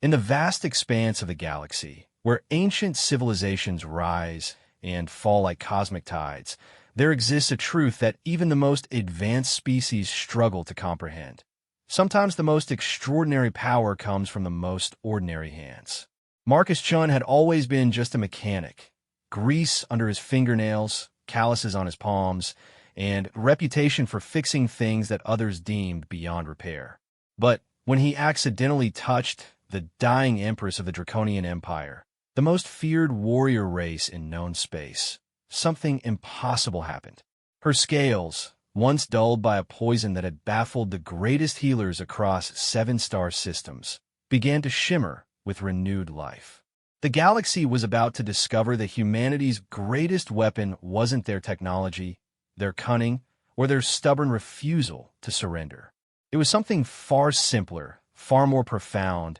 In the vast expanse of the galaxy, where ancient civilizations rise and fall like cosmic tides, there exists a truth that even the most advanced species struggle to comprehend. Sometimes the most extraordinary power comes from the most ordinary hands. Marcus Chun had always been just a mechanic. Grease under his fingernails, calluses on his palms, and a reputation for fixing things that others deemed beyond repair. But when he accidentally touched the dying empress of the Draconian Empire, the most feared warrior race in known space, something impossible happened. Her scales, once dulled by a poison that had baffled the greatest healers across 7-star systems, began to shimmer with renewed life. The galaxy was about to discover that humanity's greatest weapon wasn't their technology, their cunning, or their stubborn refusal to surrender. It was something far simpler, far more profound,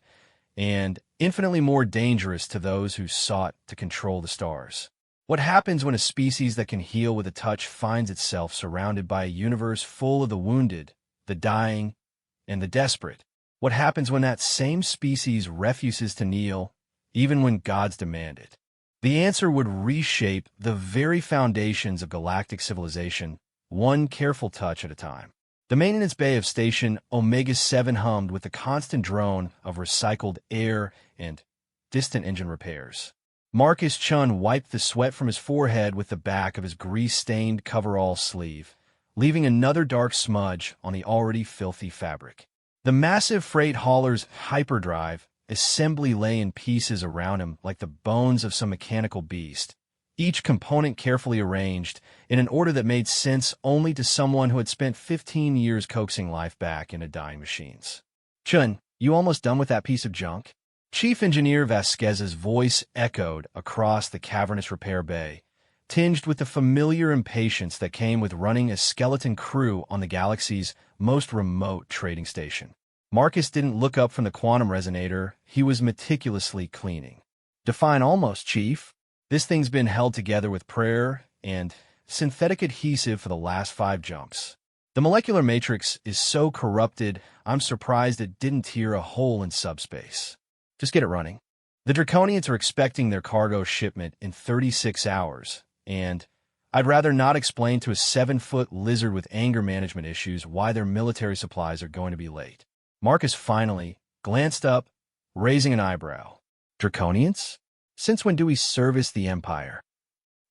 and infinitely more dangerous to those who sought to control the stars. What happens when a species that can heal with a touch finds itself surrounded by a universe full of the wounded, the dying, and the desperate? What happens when that same species refuses to kneel, even when gods demand it? The answer would reshape the very foundations of galactic civilization, one careful touch at a time. The maintenance bay of Station Omega-7 hummed with the constant drone of recycled air and distant engine repairs. Marcus Chun wiped the sweat from his forehead with the back of his grease-stained coverall sleeve, leaving another dark smudge on the already filthy fabric. The massive freight hauler's hyperdrive assembly lay in pieces around him like the bones of some mechanical beast, each component carefully arranged in an order that made sense only to someone who had spent 15 years coaxing life back into dying machines. "Chun, you almost done with that piece of junk?" Chief Engineer Vasquez's voice echoed across the cavernous repair bay, tinged with the familiar impatience that came with running a skeleton crew on the galaxy's most remote trading station. Marcus didn't look up from the quantum resonator he was meticulously cleaning. "Define almost, Chief. This thing's been held together with prayer and synthetic adhesive for the last 5 jumps. The molecular matrix is so corrupted, I'm surprised it didn't tear a hole in subspace. Just get it running. The Draconians are expecting their cargo shipment in 36 hours, and I'd rather not explain to a 7-foot lizard with anger management issues why their military supplies are going to be late." Marcus finally glanced up, raising an eyebrow. "Draconians? Since when do we service the Empire?"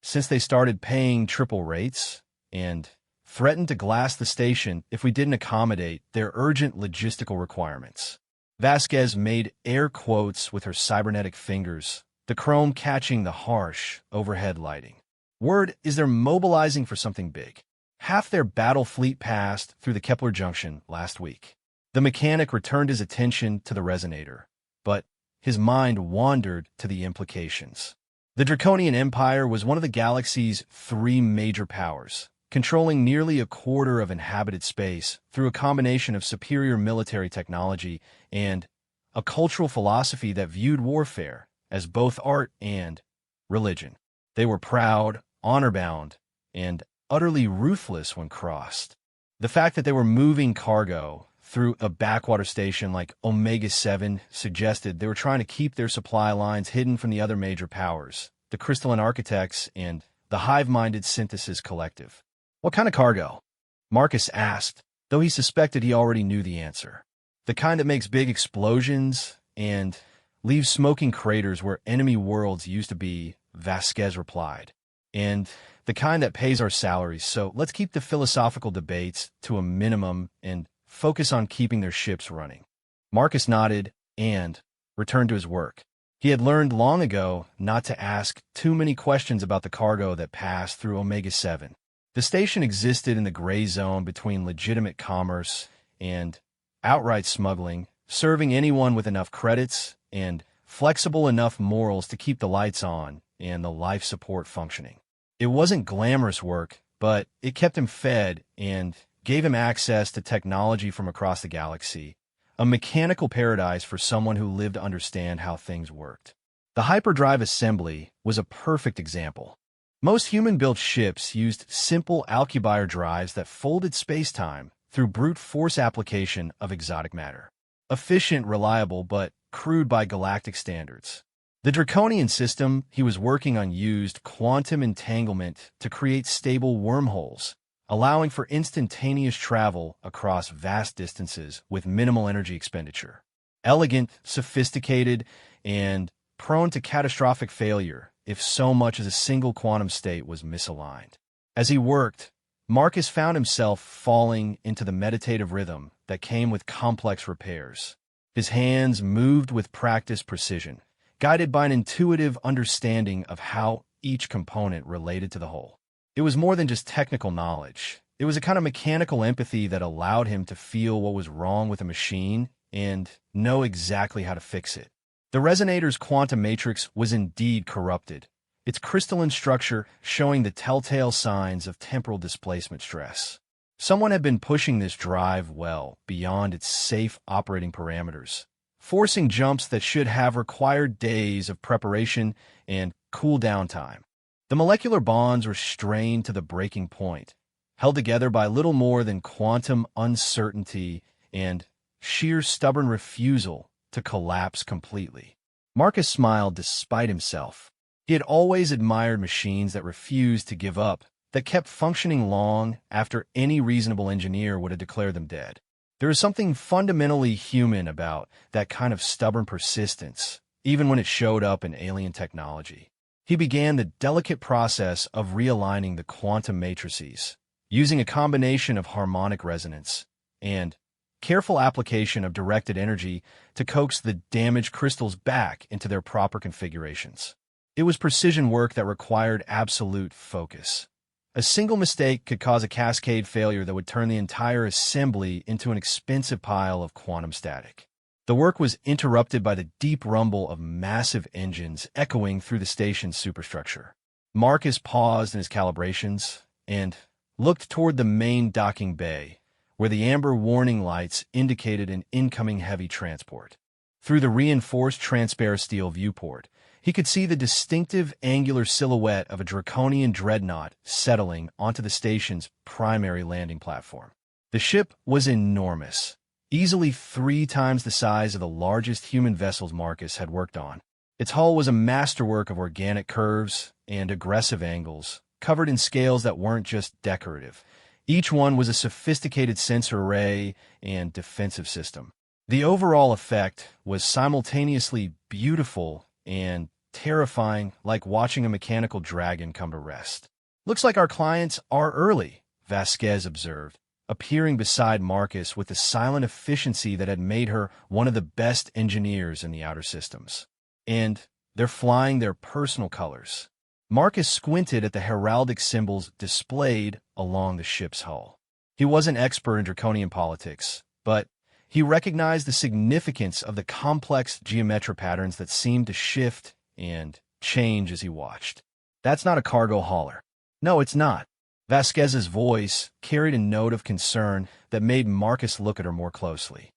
"Since they started paying triple rates and threatened to glass the station if we didn't accommodate their urgent logistical requirements." Vasquez made air quotes with her cybernetic fingers, the chrome catching the harsh overhead lighting. "Word is they're mobilizing for something big. Half their battle fleet passed through the Kepler Junction last week." The mechanic returned his attention to the resonator, but his mind wandered to the implications. The Draconian Empire was one of the galaxy's 3 major powers, controlling nearly a quarter of inhabited space through a combination of superior military technology and a cultural philosophy that viewed warfare as both art and religion. They were proud, honor-bound, and utterly ruthless when crossed. The fact that they were moving cargo through a backwater station like Omega-7 suggested they were trying to keep their supply lines hidden from the other major powers, the Crystalline Architects and the hive-minded Synthesis Collective. "What kind of cargo?" Marcus asked, though he suspected he already knew the answer. "The kind that makes big explosions and leaves smoking craters where enemy worlds used to be," Vasquez replied. "And the kind that pays our salaries, so let's keep the philosophical debates to a minimum and focus on keeping their ships running." Marcus nodded and returned to his work. He had learned long ago not to ask too many questions about the cargo that passed through Omega-7. The station existed in the gray zone between legitimate commerce and outright smuggling, serving anyone with enough credits and flexible enough morals to keep the lights on and the life support functioning. It wasn't glamorous work, but it kept him fed and gave him access to technology from across the galaxy, a mechanical paradise for someone who lived to understand how things worked. The hyperdrive assembly was a perfect example. Most human-built ships used simple Alcubierre drives that folded space-time through brute force application of exotic matter. efficient, reliable, but crude by galactic standards. The draconian system he was working on used quantum entanglement to create stable wormholes, allowing for instantaneous travel across vast distances with minimal energy expenditure. Elegant, sophisticated, and prone to catastrophic failure if so much as a single quantum state was misaligned. As he worked, Marcus found himself falling into the meditative rhythm that came with complex repairs. His hands moved with practiced precision, guided by an intuitive understanding of how each component related to the whole. It was more than just technical knowledge. It was a kind of mechanical empathy that allowed him to feel what was wrong with a machine and know exactly how to fix it. The resonator's quantum matrix was indeed corrupted, its crystalline structure showing the telltale signs of temporal displacement stress. Someone had been pushing this drive well beyond its safe operating parameters, forcing jumps that should have required days of preparation and cool-down time. The molecular bonds were strained to the breaking point, held together by little more than quantum uncertainty and sheer stubborn refusal to collapse completely. Marcus smiled despite himself. He had always admired machines that refused to give up, that kept functioning long after any reasonable engineer would have declared them dead. There is something fundamentally human about that kind of stubborn persistence, even when it showed up in alien technology. He began the delicate process of realigning the quantum matrices, using a combination of harmonic resonance and careful application of directed energy to coax the damaged crystals back into their proper configurations. It was precision work that required absolute focus. A single mistake could cause a cascade failure that would turn the entire assembly into an expensive pile of quantum static. The work was interrupted by the deep rumble of massive engines echoing through the station's superstructure. Marcus paused in his calibrations and looked toward the main docking bay, where the amber warning lights indicated an incoming heavy transport. Through the reinforced transparent steel viewport, he could see the distinctive angular silhouette of a draconian dreadnought settling onto the station's primary landing platform. The ship was enormous, easily 3 times the size of the largest human vessels Marcus had worked on. Its hull was a masterwork of organic curves and aggressive angles, covered in scales that weren't just decorative. Each one was a sophisticated sensor array and defensive system. The overall effect was simultaneously beautiful and terrifying, like watching a mechanical dragon come to rest. "Looks like our clients are early," Vasquez observed, appearing beside Marcus with the silent efficiency that had made her one of the best engineers in the outer systems. "And they're flying their personal colors." Marcus squinted at the heraldic symbols displayed along the ship's hull. He wasn't expert in draconian politics, but he recognized the significance of the complex geometric patterns that seemed to shift and change as he watched. "That's not a cargo hauler." "No, it's not." Vasquez's voice carried a note of concern that made Marcus look at her more closely.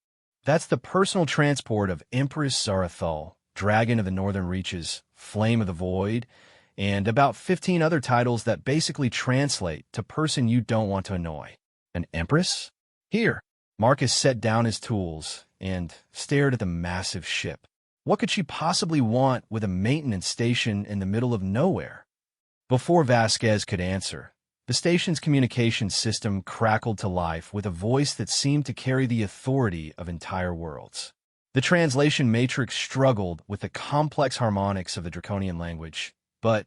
"That's the personal transport of Empress Zarathul, Dragon of the Northern Reaches, Flame of the Void, and about 15 other titles that basically translate to person you don't want to annoy." "An empress?" "Here." Marcus set down his tools and stared at the massive ship. What could she possibly want with a maintenance station in the middle of nowhere? Before Vasquez could answer, the station's communications system crackled to life with a voice that seemed to carry the authority of entire worlds. The translation matrix struggled with the complex harmonics of the draconian language, but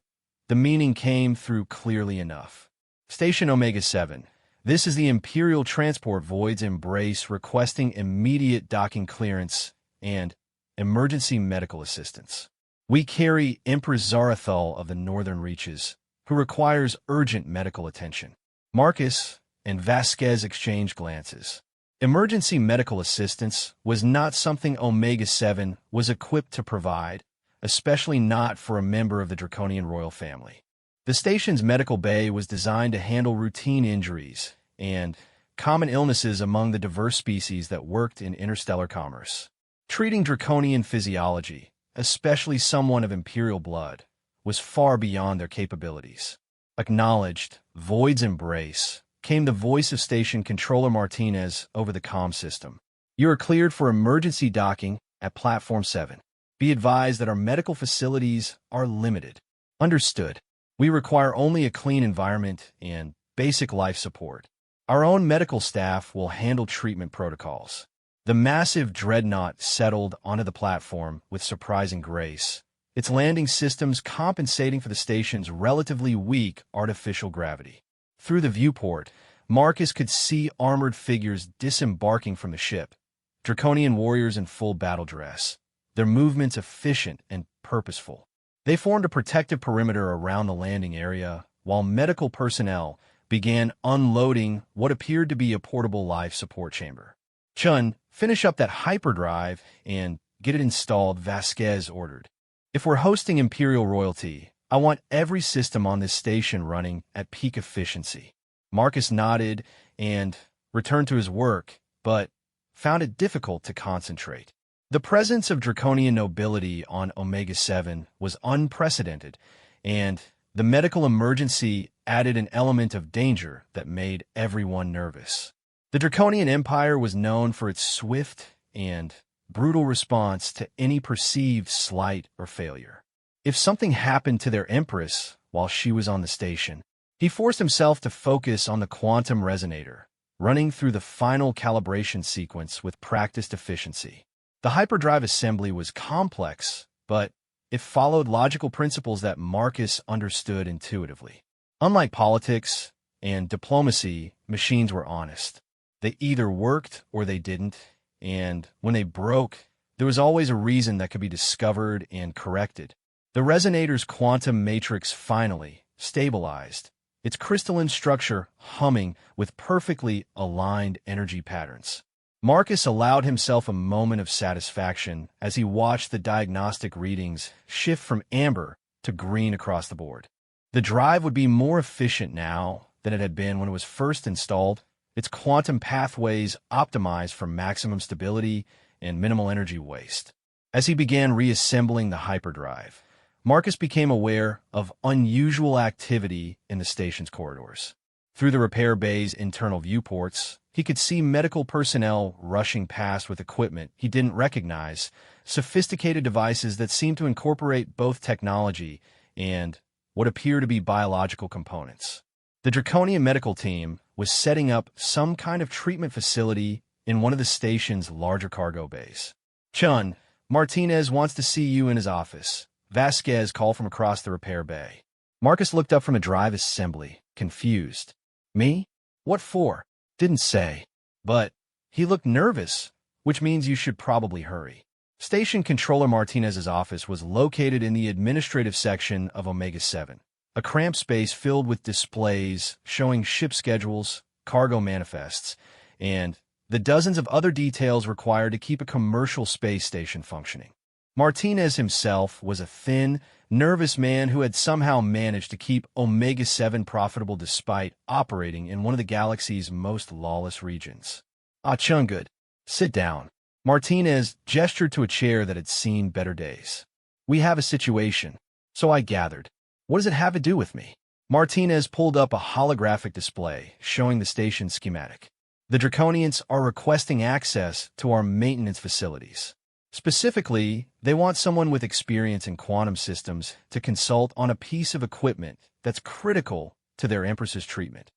the meaning came through clearly enough. "Station Omega 7. This is the Imperial Transport Void's Embrace requesting immediate docking clearance and emergency medical assistance. We carry Empress Zarathul of the Northern Reaches, who requires urgent medical attention." Marcus and Vasquez exchanged glances. Emergency medical assistance was not something Omega 7 was equipped to provide, especially not for a member of the draconian royal family. The station's medical bay was designed to handle routine injuries and common illnesses among the diverse species that worked in interstellar commerce. Treating draconian physiology, especially someone of imperial blood, was far beyond their capabilities. Acknowledged Void's embrace came the voice of Station Controller Martinez over the comm system. You are cleared for emergency docking at Platform 7. Be advised that our medical facilities are limited. Understood. We require only a clean environment and basic life support. Our own medical staff will handle treatment protocols. The massive dreadnought settled onto the platform with surprising grace, its landing systems compensating for the station's relatively weak artificial gravity. Through the viewport, Marcus could see armored figures disembarking from the ship, draconian warriors in full battle dress, their movements efficient and purposeful. They formed a protective perimeter around the landing area, while medical personnel began unloading what appeared to be a portable life support chamber. "Chun, finish up that hyperdrive and get it installed," Vasquez ordered. "If we're hosting Imperial royalty, I want every system on this station running at peak efficiency." Marcus nodded and returned to his work, but found it difficult to concentrate. The presence of draconian nobility on Omega-7 was unprecedented, and the medical emergency added an element of danger that made everyone nervous. The Draconian Empire was known for its swift and brutal response to any perceived slight or failure. If something happened to their empress while she was on the station, he forced himself to focus on the quantum resonator, running through the final calibration sequence with practiced efficiency. The hyperdrive assembly was complex, but it followed logical principles that Marcus understood intuitively. Unlike politics and diplomacy, machines were honest. They either worked or they didn't, and when they broke, there was always a reason that could be discovered and corrected. The resonator's quantum matrix finally stabilized, its crystalline structure humming with perfectly aligned energy patterns. Marcus allowed himself a moment of satisfaction as he watched the diagnostic readings shift from amber to green across the board. The drive would be more efficient now than it had been when it was first installed, its quantum pathways optimized for maximum stability and minimal energy waste. As he began reassembling the hyperdrive, Marcus became aware of unusual activity in the station's corridors. Through the repair bay's internal viewports, he could see medical personnel rushing past with equipment he didn't recognize, sophisticated devices that seemed to incorporate both technology and what appear to be biological components. The Draconian medical team was setting up some kind of treatment facility in one of the station's larger cargo bays. "Chun, Martinez wants to see you in his office," Vasquez called from across the repair bay. Marcus looked up from a drive assembly, confused. "Me? What for?" "Didn't say." But he looked nervous, which means you should probably hurry. Station Controller Martinez's office was located in the administrative section of Omega-7, a cramped space filled with displays showing ship schedules, cargo manifests, and the dozens of other details required to keep a commercial space station functioning. Martinez himself was a thin, nervous man who had somehow managed to keep Omega-7 profitable despite operating in one of the galaxy's most lawless regions. "Ah, Chungood, sit down." Martinez gestured to a chair that had seen better days. "We have a situation, so I gathered. What does it have to do with me?" Martinez pulled up a holographic display showing the station's schematic. "The Draconians are requesting access to our maintenance facilities. Specifically, they want someone with experience in quantum systems to consult on a piece of equipment that's critical to their Empress's treatment."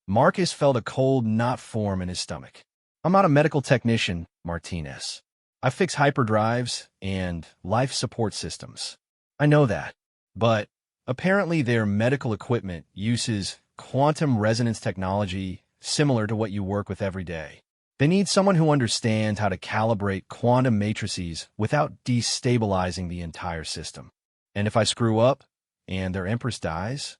Marcus felt a cold knot form in his stomach. "I'm not a medical technician, Martinez. I fix hyperdrives and life support systems." "I know that, but apparently their medical equipment uses quantum resonance technology similar to what you work with every day. They need someone who understands how to calibrate quantum matrices without destabilizing the entire system. And if I screw up and their Empress dies?"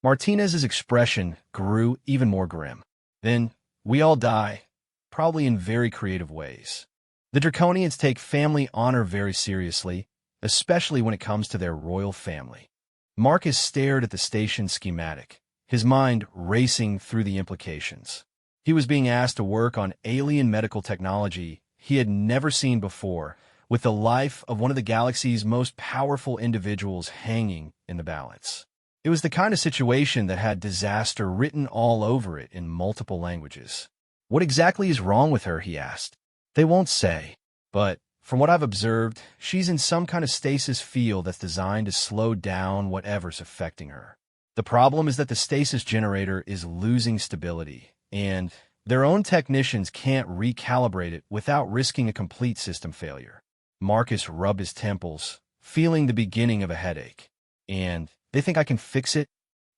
Martinez's expression grew even more grim. "Then we all die, probably in very creative ways. The Draconians take family honor very seriously, especially when it comes to their royal family." Marcus stared at the station schematic, his mind racing through the implications. He was being asked to work on alien medical technology he had never seen before, with the life of one of the galaxy's most powerful individuals hanging in the balance. It was the kind of situation that had disaster written all over it in multiple languages. "What exactly is wrong with her?" he asked. They won't say, but from what I've observed, she's in some kind of stasis field that's designed to slow down whatever's affecting her. The problem is that the stasis generator is losing stability, and their own technicians can't recalibrate it without risking a complete system failure. Marcus rubbed his temples, feeling the beginning of a headache. And they think I can fix it?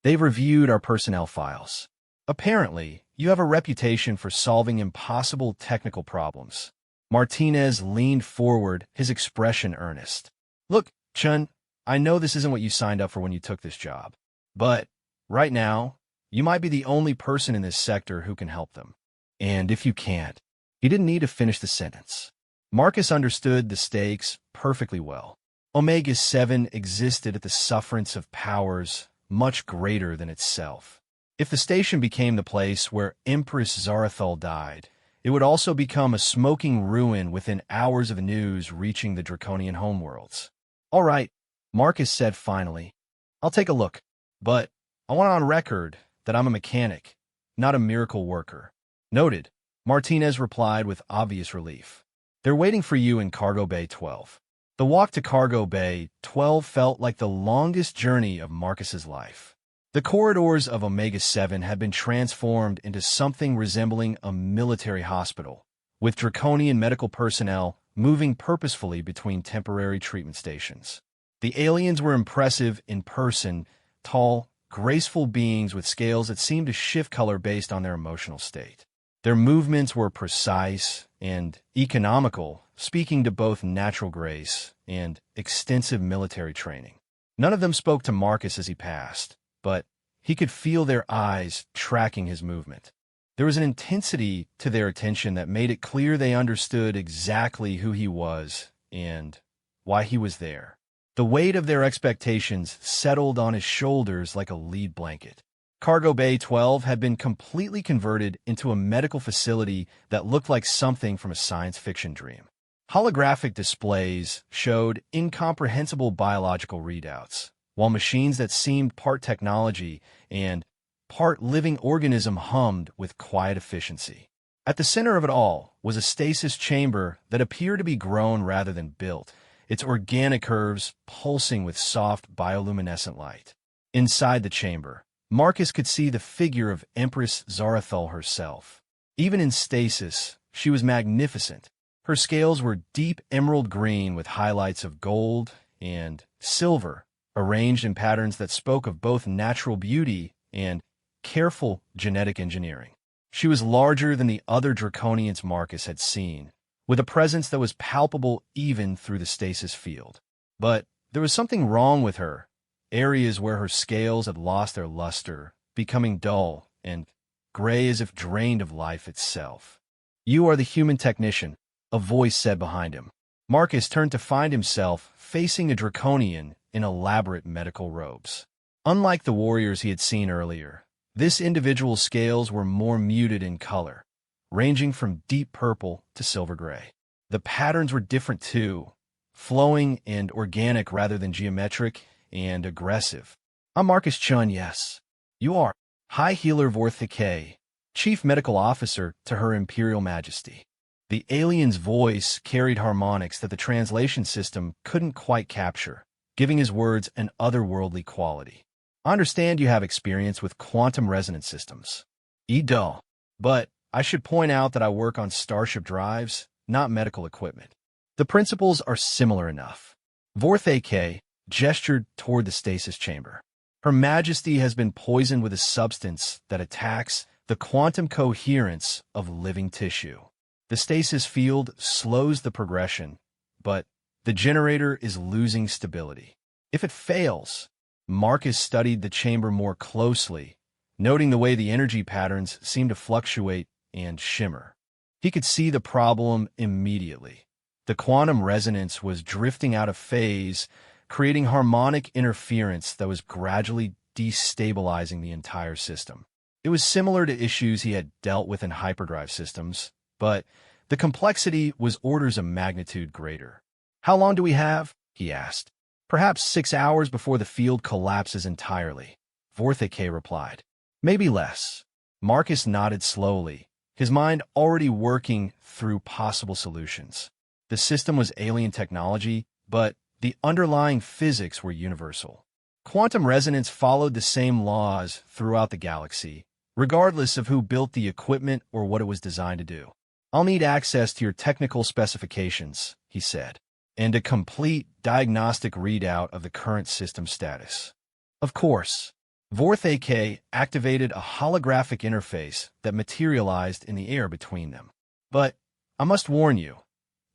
They've reviewed our personnel files. Apparently, you have a reputation for solving impossible technical problems. Martinez leaned forward, his expression earnest. Look, Chun, I know this isn't what you signed up for when you took this job. But right now, you might be the only person in this sector who can help them. And if you can't, he didn't need to finish the sentence. Marcus understood the stakes perfectly well. Omega-7 existed at the sufferance of powers much greater than itself. If the station became the place where Empress Zarathul died, it would also become a smoking ruin within hours of news reaching the Draconian homeworlds. All right, Marcus said finally. I'll take a look, but I want on record that I'm a mechanic, not a miracle worker. Noted, Martinez replied with obvious relief. They're waiting for you in Cargo Bay 12. The walk to Cargo Bay 12 felt like the longest journey of Marcus's life. The corridors of Omega-7 had been transformed into something resembling a military hospital, with draconian medical personnel moving purposefully between temporary treatment stations. The aliens were impressive in person, tall, graceful beings with scales that seemed to shift color based on their emotional state. Their movements were precise and economical, speaking to both natural grace and extensive military training. None of them spoke to Marcus as he passed, but he could feel their eyes tracking his movement. There was an intensity to their attention that made it clear they understood exactly who he was and why he was there. The weight of their expectations settled on his shoulders like a lead blanket. Cargo Bay 12 had been completely converted into a medical facility that looked like something from a science fiction dream. Holographic displays showed incomprehensible biological readouts, while machines that seemed part technology and part living organism hummed with quiet efficiency. At the center of it all was a stasis chamber that appeared to be grown rather than built, its organic curves pulsing with soft bioluminescent light. Inside the chamber, Marcus could see the figure of Empress Zarathul herself. Even in stasis, she was magnificent. Her scales were deep emerald green with highlights of gold and silver, arranged in patterns that spoke of both natural beauty and careful genetic engineering. She was larger than the other draconians Marcus had seen, with a presence that was palpable even through the stasis field. But there was something wrong with her, areas where her scales had lost their luster, becoming dull and gray as if drained of life itself. "You are the human technician," a voice said behind him. Marcus turned to find himself facing a draconian in elaborate medical robes. Unlike the warriors he had seen earlier, this individual's scales were more muted in color, ranging from deep purple to silver gray. The patterns were different too, flowing and organic rather than geometric and aggressive. "I'm Marcus Chun, yes. You are High Healer Vorthike, Chief Medical Officer to Her Imperial Majesty." The alien's voice carried harmonics that the translation system couldn't quite capture, giving his words an otherworldly quality. "I understand you have experience with quantum resonance systems. EDO. But I should point out that I work on starship drives, not medical equipment. The principles are similar enough." Vorthake gestured toward the stasis chamber. "Her Majesty has been poisoned with a substance that attacks the quantum coherence of living tissue. The stasis field slows the progression, but the generator is losing stability. If it fails..." Marcus studied the chamber more closely, noting the way the energy patterns seemed to fluctuate and shimmer. He could see the problem immediately. The quantum resonance was drifting out of phase, creating harmonic interference that was gradually destabilizing the entire system. It was similar to issues he had dealt with in hyperdrive systems, but the complexity was orders of magnitude greater. "How long do we have?" he asked. "Perhaps 6 hours before the field collapses entirely," Vorthike replied. "Maybe less." Marcus nodded slowly, his mind already working through possible solutions. The system was alien technology, but the underlying physics were universal. Quantum resonance followed the same laws throughout the galaxy, regardless of who built the equipment or what it was designed to do. "I'll need access to your technical specifications," he said, "and a complete diagnostic readout of the current system status." Of course, Vorth AK activated a holographic interface that materialized in the air between them. "But I must warn you,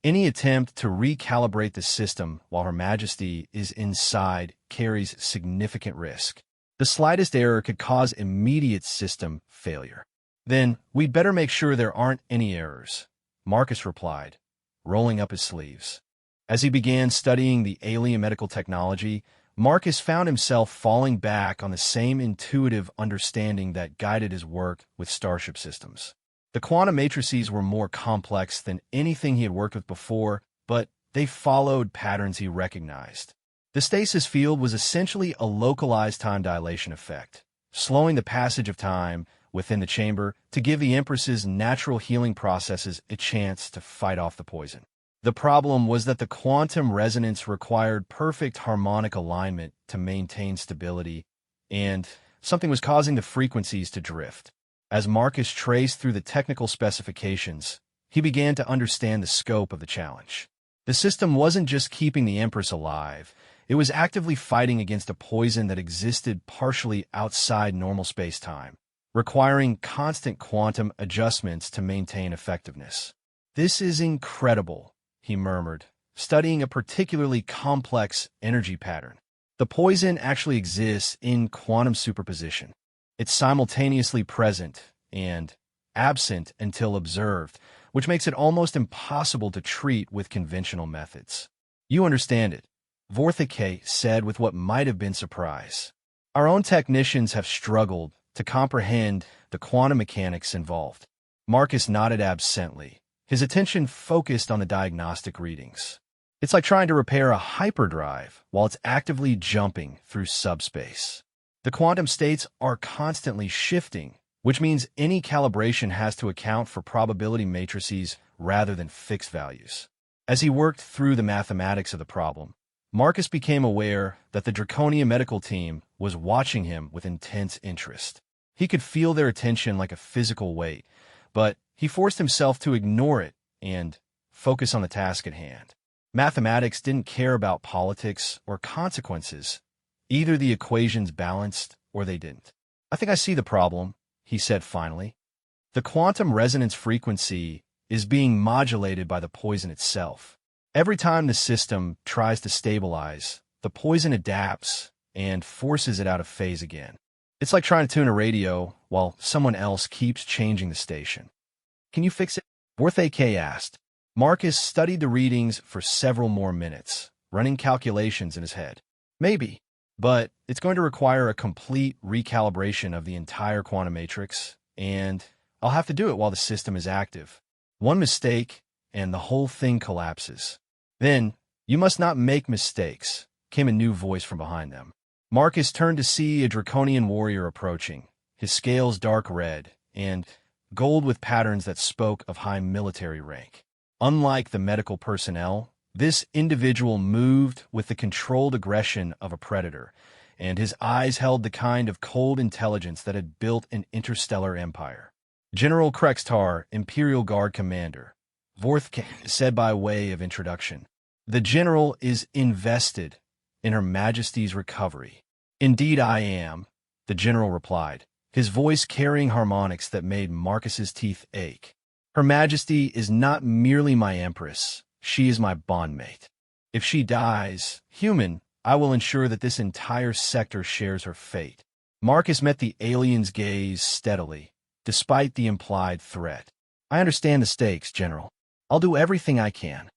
any attempt to recalibrate the system while Her Majesty is inside carries significant risk. The slightest error could cause immediate system failure." "Then we'd better make sure there aren't any errors," Marcus replied, rolling up his sleeves. As he began studying the alien medical technology, Marcus found himself falling back on the same intuitive understanding that guided his work with Starship systems. The quantum matrices were more complex than anything he had worked with before, but they followed patterns he recognized. The stasis field was essentially a localized time dilation effect, slowing the passage of time within the chamber to give the Empress's natural healing processes a chance to fight off the poison. The problem was that the quantum resonance required perfect harmonic alignment to maintain stability, and something was causing the frequencies to drift. As Marcus traced through the technical specifications, he began to understand the scope of the challenge. The system wasn't just keeping the Empress alive, it was actively fighting against a poison that existed partially outside normal space-time, requiring constant quantum adjustments to maintain effectiveness. "This is incredible," he murmured, studying a particularly complex energy pattern. "The poison actually exists in quantum superposition. It's simultaneously present and absent until observed, which makes it almost impossible to treat with conventional methods." "You understand it," Vorthike said with what might have been surprise. "Our own technicians have struggled to comprehend the quantum mechanics involved." Marcus nodded absently, his attention focused on the diagnostic readings. "It's like trying to repair a hyperdrive while it's actively jumping through subspace. The quantum states are constantly shifting, which means any calibration has to account for probability matrices rather than fixed values." As he worked through the mathematics of the problem, Marcus became aware that the Draconia medical team was watching him with intense interest. He could feel their attention like a physical weight, but he forced himself to ignore it and focus on the task at hand. Mathematics didn't care about politics or consequences. Either the equations balanced or they didn't. "I think I see the problem," he said finally. "The quantum resonance frequency is being modulated by the poison itself. Every time the system tries to stabilize, the poison adapts and forces it out of phase again. It's like trying to tune a radio while someone else keeps changing the station." "Can you fix it?" Vorthake asked. Marcus studied the readings for several more minutes, running calculations in his head. "Maybe, but it's going to require a complete recalibration of the entire quantum matrix, and I'll have to do it while the system is active. One mistake, and the whole thing collapses." "Then, you must not make mistakes," came a new voice from behind them. Marcus turned to see a Draconian warrior approaching, his scales dark red, and gold with patterns that spoke of high military rank. Unlike the medical personnel, this individual moved with the controlled aggression of a predator, and his eyes held the kind of cold intelligence that had built an interstellar empire. "General Krextar, Imperial Guard Commander," Vorth said by way of introduction. "The general is invested in Her Majesty's recovery." "Indeed I am," the general replied, his voice carrying harmonics that made Marcus's teeth ache. "Her Majesty is not merely my empress, she is my bondmate. If she dies, human, I will ensure that this entire sector shares her fate." Marcus met the alien's gaze steadily, despite the implied threat. "I understand the stakes, General. I'll do everything I can."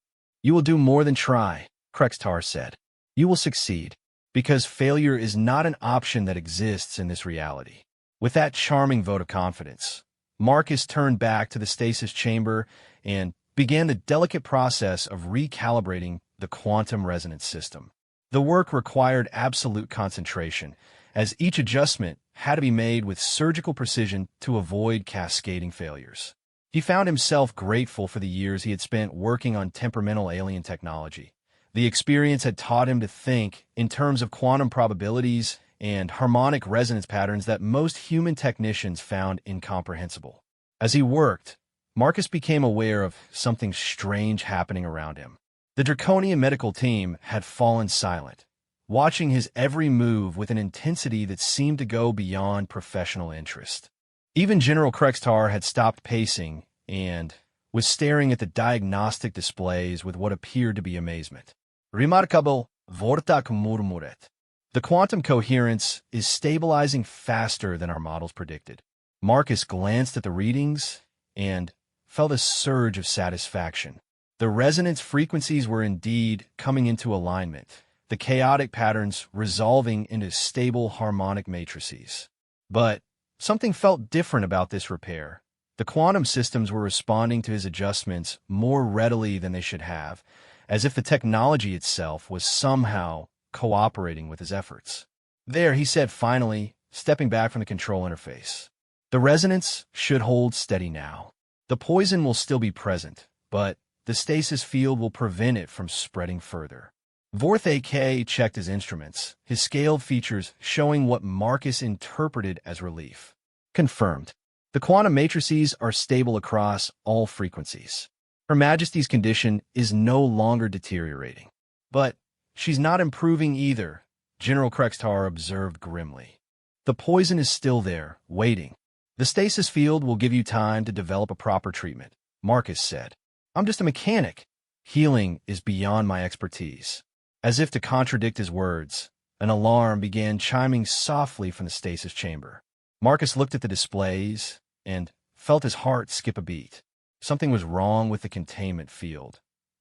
"You will do more than try," Krextar said. "You will succeed, because failure is not an option that exists in this reality." With that charming vote of confidence, Marcus turned back to the stasis chamber and began the delicate process of recalibrating the quantum resonance system. The work required absolute concentration, as each adjustment had to be made with surgical precision to avoid cascading failures. He found himself grateful for the years he had spent working on temperamental alien technology. The experience had taught him to think in terms of quantum probabilities and harmonic resonance patterns that most human technicians found incomprehensible. As he worked, Marcus became aware of something strange happening around him. The Draconian medical team had fallen silent, watching his every move with an intensity that seemed to go beyond professional interest. Even General Krextar had stopped pacing and was staring at the diagnostic displays with what appeared to be amazement. Remarkable, vortak murmuret. The quantum coherence is stabilizing faster than our models predicted. Marcus glanced at the readings and felt a surge of satisfaction. The resonance frequencies were indeed coming into alignment, the chaotic patterns resolving into stable harmonic matrices. But something felt different about this repair. The quantum systems were responding to his adjustments more readily than they should have, as if the technology itself was somehow cooperating with his efforts. There, he said finally, stepping back from the control interface. The resonance should hold steady now. The poison will still be present, but the stasis field will prevent it from spreading further. Vorth AK checked his instruments, his scaled features showing what Marcus interpreted as relief. Confirmed. The quantum matrices are stable across all frequencies. Her Majesty's condition is no longer deteriorating. But she's not improving either, General Krextar observed grimly. The poison is still there, waiting. The stasis field will give you time to develop a proper treatment, Marcus said. I'm just a mechanic. Healing is beyond my expertise. As if to contradict his words, an alarm began chiming softly from the stasis chamber. Marcus looked at the displays and felt his heart skip a beat. Something was wrong with the containment field.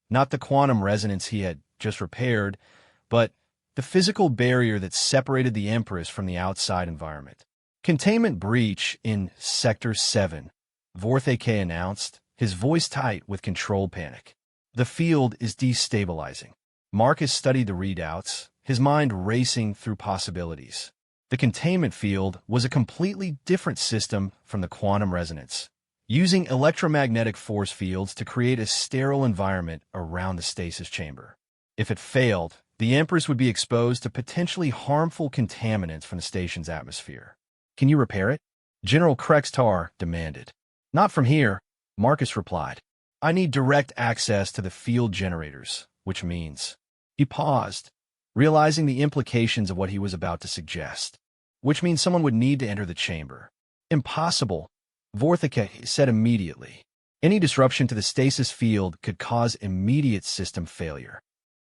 Not the quantum resonance he had just repaired, but the physical barrier that separated the Empress from the outside environment. Containment breach in Sector 7, Vorth AK announced, his voice tight with control panic. The field is destabilizing. Marcus studied the readouts, his mind racing through possibilities. The containment field was a completely different system from the quantum resonance, using electromagnetic force fields to create a sterile environment around the stasis chamber. If it failed, the Empress would be exposed to potentially harmful contaminants from the station's atmosphere. Can you repair it? General Krextar demanded. Not from here, Marcus replied. I need direct access to the field generators, which means... He paused, realizing the implications of what he was about to suggest. Which means someone would need to enter the chamber. Impossible, Vorthike said immediately. Any disruption to the stasis field could cause immediate system failure.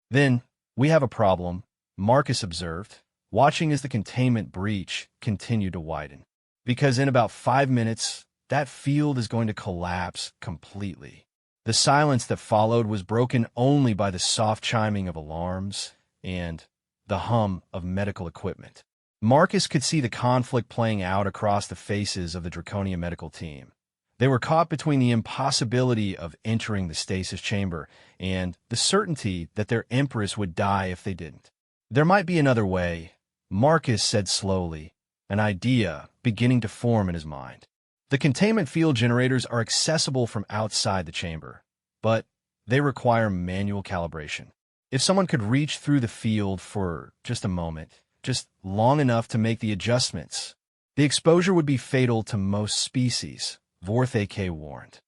Then, we have a problem, Marcus observed, watching as the containment breach continued to widen. Because in about 5 minutes, that field is going to collapse completely. The silence that followed was broken only by the soft chiming of alarms and the hum of medical equipment. Marcus could see the conflict playing out across the faces of the Draconian medical team. They were caught between the impossibility of entering the stasis chamber and the certainty that their Empress would die if they didn't. There might be another way, Marcus said slowly, an idea beginning to form in his mind. The containment field generators are accessible from outside the chamber, but they require manual calibration. If someone could reach through the field for just a moment, just long enough to make the adjustments, the exposure would be fatal to most species, Vorth AK warned.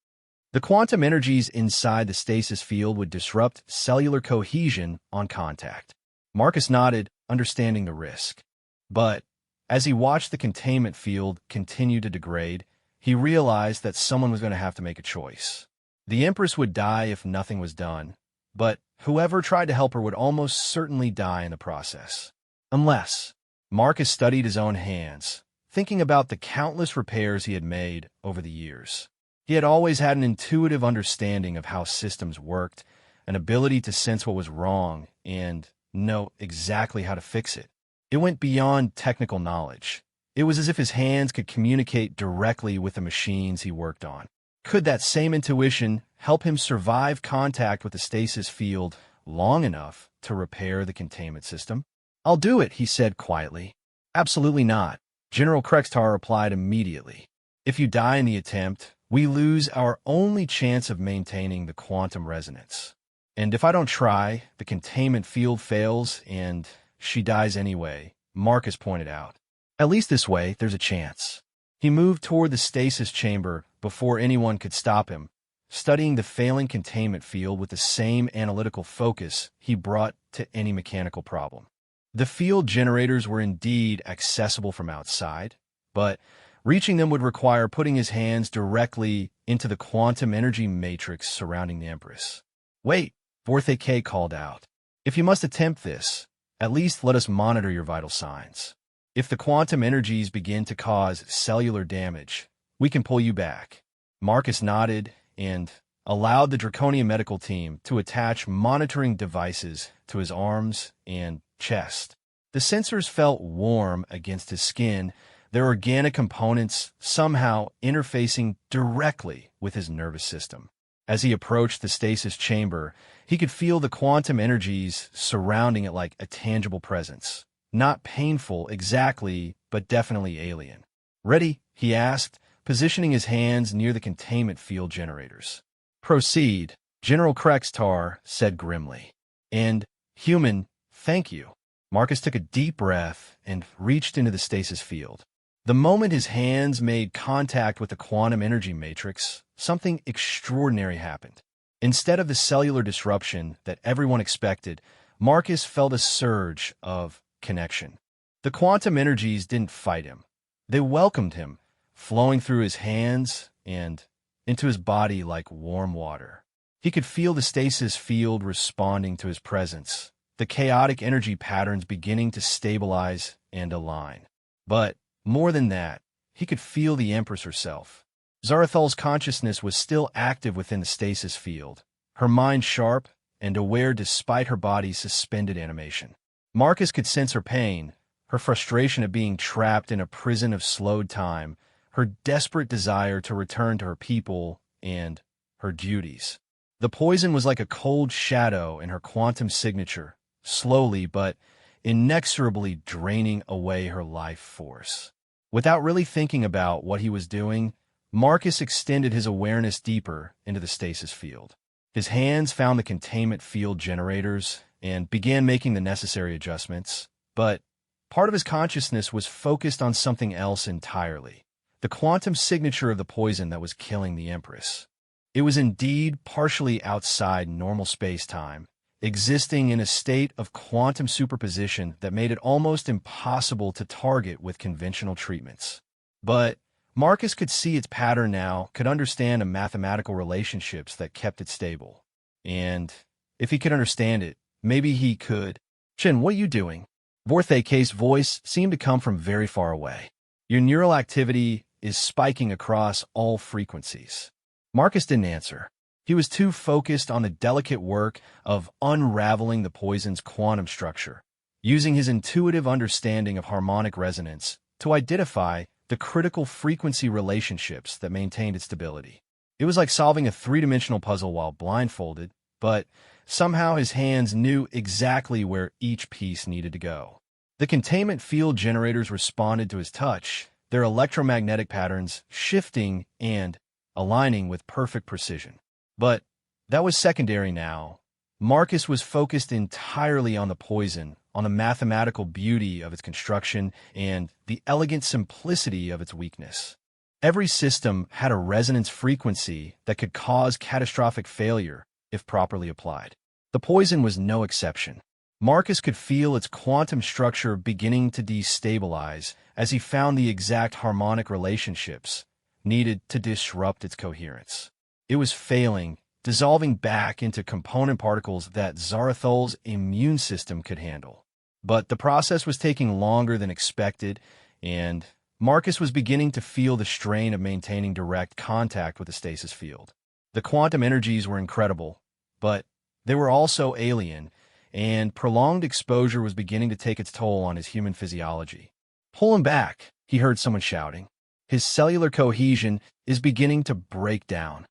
The quantum energies inside the stasis field would disrupt cellular cohesion on contact. Marcus nodded, understanding the risk. But as he watched the containment field continue to degrade, he realized that someone was going to have to make a choice. The Empress would die if nothing was done, but whoever tried to help her would almost certainly die in the process. Unless Marcus studied his own hands, thinking about the countless repairs he had made over the years. He had always had an intuitive understanding of how systems worked, an ability to sense what was wrong and know exactly how to fix it. It went beyond technical knowledge. It was as if his hands could communicate directly with the machines he worked on. Could that same intuition help him survive contact with the stasis field long enough to repair the containment system? I'll do it, he said quietly. Absolutely not, General Krextar replied immediately. If you die in the attempt, we lose our only chance of maintaining the quantum resonance. And if I don't try, the containment field fails and she dies anyway, Marcus pointed out. At least this way, there's a chance. He moved toward the stasis chamber before anyone could stop him, studying the failing containment field with the same analytical focus he brought to any mechanical problem. The field generators were indeed accessible from outside, but reaching them would require putting his hands directly into the quantum energy matrix surrounding the Empress. Wait, Vorthe K called out. If you must attempt this, at least let us monitor your vital signs. If the quantum energies begin to cause cellular damage, we can pull you back. Marcus nodded and allowed the Draconian medical team to attach monitoring devices to his arms and chest. The sensors felt warm against his skin, their organic components somehow interfacing directly with his nervous system. As he approached the stasis chamber, he could feel the quantum energies surrounding it like a tangible presence. Not painful exactly, but definitely alien. Ready? He asked, positioning his hands near the containment field generators. Proceed, General Krextar said grimly. And, human, thank you. Marcus took a deep breath and reached into the stasis field. The moment his hands made contact with the quantum energy matrix, something extraordinary happened. Instead of the cellular disruption that everyone expected, Marcus felt a surge of connection. The quantum energies didn't fight him. They welcomed him, flowing through his hands and into his body like warm water. He could feel the stasis field responding to his presence, the chaotic energy patterns beginning to stabilize and align. But more than that, he could feel the Empress herself. Zarathal's consciousness was still active within the stasis field, her mind sharp and aware despite her body's suspended animation. Marcus could sense her pain, her frustration at being trapped in a prison of slowed time, her desperate desire to return to her people and her duties. The poison was like a cold shadow in her quantum signature, slowly but inexorably draining away her life force. Without really thinking about what he was doing, Marcus extended his awareness deeper into the stasis field. His hands found the containment field generators and began making the necessary adjustments, but part of his consciousness was focused on something else entirely, the quantum signature of the poison that was killing the Empress. It was indeed partially outside normal space-time, existing in a state of quantum superposition that made it almost impossible to target with conventional treatments. But Marcus could see its pattern now, could understand the mathematical relationships that kept it stable. And if he could understand it, maybe he could. Shin, what are you doing? Vorthe K's voice seemed to come from very far away. Your neural activity is spiking across all frequencies. Marcus didn't answer. He was too focused on the delicate work of unraveling the poison's quantum structure, using his intuitive understanding of harmonic resonance to identify the critical frequency relationships that maintained its stability. It was like solving a three-dimensional puzzle while blindfolded, but somehow his hands knew exactly where each piece needed to go. The containment field generators responded to his touch, their electromagnetic patterns shifting and aligning with perfect precision. But that was secondary now. Marcus was focused entirely on the poison, on the mathematical beauty of its construction, and the elegant simplicity of its weakness. Every system had a resonance frequency that could cause catastrophic failure if properly applied. The poison was no exception. Marcus could feel its quantum structure beginning to destabilize as he found the exact harmonic relationships needed to disrupt its coherence. It was failing, dissolving back into component particles that Zarathal's immune system could handle. But the process was taking longer than expected, and Marcus was beginning to feel the strain of maintaining direct contact with the stasis field. The quantum energies were incredible, but they were also alien, and prolonged exposure was beginning to take its toll on his human physiology. "Pull him back," he heard someone shouting. "His cellular cohesion is beginning to break down."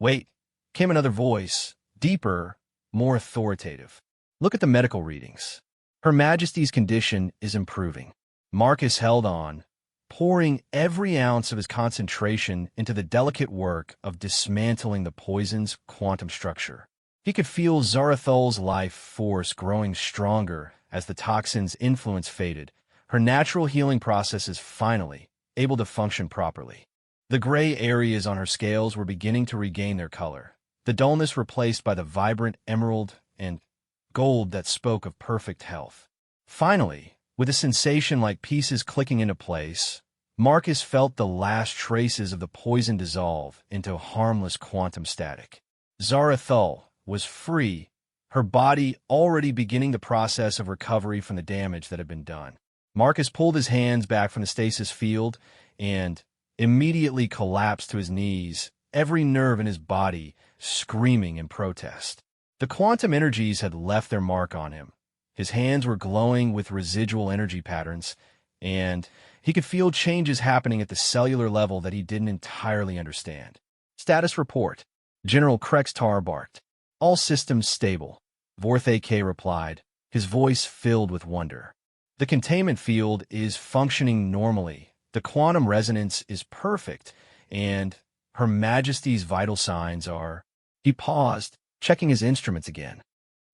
"Wait," came another voice, deeper, more authoritative. "Look at the medical readings. Her Majesty's condition is improving." Marcus held on, pouring every ounce of his concentration into the delicate work of dismantling the poison's quantum structure. He could feel Zarathol's life force growing stronger as the toxin's influence faded, her natural healing processes finally able to function properly. The gray areas on her scales were beginning to regain their color, the dullness replaced by the vibrant emerald and gold that spoke of perfect health. Finally, with a sensation like pieces clicking into place, Marcus felt the last traces of the poison dissolve into harmless quantum static. Zarathul was free, her body already beginning the process of recovery from the damage that had been done. Marcus pulled his hands back from the stasis field and immediately collapsed to his knees, every nerve in his body screaming in protest. The quantum energies had left their mark on him. His hands were glowing with residual energy patterns, and he could feel changes happening at the cellular level that he didn't entirely understand. Status report. General Krextar barked. All systems stable. Vorth AK replied, his voice filled with wonder. The containment field is functioning normally. The quantum resonance is perfect, and Her Majesty's vital signs are... He paused, checking his instruments again.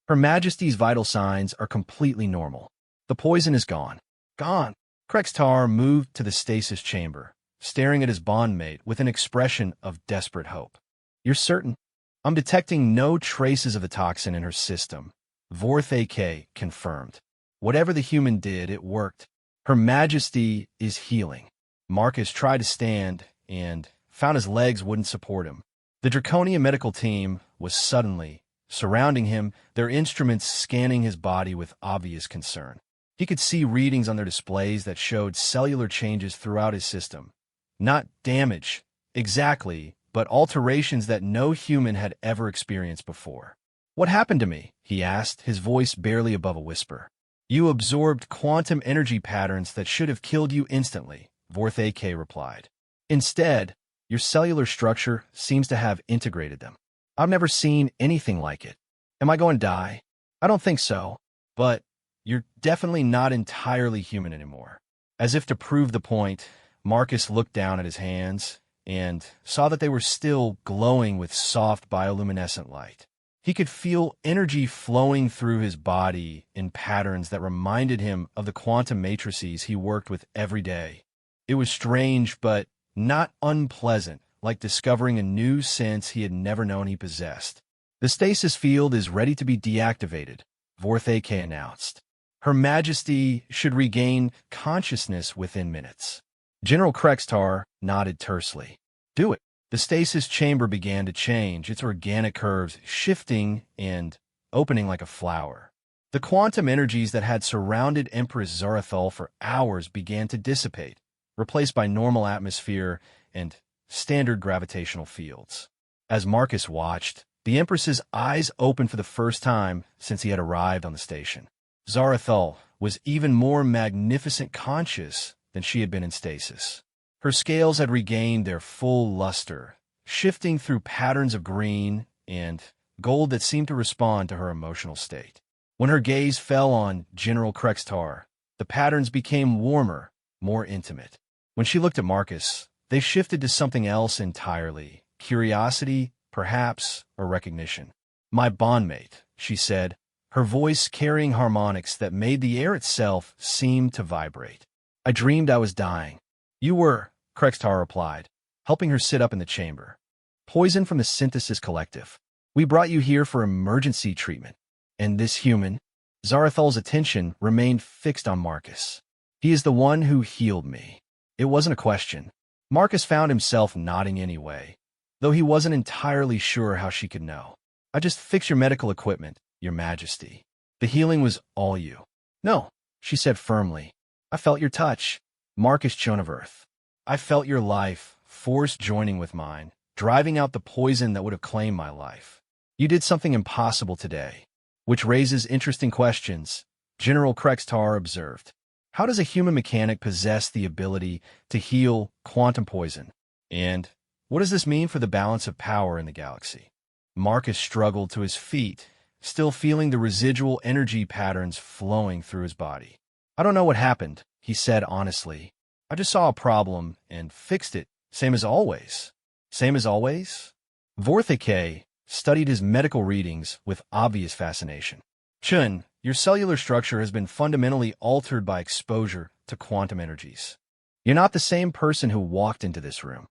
Her Majesty's vital signs are completely normal. The poison is gone. Gone. Krextar moved to the stasis chamber, staring at his bondmate with an expression of desperate hope. You're certain? I'm detecting no traces of the toxin in her system. Vorth AK confirmed. Whatever the human did, it worked. Her Majesty is healing. Marcus tried to stand and found his legs wouldn't support him. The Draconian medical team was suddenly surrounding him, their instruments scanning his body with obvious concern. He could see readings on their displays that showed cellular changes throughout his system. Not damage, exactly, but alterations that no human had ever experienced before. What happened to me? He asked, his voice barely above a whisper. You absorbed quantum energy patterns that should have killed you instantly, Vorth AK replied. Instead, your cellular structure seems to have integrated them. I've never seen anything like it. Am I going to die? I don't think so, but you're definitely not entirely human anymore. As if to prove the point, Marcus looked down at his hands and saw that they were still glowing with soft bioluminescent light. He could feel energy flowing through his body in patterns that reminded him of the quantum matrices he worked with every day. It was strange, but not unpleasant, like discovering a new sense he had never known he possessed. The stasis field is ready to be deactivated, Vorth AK announced. Her Majesty should regain consciousness within minutes. General Krextar nodded tersely. Do it. The stasis chamber began to change, its organic curves shifting and opening like a flower. The quantum energies that had surrounded Empress Zarathul for hours began to dissipate, replaced by normal atmosphere and standard gravitational fields. As Marcus watched, the Empress's eyes opened for the first time since he had arrived on the station. Zarathul was even more magnificent conscious than she had been in stasis. Her scales had regained their full luster, shifting through patterns of green and gold that seemed to respond to her emotional state. When her gaze fell on General Krextar, the patterns became warmer, more intimate. When she looked at Marcus, they shifted to something else entirely, curiosity, perhaps, or recognition. My bondmate, she said, her voice carrying harmonics that made the air itself seem to vibrate. I dreamed I was dying. You were, Krextar replied, helping her sit up in the chamber. Poison from the Synthesis Collective. We brought you here for emergency treatment. And this human? Zarathul's attention remained fixed on Marcus. He is the one who healed me. It wasn't a question. Marcus found himself nodding anyway, though he wasn't entirely sure how she could know. I just fixed your medical equipment, Your Majesty. The healing was all you. No, she said firmly. I felt your touch, Marcus Chonaverth. I felt your life, force joining with mine, driving out the poison that would have claimed my life. You did something impossible today, which raises interesting questions, General Krextar observed. How does a human mechanic possess the ability to heal quantum poison? And what does this mean for the balance of power in the galaxy? Marcus struggled to his feet, still feeling the residual energy patterns flowing through his body. I don't know what happened, he said honestly, I just saw a problem and fixed it. Same as always. Same as always? Vorthike studied his medical readings with obvious fascination. Chun, your cellular structure has been fundamentally altered by exposure to quantum energies. You're not the same person who walked into this room.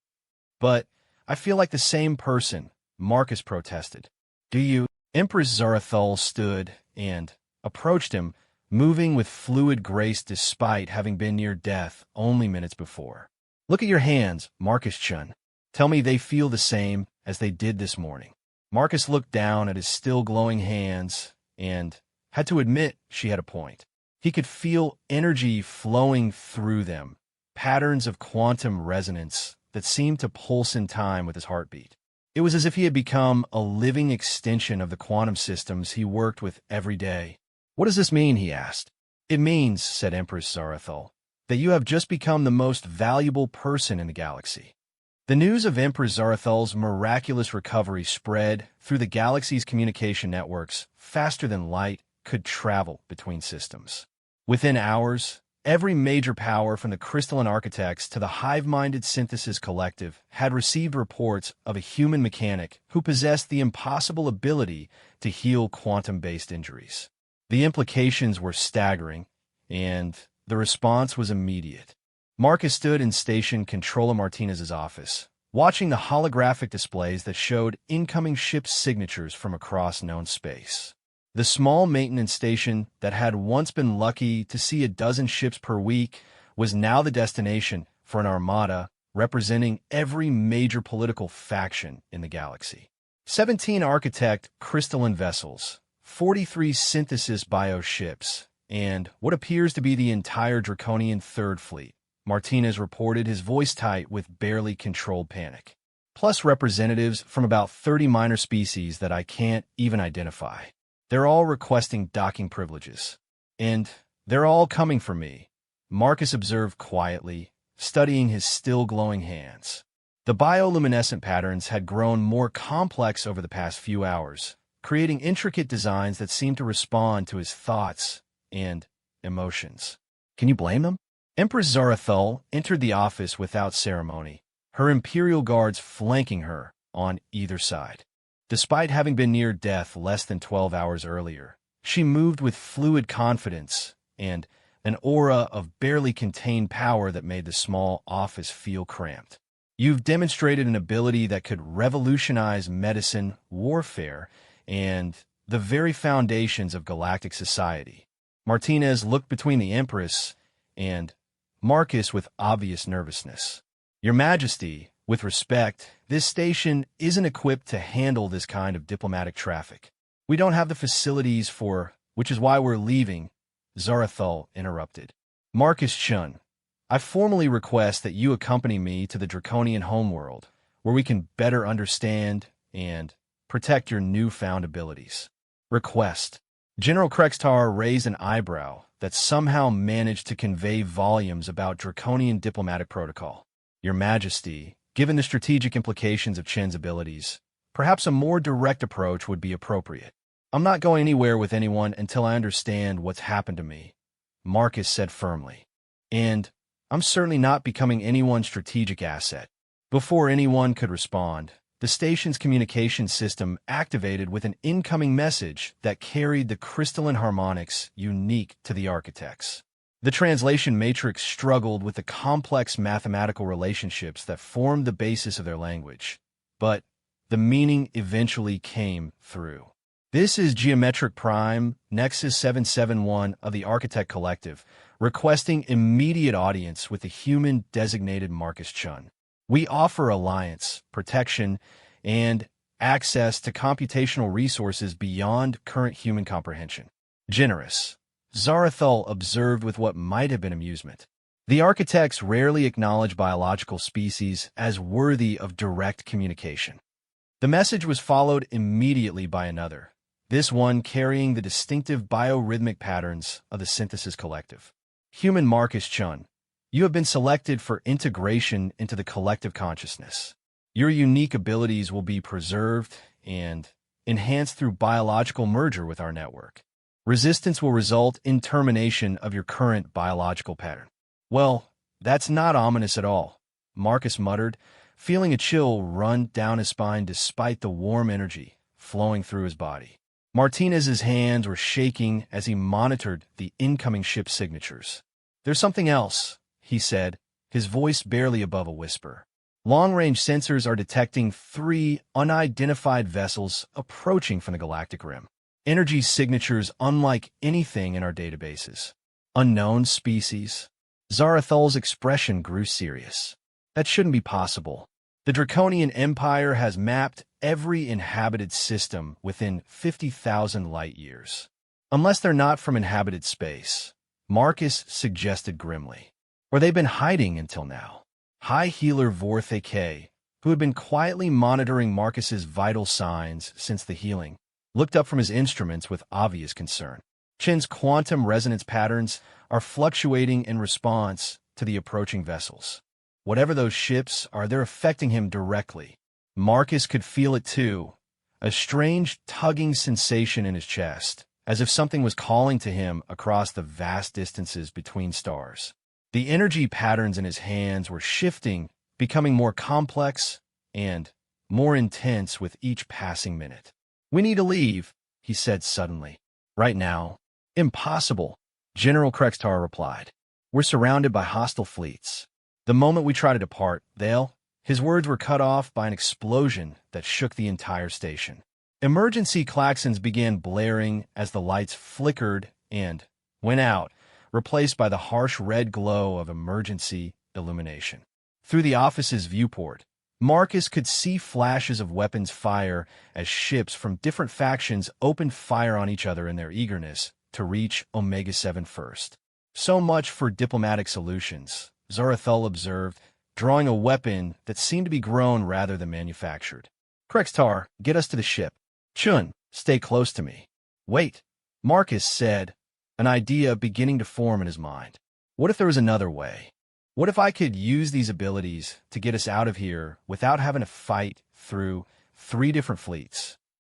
But I feel like the same person, Marcus protested. Do you? Empress Zarathul stood and approached him, moving with fluid grace despite having been near death only minutes before. Look at your hands, Marcus Chun. Tell me they feel the same as they did this morning. Marcus looked down at his still glowing hands and had to admit she had a point. He could feel energy flowing through them, patterns of quantum resonance that seemed to pulse in time with his heartbeat. It was as if he had become a living extension of the quantum systems he worked with every day. What does this mean? He asked. It means, said Empress Zarathul, that you have just become the most valuable person in the galaxy. The news of Empress Zarathul's miraculous recovery spread through the galaxy's communication networks faster than light could travel between systems. Within hours, every major power from the crystalline architects to the hive-minded synthesis collective had received reports of a human mechanic who possessed the impossible ability to heal quantum-based injuries. The implications were staggering, and the response was immediate. Marcus stood in Station Controller Martinez's office, watching the holographic displays that showed incoming ship signatures from across known space. The small maintenance station that had once been lucky to see a dozen ships per week was now the destination for an armada representing every major political faction in the galaxy. 17 architect crystalline vessels, 43 synthesis bioships, and what appears to be the entire Draconian Third Fleet, Martinez reported, his voice tight with barely controlled panic. Plus representatives from about 30 minor species that I can't even identify. They're all requesting docking privileges. And they're all coming for me, Marcus observed quietly, studying his still glowing hands. The bioluminescent patterns had grown more complex over the past few hours, creating intricate designs that seemed to respond to his thoughts and emotions. Can you blame them? Empress Zarathul entered the office without ceremony, her Imperial guards flanking her on either side. Despite having been near death less than 12 hours earlier, she moved with fluid confidence and an aura of barely contained power that made the small office feel cramped. You've demonstrated an ability that could revolutionize medicine, warfare, and the very foundations of galactic society. Martinez looked between the Empress and Marcus with obvious nervousness. Your Majesty, with respect, this station isn't equipped to handle this kind of diplomatic traffic. We don't have the facilities which is why we're leaving, Zarathul interrupted. Marcus Chun, I formally request that you accompany me to the Draconian homeworld, where we can better understand and protect your newfound abilities. Request. General Krextar raised an eyebrow that somehow managed to convey volumes about Draconian diplomatic protocol. Your Majesty, given the strategic implications of Chen's abilities, perhaps a more direct approach would be appropriate. I'm not going anywhere with anyone until I understand what's happened to me, Marcus said firmly. And I'm certainly not becoming anyone's strategic asset. Before anyone could respond, the station's communication system activated with an incoming message that carried the crystalline harmonics unique to the architects. The translation matrix struggled with the complex mathematical relationships that formed the basis of their language, but the meaning eventually came through. This is Geometric Prime, Nexus 771 of the Architect Collective, requesting immediate audience with the human-designated Marcus Chun. We offer alliance, protection, and access to computational resources beyond current human comprehension. Generous, Zarathul observed with what might have been amusement. The architects rarely acknowledge biological species as worthy of direct communication. The message was followed immediately by another, this one carrying the distinctive biorhythmic patterns of the Synthesis Collective. Human Marcus Chun, you have been selected for integration into the collective consciousness. Your unique abilities will be preserved and enhanced through biological merger with our network. Resistance will result in termination of your current biological pattern. Well, That's not ominous at all, Marcus muttered, feeling a chill run down his spine despite the warm energy flowing through his body. Martinez's hands were shaking as he monitored the incoming ship signatures. "There's something else," he said, his voice barely above a whisper. "Long-range sensors are detecting 3 unidentified vessels approaching from the galactic rim. Energy signatures unlike anything in our databases. Unknown species." Zarathol's expression grew serious. "That shouldn't be possible. The Draconian Empire has mapped every inhabited system within 50,000 light-years. Unless they're not from inhabited space," Marcus suggested grimly. "Or they've been hiding until now." High Healer Vorthe K, who had been quietly monitoring Marcus's vital signs since the healing, looked up from his instruments with obvious concern. Chin's quantum resonance patterns are fluctuating in response to the approaching vessels. Whatever those ships are, they're affecting him directly. Marcus could feel it too, a strange tugging sensation in his chest, as if something was calling to him across the vast distances between stars. The energy patterns in his hands were shifting, becoming more complex and more intense with each passing minute. "We need to leave," he said suddenly. "Right now." "Impossible," General Krextar replied. "We're surrounded by hostile fleets. The moment we try to depart, they'll—" His words were cut off by an explosion that shook the entire station. Emergency klaxons began blaring as the lights flickered and went out, replaced by the harsh red glow of emergency illumination. Through the office's viewport, Marcus could see flashes of weapons fire as ships from different factions opened fire on each other in their eagerness to reach Omega-7 first. "So much for diplomatic solutions," Zarathul observed, drawing a weapon that seemed to be grown rather than manufactured. "Krextar, get us to the ship. Chun, stay close to me." "Wait," Marcus said, an idea beginning to form in his mind. "What if there was another way? What if I could use these abilities to get us out of here without having to fight through 3 different fleets?"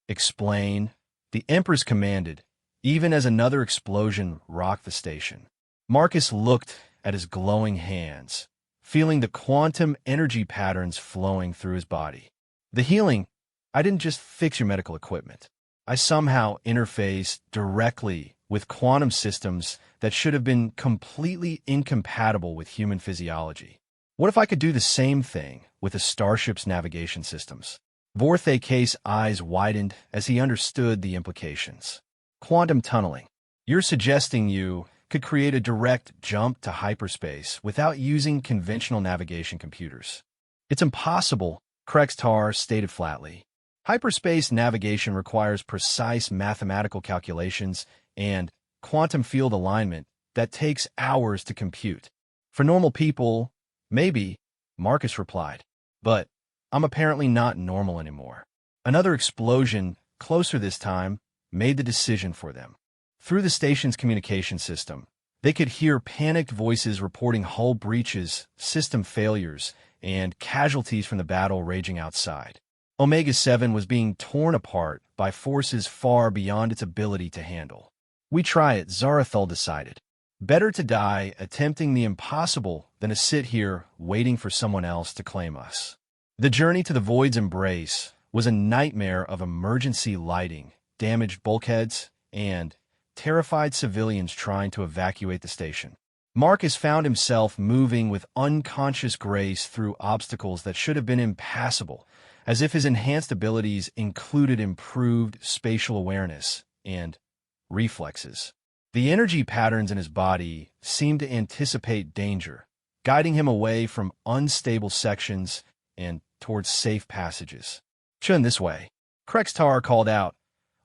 "Explain," the Empress commanded, even as another explosion rocked the station. Marcus looked at his glowing hands, feeling the quantum energy patterns flowing through his body. "The healing, I didn't just fix your medical equipment. I somehow interfaced directly with quantum systems that should have been completely incompatible with human physiology. What if I could do the same thing with a starship's navigation systems?" Vorthe K's eyes widened as he understood the implications. "Quantum tunneling. You're suggesting you could create a direct jump to hyperspace without using conventional navigation computers." "It's impossible," Krextar stated flatly. "Hyperspace navigation requires precise mathematical calculations and quantum field alignment that takes hours to compute. For normal people, maybe," Marcus replied. "But I'm apparently not normal anymore." Another explosion, closer this time, made the decision for them. Through the station's communication system, they could hear panicked voices reporting hull breaches, system failures, and casualties from the battle raging outside. Omega-7 was being torn apart by forces far beyond its ability to handle. "We try it," Zarathul decided. "Better to die attempting the impossible than to sit here waiting for someone else to claim us." The journey to the Void's embrace was a nightmare of emergency lighting, damaged bulkheads, and terrified civilians trying to evacuate the station. Marcus found himself moving with unconscious grace through obstacles that should have been impassable, as if his enhanced abilities included improved spatial awareness and reflexes. The energy patterns in his body seemed to anticipate danger, guiding him away from unstable sections and towards safe passages. "Chun, this way," Krextar called out,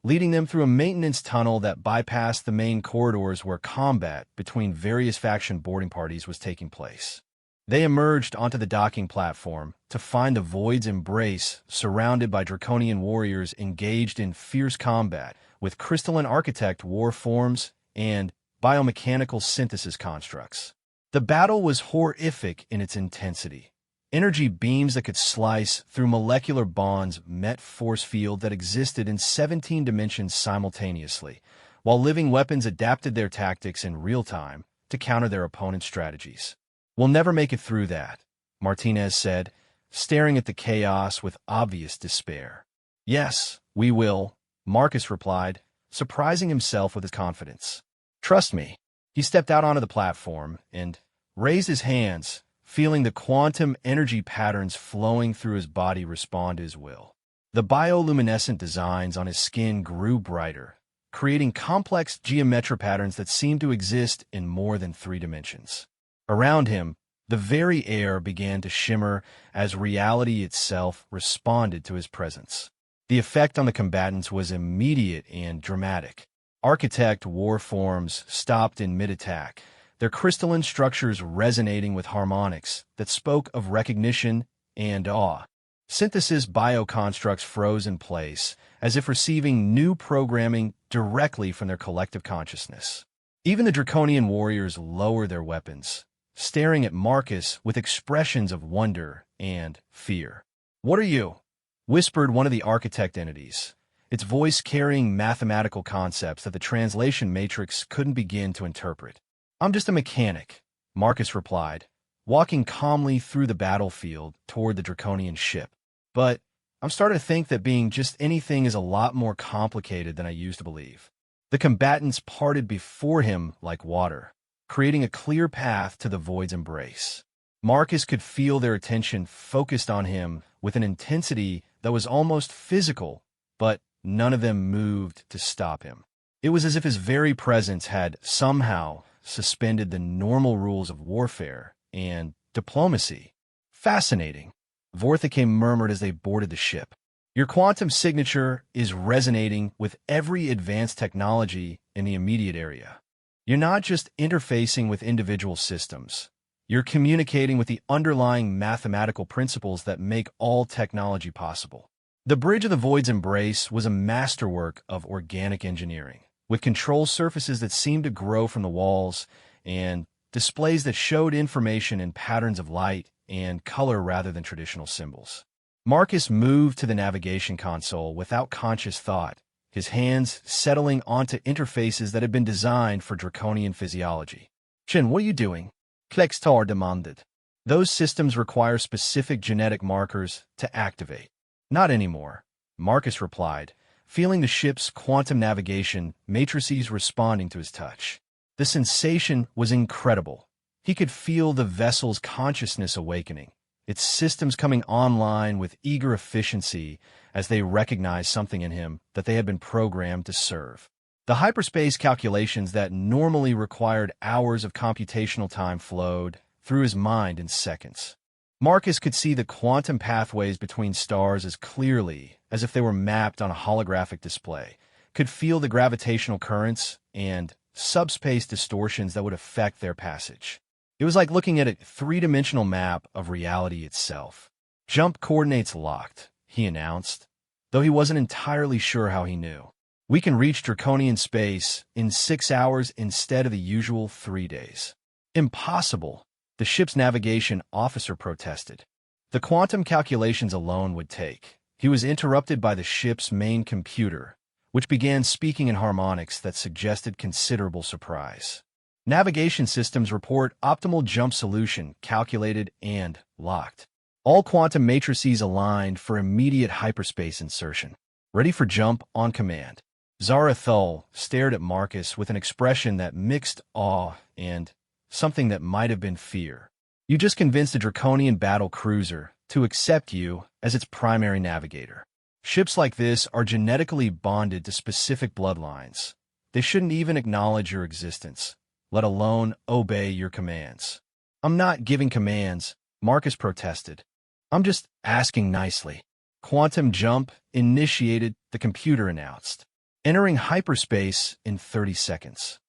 leading them through a maintenance tunnel that bypassed the main corridors where combat between various faction boarding parties was taking place. They emerged onto the docking platform to find the Void's embrace surrounded by Draconian warriors engaged in fierce combat with crystalline architect war forms and biomechanical synthesis constructs. The battle was horrific in its intensity. Energy beams that could slice through molecular bonds met force field that existed in 17 dimensions simultaneously, while living weapons adapted their tactics in real time to counter their opponent's strategies. We'll never make it through that, Martinez said, staring at the chaos with obvious despair. Yes, we will, Marcus replied, surprising himself with his confidence. Trust me. He stepped out onto the platform and raised his hands, feeling the quantum energy patterns flowing through his body respond to his will. The bioluminescent designs on his skin grew brighter, creating complex geometric patterns that seemed to exist in more than 3 dimensions. Around him, the very air began to shimmer as reality itself responded to his presence. The effect on the combatants was immediate and dramatic. Architect war forms stopped in mid-attack, their crystalline structures resonating with harmonics that spoke of recognition and awe. Synthesis bioconstructs froze in place, as if receiving new programming directly from their collective consciousness. Even the draconian warriors lowered their weapons, staring at Marcus with expressions of wonder and fear. "What are you?" whispered one of the architect entities, its voice carrying mathematical concepts that the translation matrix couldn't begin to interpret. "I'm just a mechanic," Marcus replied, walking calmly through the battlefield toward the draconian ship. "But I'm starting to think that being just anything is a lot more complicated than I used to believe." The combatants parted before him like water, creating a clear path to the void's embrace. Marcus could feel their attention focused on him with an intensity that was almost physical, but none of them moved to stop him. It was as if his very presence had somehow suspended the normal rules of warfare and diplomacy. "Fascinating," Vorthicame murmured as they boarded the ship. "Your quantum signature is resonating with every advanced technology in the immediate area. You're not just interfacing with individual systems. You're communicating with the underlying mathematical principles that make all technology possible." The Bridge of the Void's embrace was a masterwork of organic engineering, with control surfaces that seemed to grow from the walls and displays that showed information in patterns of light and color rather than traditional symbols. Marcus moved to the navigation console without conscious thought, his hands settling onto interfaces that had been designed for draconian physiology. "Shin, what are you doing?" Klextar demanded. "Those systems require specific genetic markers to activate." "Not anymore," Marcus replied, feeling the ship's quantum navigation matrices responding to his touch. The sensation was incredible. He could feel the vessel's consciousness awakening, its systems coming online with eager efficiency as they recognized something in him that they had been programmed to serve. The hyperspace calculations that normally required hours of computational time flowed through his mind in seconds. Marcus could see the quantum pathways between stars as clearly as if they were mapped on a holographic display, could feel the gravitational currents and subspace distortions that would affect their passage. It was like looking at a 3-dimensional map of reality itself. "Jump coordinates locked," he announced, though he wasn't entirely sure how he knew. "We can reach Draconian space in 6 hours instead of the usual 3 days. "Impossible," the ship's navigation officer protested. "The quantum calculations alone would take." He was interrupted by the ship's main computer, which began speaking in harmonics that suggested considerable surprise. "Navigation systems report optimal jump solution calculated and locked. All quantum matrices aligned for immediate hyperspace insertion. Ready for jump on command." Zarathul stared at Marcus with an expression that mixed awe and something that might have been fear. "You just convinced a draconian battle cruiser to accept you as its primary navigator. Ships like this are genetically bonded to specific bloodlines. They shouldn't even acknowledge your existence, let alone obey your commands." "I'm not giving commands," Marcus protested. "I'm just asking nicely." "Quantum jump initiated," the computer announced. "Entering hyperspace in 30 seconds.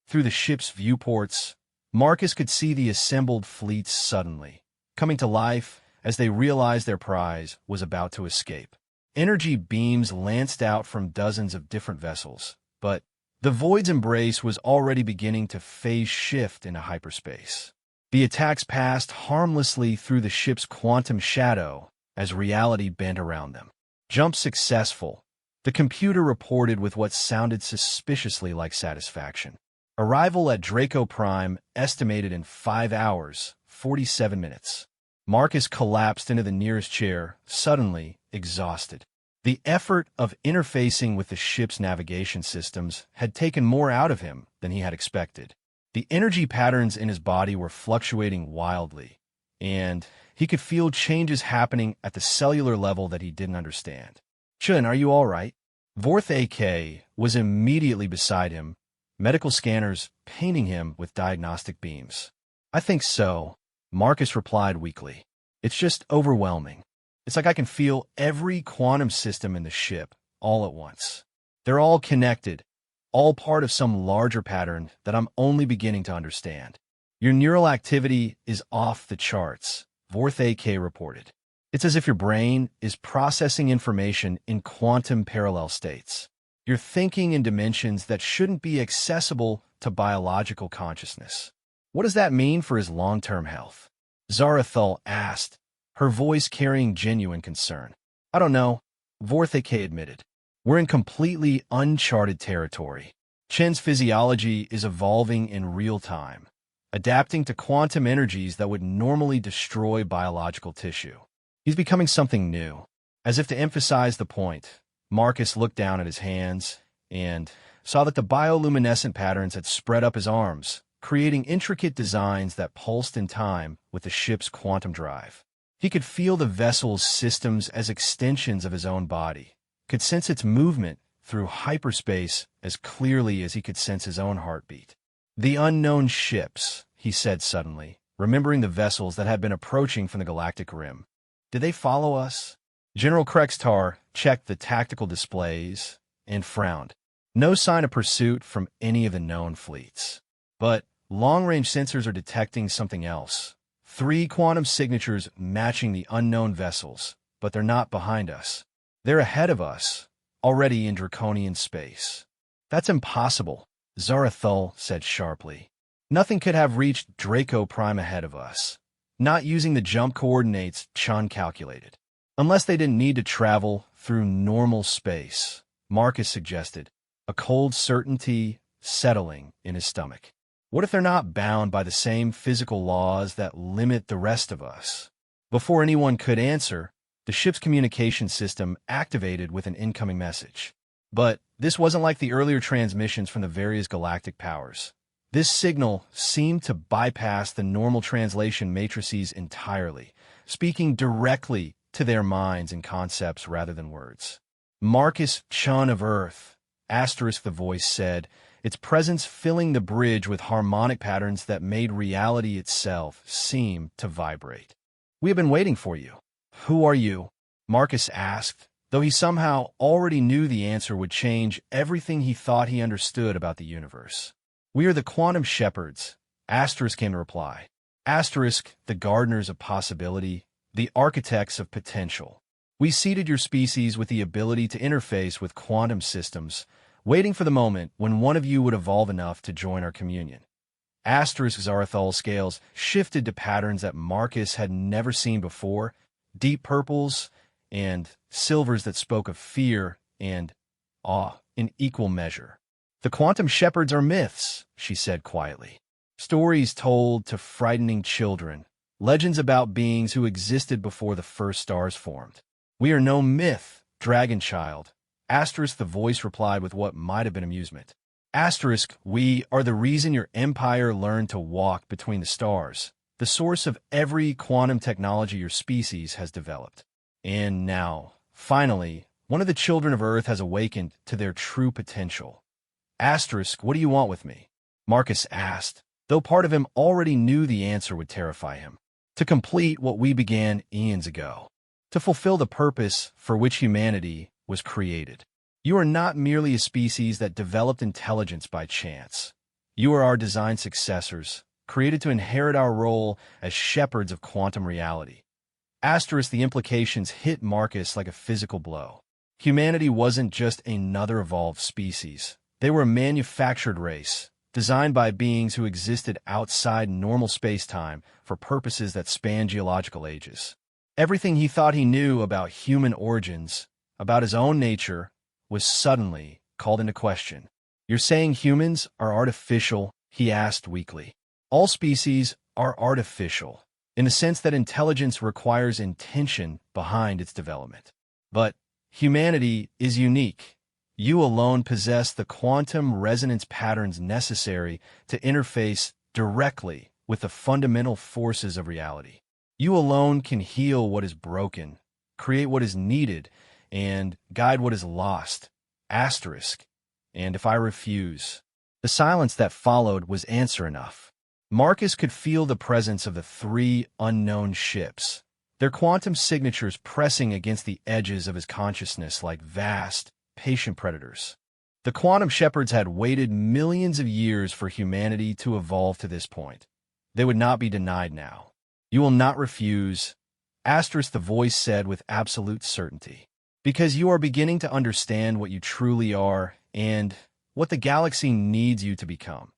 Through the ship's viewports, Marcus could see the assembled fleets suddenly coming to life as they realized their prize was about to escape. Energy beams lanced out from dozens of different vessels, but the Void's embrace was already beginning to phase shift into hyperspace. The attacks passed harmlessly through the ship's quantum shadow as reality bent around them. "Jump successful," the computer reported with what sounded suspiciously like satisfaction. "Arrival at Draco Prime estimated in 5 hours, 47 minutes. Marcus collapsed into the nearest chair, suddenly exhausted. The effort of interfacing with the ship's navigation systems had taken more out of him than he had expected. The energy patterns in his body were fluctuating wildly, and he could feel changes happening at the cellular level that he didn't understand. "Chun, are you all right?" Vorth AK was immediately beside him, medical scanners painting him with diagnostic beams. "I think so," Marcus replied weakly. "It's just overwhelming. It's like I can feel every quantum system in the ship all at once. They're all connected, all part of some larger pattern that I'm only beginning to understand." "Your neural activity is off the charts," Vorth AK reported. "It's as if your brain is processing information in quantum parallel states. You're thinking in dimensions that shouldn't be accessible to biological consciousness." "What does that mean for his long-term health?" Zarathul asked, her voice carrying genuine concern. "I don't know," Vorth AK admitted. "We're in completely uncharted territory. Chen's physiology is evolving in real time, adapting to quantum energies that would normally destroy biological tissue. He's becoming something new." As if to emphasize the point, Marcus looked down at his hands and saw that the bioluminescent patterns had spread up his arms, creating intricate designs that pulsed in time with the ship's quantum drive. He could feel the vessel's systems as extensions of his own body, could sense its movement through hyperspace as clearly as he could sense his own heartbeat. "The unknown ships," he said suddenly, remembering the vessels that had been approaching from the galactic rim. "Did they follow us?" General Krextar checked the tactical displays and frowned. No sign of pursuit from any of the known fleets. But long-range sensors are detecting something else. 3 quantum signatures matching the unknown vessels, but they're not behind us. They're ahead of us, already in draconian space. "That's impossible," Zarathul said sharply. "Nothing could have reached Draco Prime ahead of us, not using the jump coordinates Chun calculated. Unless they didn't need to travel through normal space," Marcus suggested, a cold certainty settling in his stomach. "What if they're not bound by the same physical laws that limit the rest of us?" Before anyone could answer, the ship's communication system activated with an incoming message. But this wasn't like the earlier transmissions from the various galactic powers. This signal seemed to bypass the normal translation matrices entirely, speaking directly to their minds and concepts rather than words. "Marcus Chun of Earth," the voice said, its presence filling the bridge with harmonic patterns that made reality itself seem to vibrate. "We have been waiting for you." "Who are you?" Marcus asked, though he somehow already knew the answer would change everything he thought he understood about the universe. "We are the Quantum Shepherds," came to reply. The gardeners of possibility, the architects of potential. "We seeded your species with the ability to interface with quantum systems, waiting for the moment when one of you would evolve enough to join our communion." Zarathul's scales shifted to patterns that Marcus had never seen before, deep purples and silvers that spoke of fear and awe in equal measure. "The Quantum Shepherds are myths," she said quietly. "Stories told to frightening children, legends about beings who existed before the first stars formed." "We are no myth, Dragon Child," the voice replied with what might have been amusement. "We are the reason your empire learned to walk between the stars, the source of every quantum technology your species has developed. And now, finally, one of the children of Earth has awakened to their true potential." "What do you want with me?" Marcus asked, though part of him already knew the answer would terrify him. "To complete what we began eons ago. To fulfill the purpose for which humanity was created. You are not merely a species that developed intelligence by chance. You are our design successors, created to inherit our role as shepherds of quantum reality." The implications hit Marcus like a physical blow. Humanity wasn't just another evolved species. They were a manufactured race, designed by beings who existed outside normal space-time for purposes that span geological ages. Everything he thought he knew about human origins, about his own nature, was suddenly called into question. "You're saying humans are artificial?" he asked weakly. "All species are artificial," in the sense that intelligence requires intention behind its development. But humanity is unique. You alone possess the quantum resonance patterns necessary to interface directly with the fundamental forces of reality. You alone can heal what is broken, create what is needed, and guide what is lost. Asterisk. And if I refuse? The silence that followed was answer enough. Marcus could feel the presence of the three unknown ships, their quantum signatures pressing against the edges of his consciousness like vast, patient predators. The quantum shepherds had waited millions of years for humanity to evolve to this point. They would not be denied now. You will not refuse, asterisk, the voice said with absolute certainty, because you are beginning to understand what you truly are and what the galaxy needs you to become.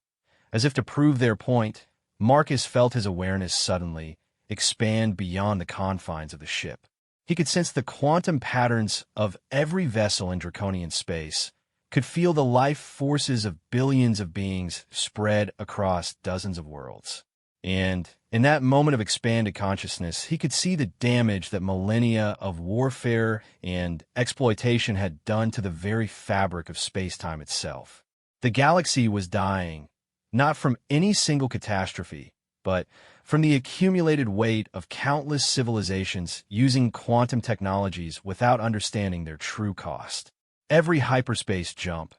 As if to prove their point, Marcus felt his awareness suddenly expand beyond the confines of the ship. He could sense the quantum patterns of every vessel in draconian space, could feel the life forces of billions of beings spread across dozens of worlds. And in that moment of expanded consciousness, he could see the damage that millennia of warfare and exploitation had done to the very fabric of space-time itself. The galaxy was dying, not from any single catastrophe, but from the accumulated weight of countless civilizations using quantum technologies without understanding their true cost. Every hyperspace jump,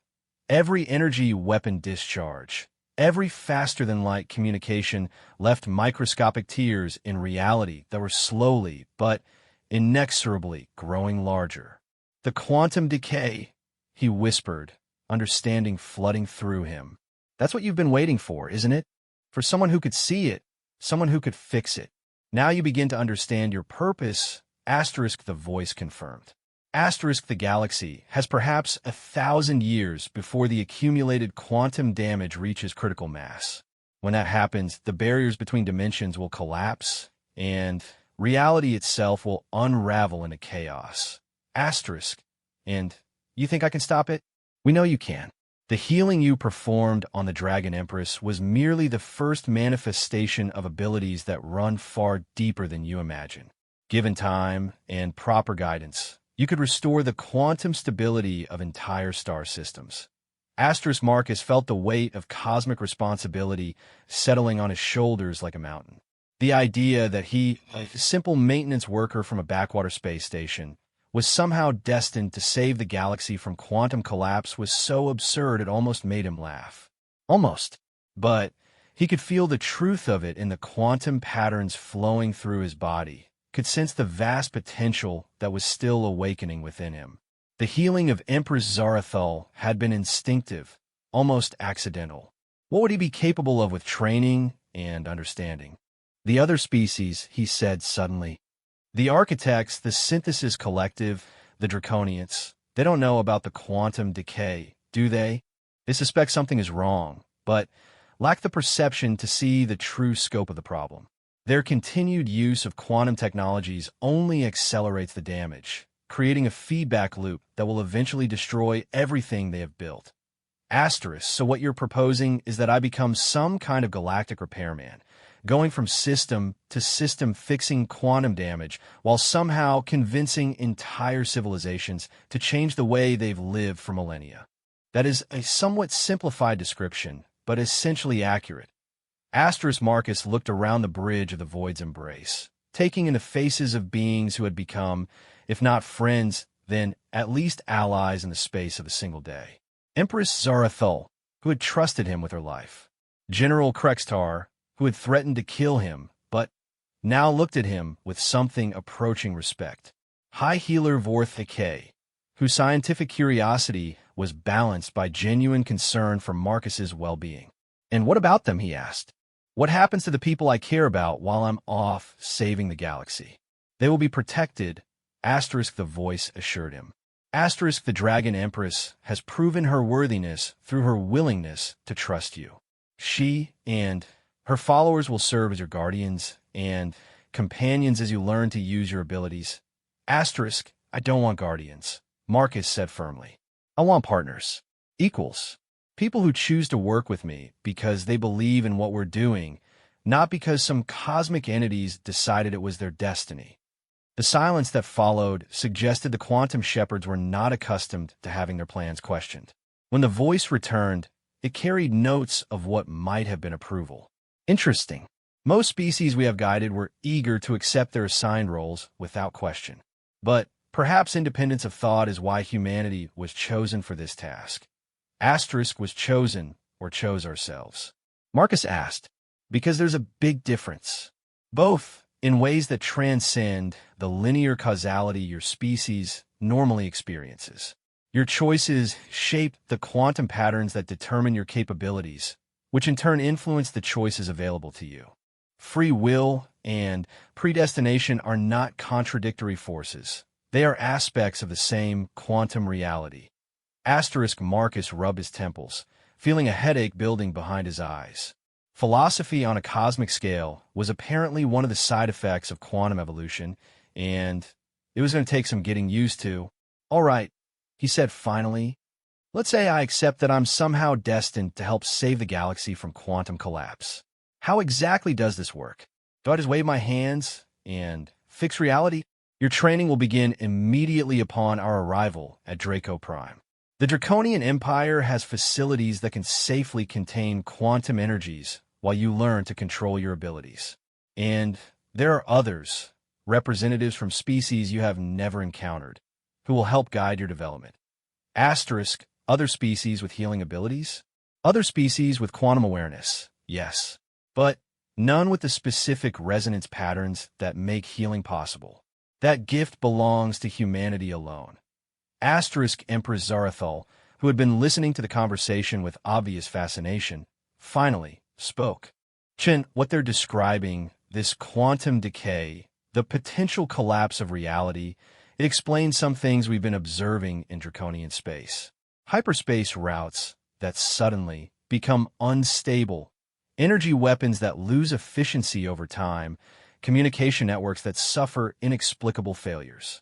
every energy weapon discharge, every faster-than-light communication left microscopic tears in reality that were slowly but inexorably growing larger. The quantum decay, he whispered, understanding flooding through him. That's what you've been waiting for, isn't it? For someone who could see it, someone who could fix it. Now you begin to understand your purpose, asterisk, the voice confirmed. Asterisk, the galaxy has perhaps 1,000 years before the accumulated quantum damage reaches critical mass. When that happens, the barriers between dimensions will collapse, and reality itself will unravel into chaos. Asterisk. And you think I can stop it? We know you can. The healing you performed on the Dragon Empress was merely the first manifestation of abilities that run far deeper than you imagine. Given time and proper guidance, you could restore the quantum stability of entire star systems. Asterisk, Marcus felt the weight of cosmic responsibility settling on his shoulders like a mountain. The idea that he, a simple maintenance worker from a backwater space station, was somehow destined to save the galaxy from quantum collapse was so absurd it almost made him laugh. Almost. But he could feel the truth of it in the quantum patterns flowing through his body, could sense the vast potential that was still awakening within him. The healing of Empress Zarathul had been instinctive, almost accidental. What would he be capable of with training and understanding? The other species, he said suddenly. The architects, the synthesis collective, the Draconians, they don't know about the quantum decay, do they? They suspect something is wrong, but lack the perception to see the true scope of the problem. Their continued use of quantum technologies only accelerates the damage, creating a feedback loop that will eventually destroy everything they have built. Asterisk, so what you're proposing is that I become some kind of galactic repairman, going from system to system fixing quantum damage while somehow convincing entire civilizations to change the way they've lived for millennia. That is a somewhat simplified description, but essentially accurate. Asterisk, Marcus looked around the bridge of the void's embrace, taking in the faces of beings who had become, if not friends, then at least allies in the space of a single day. Empress Zarathul, who had trusted him with her life. General Krextar, who had threatened to kill him, but now looked at him with something approaching respect. High Healer Vorthike, whose scientific curiosity was balanced by genuine concern for Marcus's well-being. And what about them, he asked. What happens to the people I care about while I'm off saving the galaxy? They will be protected, asterisk, the voice assured him. Asterisk, the Dragon Empress has proven her worthiness through her willingness to trust you. She and her followers will serve as your guardians and companions as you learn to use your abilities. Asterisk, I don't want guardians, Marcus said firmly. I want partners, equals, people who choose to work with me because they believe in what we're doing, not because some cosmic entities decided it was their destiny. The silence that followed suggested the quantum shepherds were not accustomed to having their plans questioned. When the voice returned, it carried notes of what might have been approval. Interesting. Most species we have guided were eager to accept their assigned roles without question. But perhaps independence of thought is why humanity was chosen for this task. Asterisk was chosen or chose ourselves. Marcus asked, because there's a big difference. Both in ways that transcend the linear causality your species normally experiences. Your choices shape the quantum patterns that determine your capabilities, which in turn influence the choices available to you. Free will and predestination are not contradictory forces. They are aspects of the same quantum reality. Asterisk Marcus rubbed his temples, feeling a headache building behind his eyes. Philosophy on a cosmic scale was apparently one of the side effects of quantum evolution, and it was going to take some getting used to. All right, he said finally. Let's say I accept that I'm somehow destined to help save the galaxy from quantum collapse. How exactly does this work? Do I just wave my hands and fix reality? Your training will begin immediately upon our arrival at Draco Prime. The Draconian Empire has facilities that can safely contain quantum energies while you learn to control your abilities. And there are others, representatives from species you have never encountered, who will help guide your development. Asterisk, other species with healing abilities? Other species with quantum awareness, yes. But none with the specific resonance patterns that make healing possible. That gift belongs to humanity alone. Asterisk Empress Zarathul, who had been listening to the conversation with obvious fascination, finally spoke. Chen, what they're describing, this quantum decay, the potential collapse of reality, it explains some things we've been observing in draconian space. Hyperspace routes that suddenly become unstable, energy weapons that lose efficiency over time, communication networks that suffer inexplicable failures.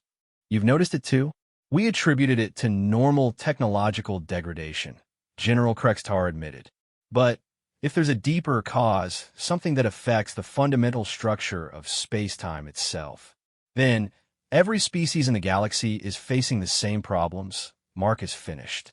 You've noticed it too? We attributed it to normal technological degradation, General Krextar admitted. But if there's a deeper cause, something that affects the fundamental structure of space-time itself, then every species in the galaxy is facing the same problems, Marcus finished.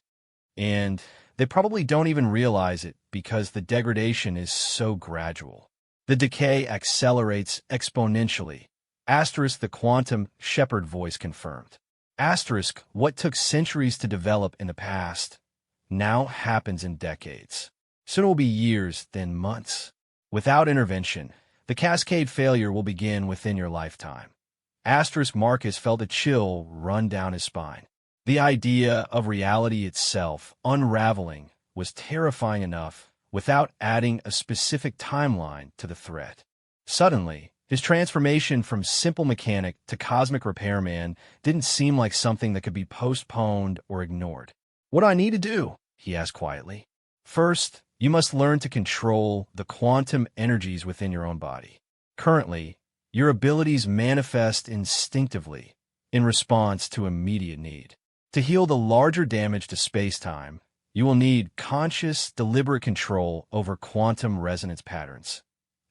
And they probably don't even realize it because the degradation is so gradual. The decay accelerates exponentially. Asterisk the quantum shepherd voice confirmed. Asterisk what took centuries to develop in the past now happens in decades. Soon it will be years, then months. Without intervention, the cascade failure will begin within your lifetime. Asterisk Marcus felt a chill run down his spine. The idea of reality itself unraveling was terrifying enough without adding a specific timeline to the threat. Suddenly, his transformation from simple mechanic to cosmic repairman didn't seem like something that could be postponed or ignored. What do I need to do? He asked quietly. First, you must learn to control the quantum energies within your own body. Currently, your abilities manifest instinctively in response to immediate need. To heal the larger damage to space-time, you will need conscious, deliberate control over quantum resonance patterns.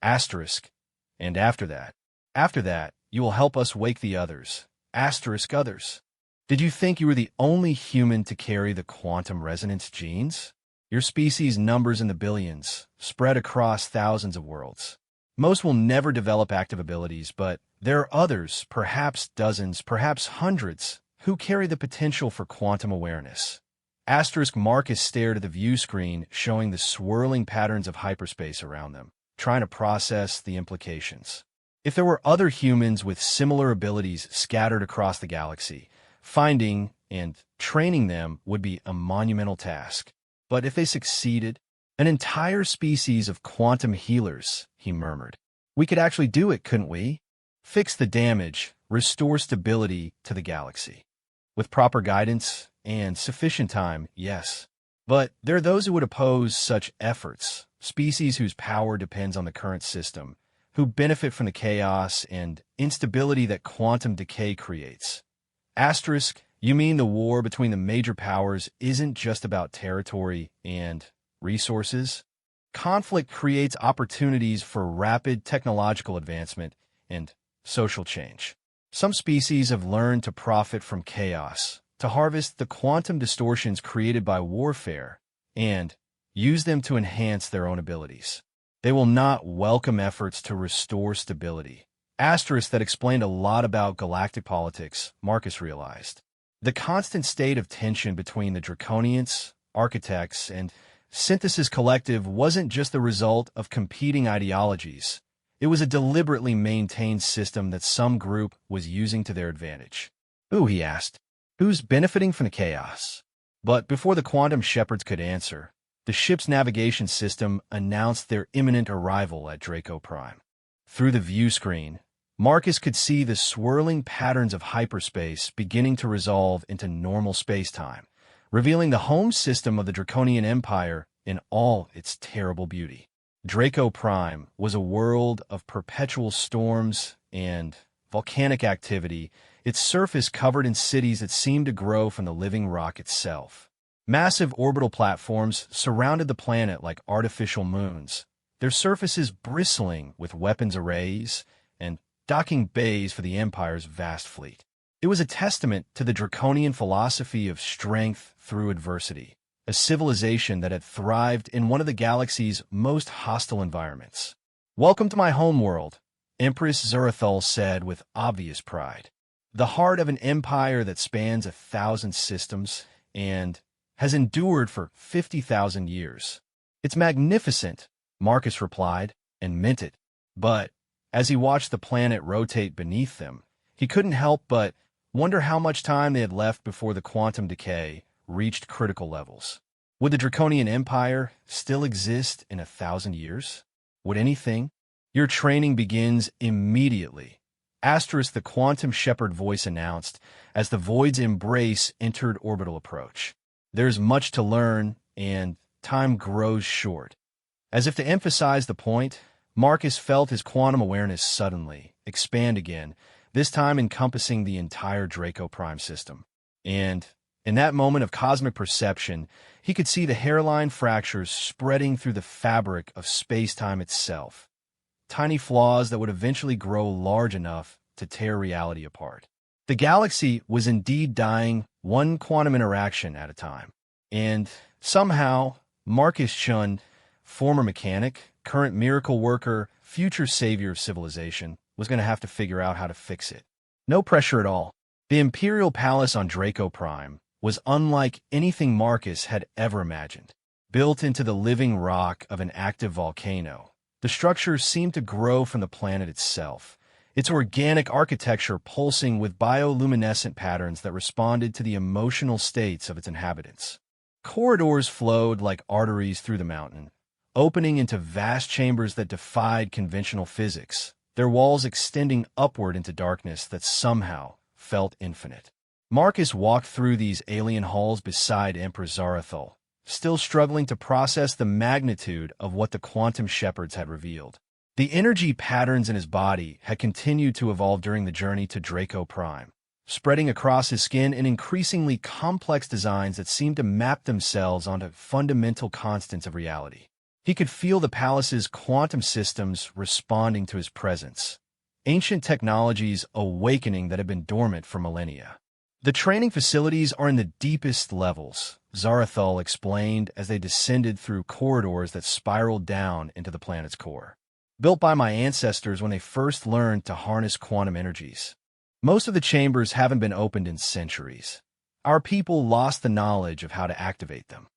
Asterisk. And after that, you will help us wake the others. Asterisk others. Did you think you were the only human to carry the quantum resonance genes? Your species numbers in the billions, spread across thousands of worlds. Most will never develop active abilities, but there are others, perhaps dozens, perhaps hundreds, who carry the potential for quantum awareness. Asterisk Marcus stared at the view screen showing the swirling patterns of hyperspace around them, trying to process the implications. If there were other humans with similar abilities scattered across the galaxy, finding and training them would be a monumental task. But if they succeeded, an entire species of quantum healers, he murmured. We could actually do it, couldn't we? Fix the damage, restore stability to the galaxy. With proper guidance and sufficient time, yes. But there are those who would oppose such efforts, species whose power depends on the current system, who benefit from the chaos and instability that quantum decay creates. Asterisk, you mean the war between the major powers isn't just about territory and resources? conflict creates opportunities for rapid technological advancement and social change. Some species have learned to profit from chaos, to harvest the quantum distortions created by warfare, and use them to enhance their own abilities. They will not welcome efforts to restore stability. Asterisk that explained a lot about galactic politics, Marcus realized. The constant state of tension between the Draconians, architects, and Synthesis Collective wasn't just the result of competing ideologies. It was a deliberately maintained system that some group was using to their advantage. Ooh, he asked. Who's benefiting from the chaos? But before the quantum shepherds could answer, the ship's navigation system announced their imminent arrival at Draco Prime. Through the view screen, Marcus could see the swirling patterns of hyperspace beginning to resolve into normal space-time, revealing the home system of the Draconian Empire in all its terrible beauty. Draco Prime was a world of perpetual storms and volcanic activity, its surface covered in cities that seemed to grow from the living rock itself. Massive orbital platforms surrounded the planet like artificial moons, their surfaces bristling with weapons arrays and docking bays for the Empire's vast fleet. It was a testament to the Draconian philosophy of strength through adversity, a civilization that had thrived in one of the galaxy's most hostile environments. "Welcome to my homeworld," Empress Zarathul said with obvious pride. "The heart of an empire that spans 1,000 systems and has endured for 50,000 years. It's magnificent," Marcus replied, and meant it. But as he watched the planet rotate beneath them, he couldn't help but wonder how much time they had left before the quantum decay reached critical levels. Would the Draconian Empire still exist in 1,000 years? Would anything? "Your training begins immediately," Asterisk the quantum shepherd voice announced as the Void's embrace entered orbital approach. "There's much to learn, and time grows short." As if to emphasize the point, Marcus felt his quantum awareness suddenly expand again, this time encompassing the entire Draco Prime system. And in that moment of cosmic perception, he could see the hairline fractures spreading through the fabric of space-time itself, tiny flaws that would eventually grow large enough to tear reality apart. The galaxy was indeed dying one quantum interaction at a time. And somehow, Marcus Chun, former mechanic, current miracle worker, future savior of civilization, was going to have to figure out how to fix it. No pressure at all. The Imperial Palace on Draco Prime was unlike anything Marcus had ever imagined. Built into the living rock of an active volcano, the structure seemed to grow from the planet itself, its organic architecture pulsing with bioluminescent patterns that responded to the emotional states of its inhabitants. Corridors flowed like arteries through the mountain, opening into vast chambers that defied conventional physics, their walls extending upward into darkness that somehow felt infinite. Marcus walked through these alien halls beside Empress Zarathul, still struggling to process the magnitude of what the quantum shepherds had revealed. The energy patterns in his body had continued to evolve during the journey to Draco Prime, spreading across his skin in increasingly complex designs that seemed to map themselves onto fundamental constants of reality. He could feel the palace's quantum systems responding to his presence, ancient technologies awakening that had been dormant for millennia. "The training facilities are in the deepest levels," Zarathul explained as they descended through corridors that spiraled down into the planet's core. "Built by my ancestors when they first learned to harness quantum energies. Most of the chambers haven't been opened in centuries. Our people lost the knowledge of how to activate them.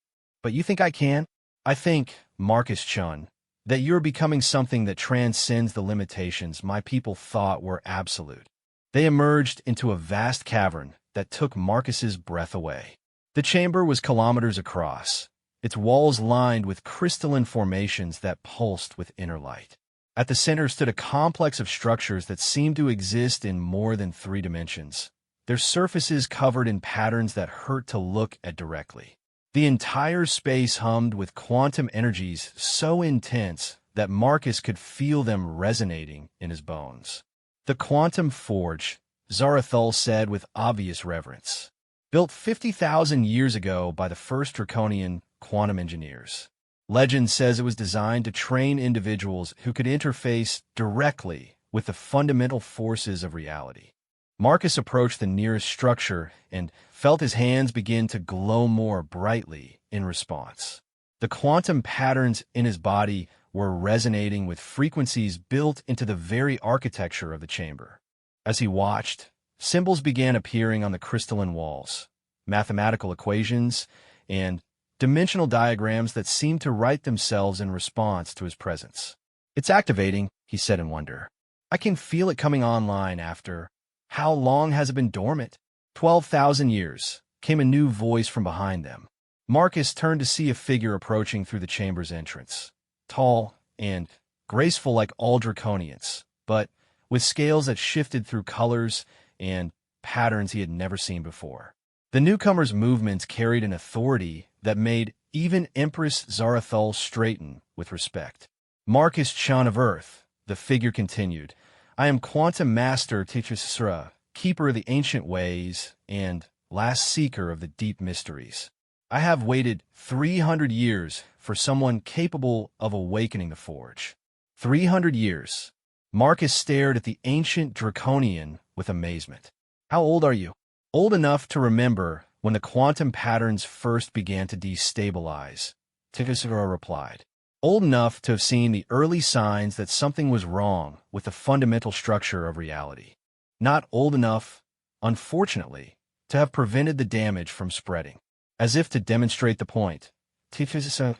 But you think I can? I think, Marcus Chun, that you're becoming something that transcends the limitations my people thought were absolute." They emerged into a vast cavern that took Marcus's breath away. The chamber was kilometers across, its walls lined with crystalline formations that pulsed with inner light. At the center stood a complex of structures that seemed to exist in more than 3 dimensions, their surfaces covered in patterns that hurt to look at directly. The entire space hummed with quantum energies so intense that Marcus could feel them resonating in his bones. "The Quantum Forge," Zarathul said with obvious reverence. "Built 50,000 years ago by the first Draconian quantum engineers. Legend says it was designed to train individuals who could interface directly with the fundamental forces of reality. Marcus approached the nearest structure and felt his hands begin to glow more brightly in response. The quantum patterns in his body were resonating with frequencies built into the very architecture of the chamber. As he watched, symbols began appearing on the crystalline walls, mathematical equations, and dimensional diagrams that seemed to write themselves in response to his presence. "It's activating," he said in wonder. "I can feel it coming online after... How long has it been dormant?" 12,000 years, came a new voice from behind them. Marcus turned to see a figure approaching through the chamber's entrance. Tall and graceful like all draconians, but with scales that shifted through colors and patterns he had never seen before. The newcomer's movements carried an authority that made even Empress Zarathul straighten with respect. "Marcus Chan of Earth," the figure continued, "I am Quantum Master Tichisra, keeper of the ancient ways and last seeker of the deep mysteries. I have waited 300 years for someone capable of awakening the Forge." 300 years. Marcus stared at the ancient draconian with amazement. "How old are you?" "Old enough to remember when the quantum patterns first began to destabilize," Tichisra replied. "Old enough to have seen the early signs that something was wrong with the fundamental structure of reality. Not old enough, unfortunately, to have prevented the damage from spreading." As if to demonstrate the point, Tichisra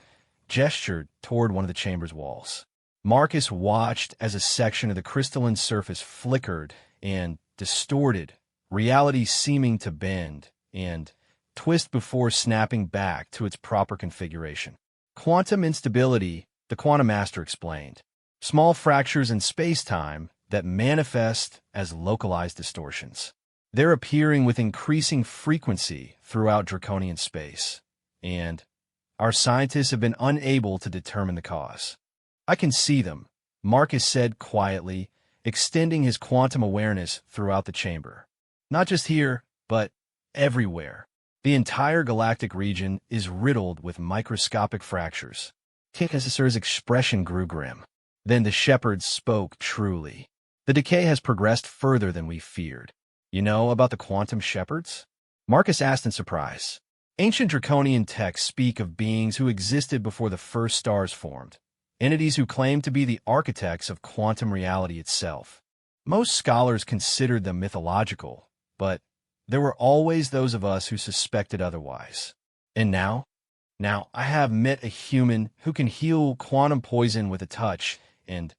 gestured toward one of the chamber's walls. Marcus watched as a section of the crystalline surface flickered and distorted, reality seeming to bend and twist before snapping back to its proper configuration. "Quantum instability," the Quantum Master explained. "Small fractures in space-time that manifest as localized distortions. They're appearing with increasing frequency throughout draconian space, and our scientists have been unable to determine the cause." "I can see them," Marcus said quietly, extending his quantum awareness throughout the chamber. "Not just here, but everywhere. The entire galactic region is riddled with microscopic fractures." Tichisra's expression grew grim. Then the shepherds spoke truly. "The decay has progressed further than we feared." "You know about the quantum shepherds?" Marcus asked in surprise. "Ancient draconian texts speak of beings who existed before the first stars formed, entities who claim to be the architects of quantum reality itself. Most scholars considered them mythological, but there were always those of us who suspected otherwise. And now I have met a human who can heal quantum poison with a touch and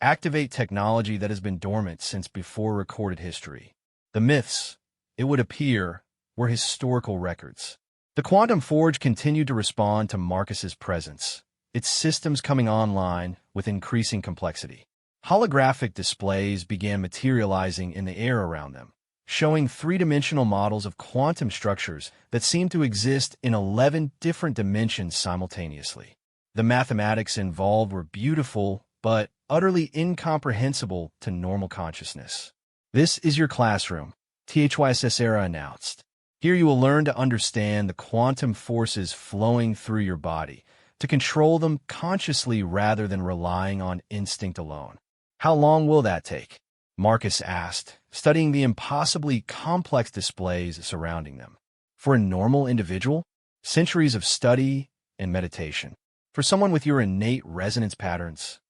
activate technology that has been dormant since before recorded history. The myths, it would appear, were historical records." The Quantum Forge continued to respond to Marcus's presence, its systems coming online with increasing complexity. Holographic displays began materializing in the air around them, showing three-dimensional models of quantum structures that seemed to exist in 11 different dimensions simultaneously. The mathematics involved were beautiful, but utterly incomprehensible to normal consciousness. "This is your classroom," Tichisra announced. "Here you will learn to understand the quantum forces flowing through your body, to control them consciously rather than relying on instinct alone." "How long will that take?" Marcus asked, studying the impossibly complex displays surrounding them. "For a normal individual, centuries of study and meditation. For someone with your innate resonance patterns,"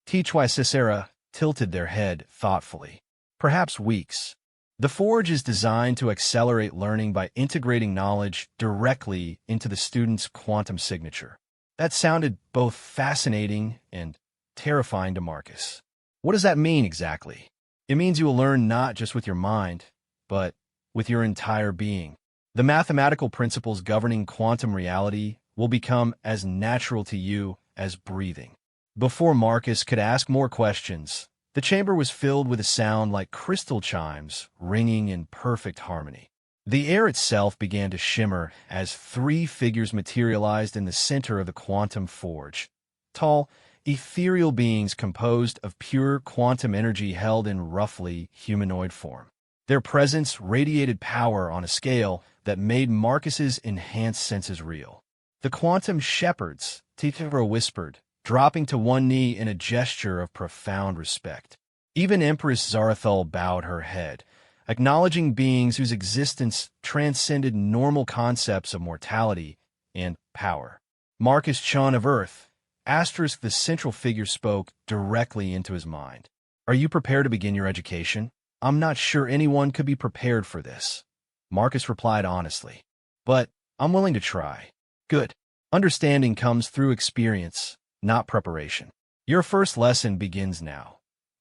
Tichisra tilted their head thoughtfully, "perhaps weeks. The Forge is designed to accelerate learning by integrating knowledge directly into the student's quantum signature." That sounded both fascinating and terrifying to Marcus. "What does that mean exactly?" "It means you will learn not just with your mind, but with your entire being. The mathematical principles governing quantum reality will become as natural to you as breathing." Before Marcus could ask more questions, the chamber was filled with a sound like crystal chimes ringing in perfect harmony. The air itself began to shimmer as three figures materialized in the center of the Quantum Forge. Tall, ethereal beings composed of pure quantum energy held in roughly humanoid form. Their presence radiated power on a scale that made Marcus's enhanced senses real. "The Quantum Shepherds," Tithra whispered, dropping to one knee in a gesture of profound respect. Even Empress Zarathul bowed her head, acknowledging beings whose existence transcended normal concepts of mortality and power. Marcus Chun of Earth, Asterisk the central figure, spoke directly into his mind. Are you prepared to begin your education? I'm not sure anyone could be prepared for this. Marcus replied honestly. But I'm willing to try. Good. Understanding comes through experience, not preparation. Your first lesson begins now.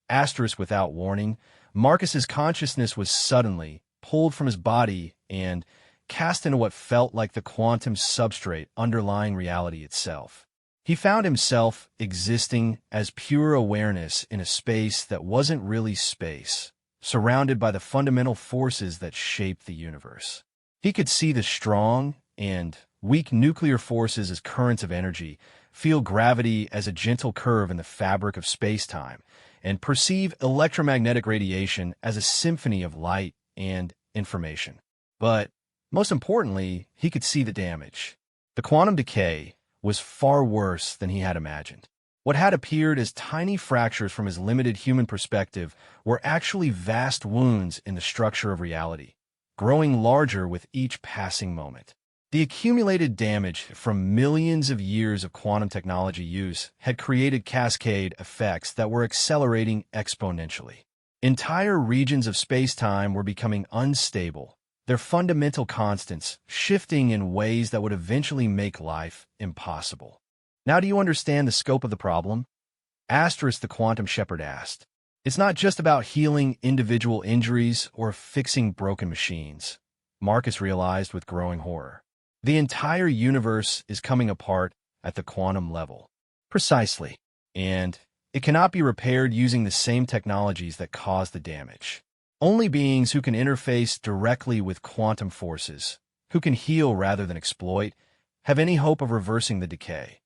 Asterisk without warning, Marcus's consciousness was suddenly pulled from his body and cast into what felt like the quantum substrate underlying reality itself. He found himself existing as pure awareness in a space that wasn't really space, surrounded by the fundamental forces that shaped the universe. He could see the strong and weak nuclear forces as currents of energy, feel gravity as a gentle curve in the fabric of space-time, and perceive electromagnetic radiation as a symphony of light and information. But, most importantly, he could see the damage. The quantum decay was far worse than he had imagined. What had appeared as tiny fractures from his limited human perspective were actually vast wounds in the structure of reality, growing larger with each passing moment. The accumulated damage from millions of years of quantum technology use had created cascade effects that were accelerating exponentially. Entire regions of space-time were becoming unstable, their fundamental constants shifting in ways that would eventually make life impossible. Now do you understand the scope of the problem? Asterisk the Quantum Shepherd asked. It's not just about healing individual injuries or fixing broken machines, Marcus realized with growing horror. The entire universe is coming apart at the quantum level. Precisely. And it cannot be repaired using the same technologies that caused the damage. Only beings who can interface directly with quantum forces, who can heal rather than exploit, have any hope of reversing the decay.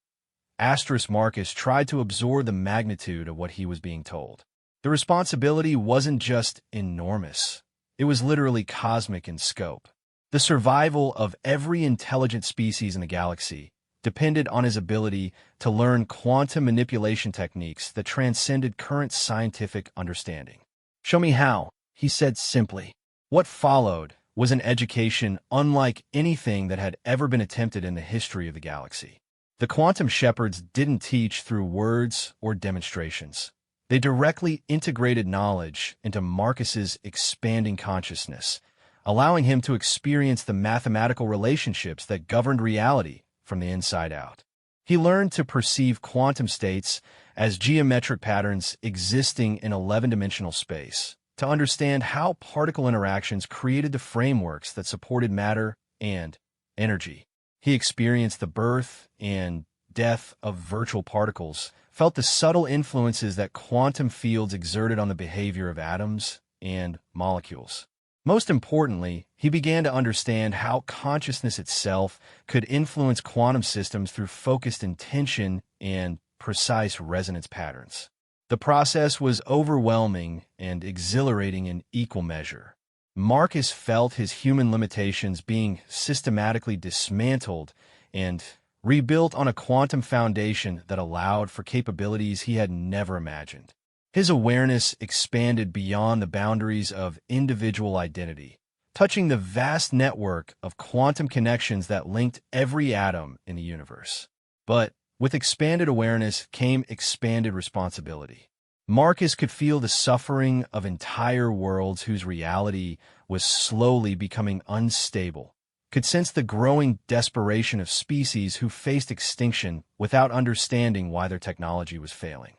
Asterisk Marcus tried to absorb the magnitude of what he was being told. The responsibility wasn't just enormous. It was literally cosmic in scope. The survival of every intelligent species in the galaxy depended on his ability to learn quantum manipulation techniques that transcended current scientific understanding. Show me how, he said simply. What followed was an education unlike anything that had ever been attempted in the history of the galaxy. The quantum shepherds didn't teach through words or demonstrations. They directly integrated knowledge into Marcus's expanding consciousness, allowing him to experience the mathematical relationships that governed reality from the inside out. He learned to perceive quantum states as geometric patterns existing in 11-dimensional space, to understand how particle interactions created the frameworks that supported matter and energy. He experienced the birth and death of virtual particles, felt the subtle influences that quantum fields exerted on the behavior of atoms and molecules. Most importantly, he began to understand how consciousness itself could influence quantum systems through focused intention and precise resonance patterns. The process was overwhelming and exhilarating in equal measure. Marcus felt his human limitations being systematically dismantled and rebuilt on a quantum foundation that allowed for capabilities he had never imagined. His awareness expanded beyond the boundaries of individual identity, touching the vast network of quantum connections that linked every atom in the universe. But with expanded awareness came expanded responsibility. Marcus could feel the suffering of entire worlds whose reality was slowly becoming unstable, could sense the growing desperation of species who faced extinction without understanding why their technology was failing.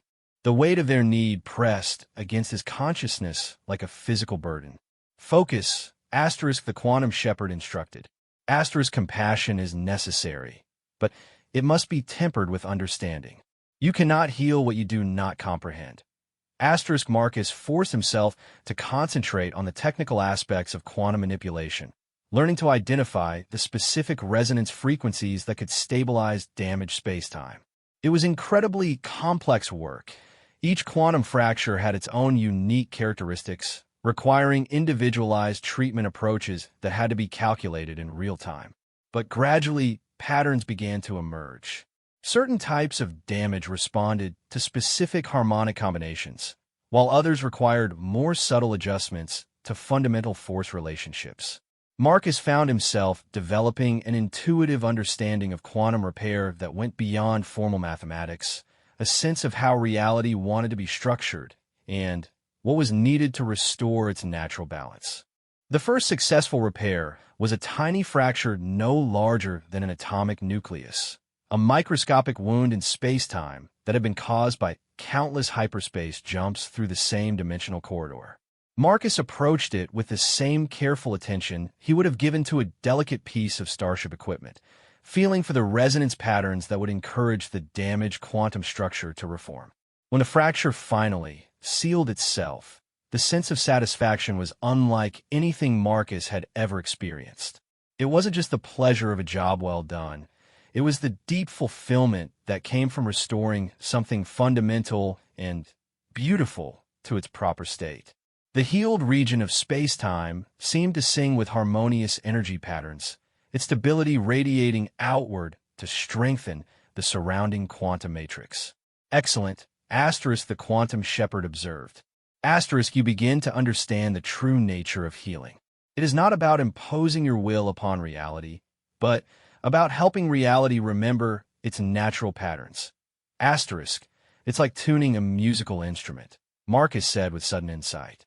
The weight of their need pressed against his consciousness like a physical burden. Focus, asterisk the quantum shepherd instructed. Asterisk compassion is necessary, but it must be tempered with understanding. You cannot heal what you do not comprehend. Asterisk Marcus forced himself to concentrate on the technical aspects of quantum manipulation, learning to identify the specific resonance frequencies that could stabilize damaged spacetime. It was incredibly complex work. Each quantum fracture had its own unique characteristics, requiring individualized treatment approaches that had to be calculated in real time. But gradually, patterns began to emerge. Certain types of damage responded to specific harmonic combinations, while others required more subtle adjustments to fundamental force relationships. Marcus found himself developing an intuitive understanding of quantum repair that went beyond formal mathematics, a sense of how reality wanted to be structured, and what was needed to restore its natural balance. The first successful repair was a tiny fracture no larger than an atomic nucleus, a microscopic wound in space-time that had been caused by countless hyperspace jumps through the same dimensional corridor. Marcus approached it with the same careful attention he would have given to a delicate piece of starship equipment, feeling for the resonance patterns that would encourage the damaged quantum structure to reform. When the fracture finally sealed itself, the sense of satisfaction was unlike anything Marcus had ever experienced. It wasn't just the pleasure of a job well done. It was the deep fulfillment that came from restoring something fundamental and beautiful to its proper state. The healed region of space-time seemed to sing with harmonious energy patterns, its stability radiating outward to strengthen the surrounding quantum matrix. Excellent, the quantum shepherd observed. You begin to understand the true nature of healing. It is not about imposing your will upon reality, but about helping reality remember its natural patterns. It's like tuning a musical instrument, Marcus said with sudden insight.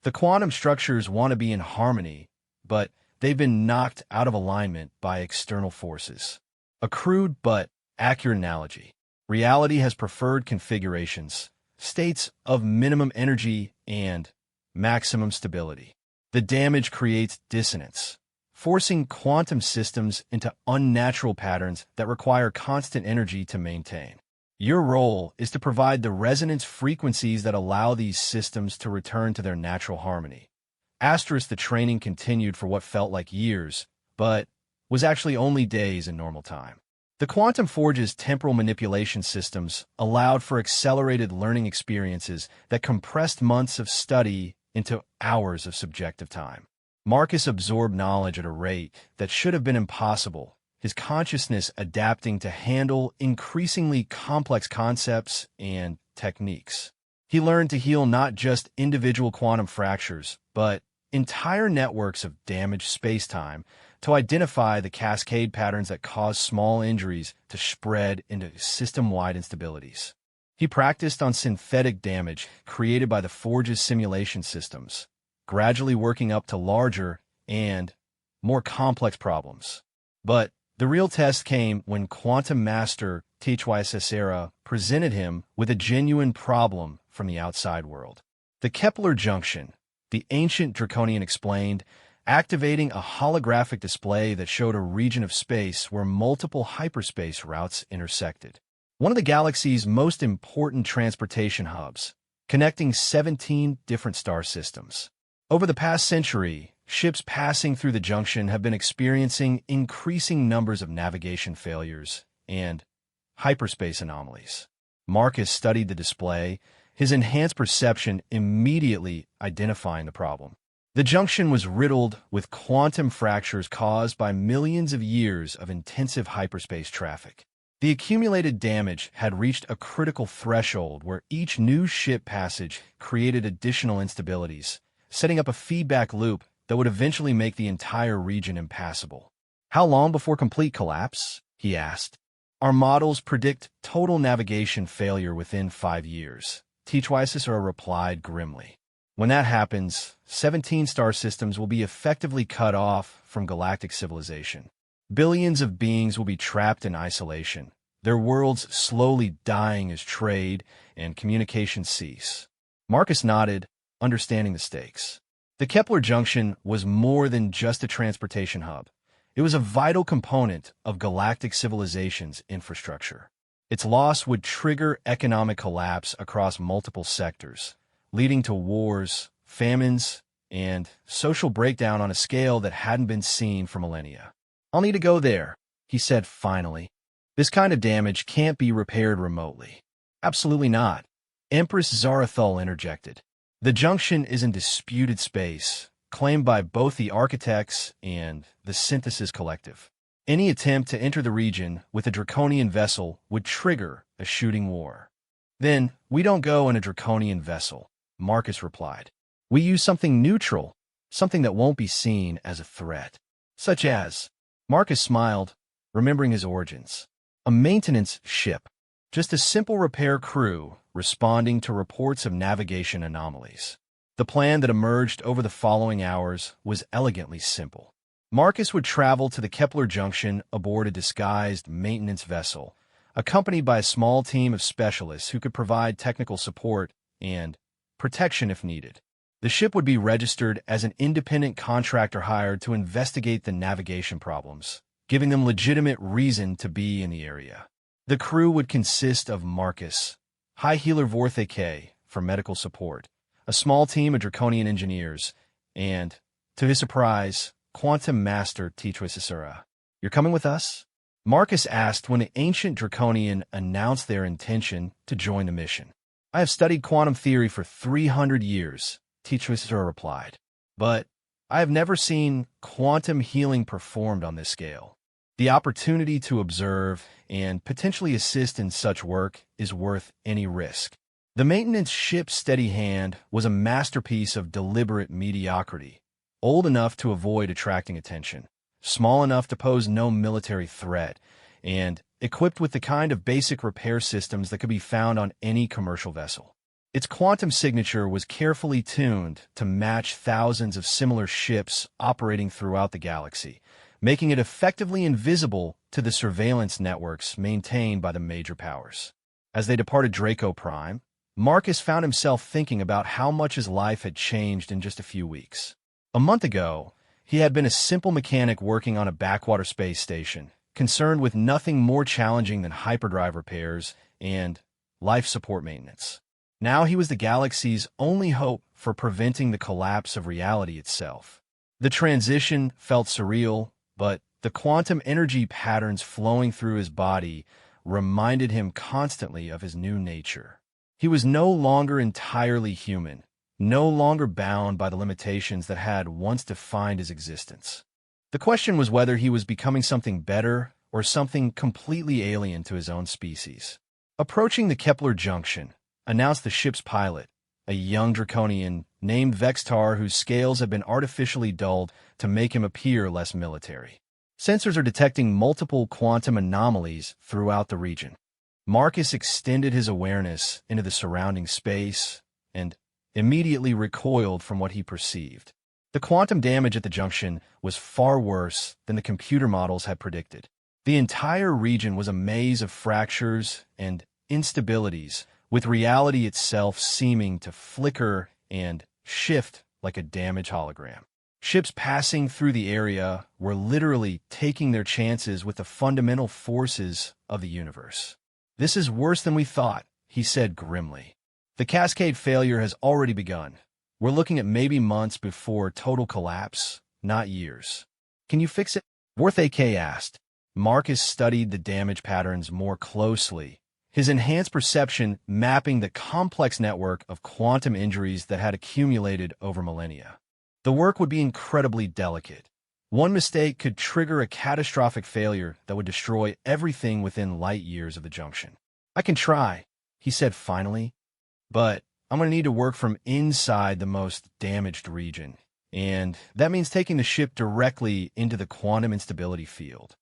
The quantum structures want to be in harmony, but they've been knocked out of alignment by external forces. A crude but accurate analogy. Reality has preferred configurations, states of minimum energy and maximum stability. The damage creates dissonance, forcing quantum systems into unnatural patterns that require constant energy to maintain. Your role is to provide the resonance frequencies that allow these systems to return to their natural harmony. The training continued for what felt like years, but was actually only days in normal time. The Quantum Forge's temporal manipulation systems allowed for accelerated learning experiences that compressed months of study into hours of subjective time. Marcus absorbed knowledge at a rate that should have been impossible, his consciousness adapting to handle increasingly complex concepts and techniques. He learned to heal not just individual quantum fractures, but entire networks of damaged space-time to identify the cascade patterns that cause small injuries to spread into system-wide instabilities. He practiced on synthetic damage created by the Forge's simulation systems, gradually working up to larger and more complex problems. But the real test came when Quantum Master HFY presented him with a genuine problem from the outside world. The Kepler junction, the ancient Draconian explained, activating a holographic display that showed a region of space where multiple hyperspace routes intersected. One of the galaxy's most important transportation hubs, connecting 17 different star systems. Over the past century, ships passing through the junction have been experiencing increasing numbers of navigation failures and hyperspace anomalies. Marcus studied the display, his enhanced perception immediately identifying the problem. The junction was riddled with quantum fractures caused by millions of years of intensive hyperspace traffic. The accumulated damage had reached a critical threshold where each new ship passage created additional instabilities, setting up a feedback loop that would eventually make the entire region impassable. How long before complete collapse? He asked. Our models predict total navigation failure within 5 years, HFY replied grimly. When that happens, 17 star systems will be effectively cut off from galactic civilization. Billions of beings will be trapped in isolation, their worlds slowly dying as trade and communication cease. Marcus nodded, understanding the stakes. The Kepler junction was more than just a transportation hub. It was a vital component of galactic civilization's infrastructure. Its loss would trigger economic collapse across multiple sectors, leading to wars, famines, and social breakdown on a scale that hadn't been seen for millennia. I'll need to go there, he said finally. This kind of damage can't be repaired remotely. Absolutely not, Empress Zarathul interjected. The junction is in disputed space, claimed by both the architects and the Synthesis Collective. Any attempt to enter the region with a Draconian vessel would trigger a shooting war. Then, we don't go in a Draconian vessel, Marcus replied. We use something neutral, something that won't be seen as a threat. Such as, Marcus smiled, remembering his origins. A maintenance ship. Just a simple repair crew responding to reports of navigation anomalies. The plan that emerged over the following hours was elegantly simple. Marcus would travel to the Kepler Junction aboard a disguised maintenance vessel, accompanied by a small team of specialists who could provide technical support and protection if needed. The ship would be registered as an independent contractor hired to investigate the navigation problems, giving them legitimate reason to be in the area. The crew would consist of Marcus, High Healer Vortheke for medical support, a small team of Draconian engineers, and, to his surprise, Quantum Master Titwisisura. You're coming with us? Marcus asked when the ancient Draconian announced their intention to join the mission. I have studied quantum theory for 300 years, Titwisisura replied. But I have never seen quantum healing performed on this scale. The opportunity to observe and potentially assist in such work is worth any risk. The maintenance ship's steady hand was a masterpiece of deliberate mediocrity, old enough to avoid attracting attention, small enough to pose no military threat, and equipped with the kind of basic repair systems that could be found on any commercial vessel. Its quantum signature was carefully tuned to match thousands of similar ships operating throughout the galaxy, making it effectively invisible to the surveillance networks maintained by the major powers. As they departed Draco Prime, Marcus found himself thinking about how much his life had changed in just a few weeks. A month ago, he had been a simple mechanic working on a backwater space station, concerned with nothing more challenging than hyperdrive repairs and life support maintenance. Now he was the galaxy's only hope for preventing the collapse of reality itself. The transition felt surreal, but the quantum energy patterns flowing through his body reminded him constantly of his new nature. He was no longer entirely human, no longer bound by the limitations that had once defined his existence. The question was whether he was becoming something better or something completely alien to his own species. Approaching the Kepler Junction, announced the ship's pilot, a young Draconian named Vextar whose scales had been artificially dulled to make him appear less military. Sensors are detecting multiple quantum anomalies throughout the region. Marcus extended his awareness into the surrounding space and immediately recoiled from what he perceived. The quantum damage at the junction was far worse than the computer models had predicted. The entire region was a maze of fractures and instabilities, with reality itself seeming to flicker and shift like a damaged hologram. Ships passing through the area were literally taking their chances with the fundamental forces of the universe. This is worse than we thought, he said grimly. The cascade failure has already begun. We're looking at maybe months before total collapse, not years. Can you fix it? Vortheke asked. Marcus studied the damage patterns more closely, his enhanced perception mapping the complex network of quantum injuries that had accumulated over millennia. The work would be incredibly delicate. One mistake could trigger a catastrophic failure that would destroy everything within light years of the junction. I can try, he said finally, but I'm going to need to work from inside the most damaged region, and that means taking the ship directly into the quantum instability field.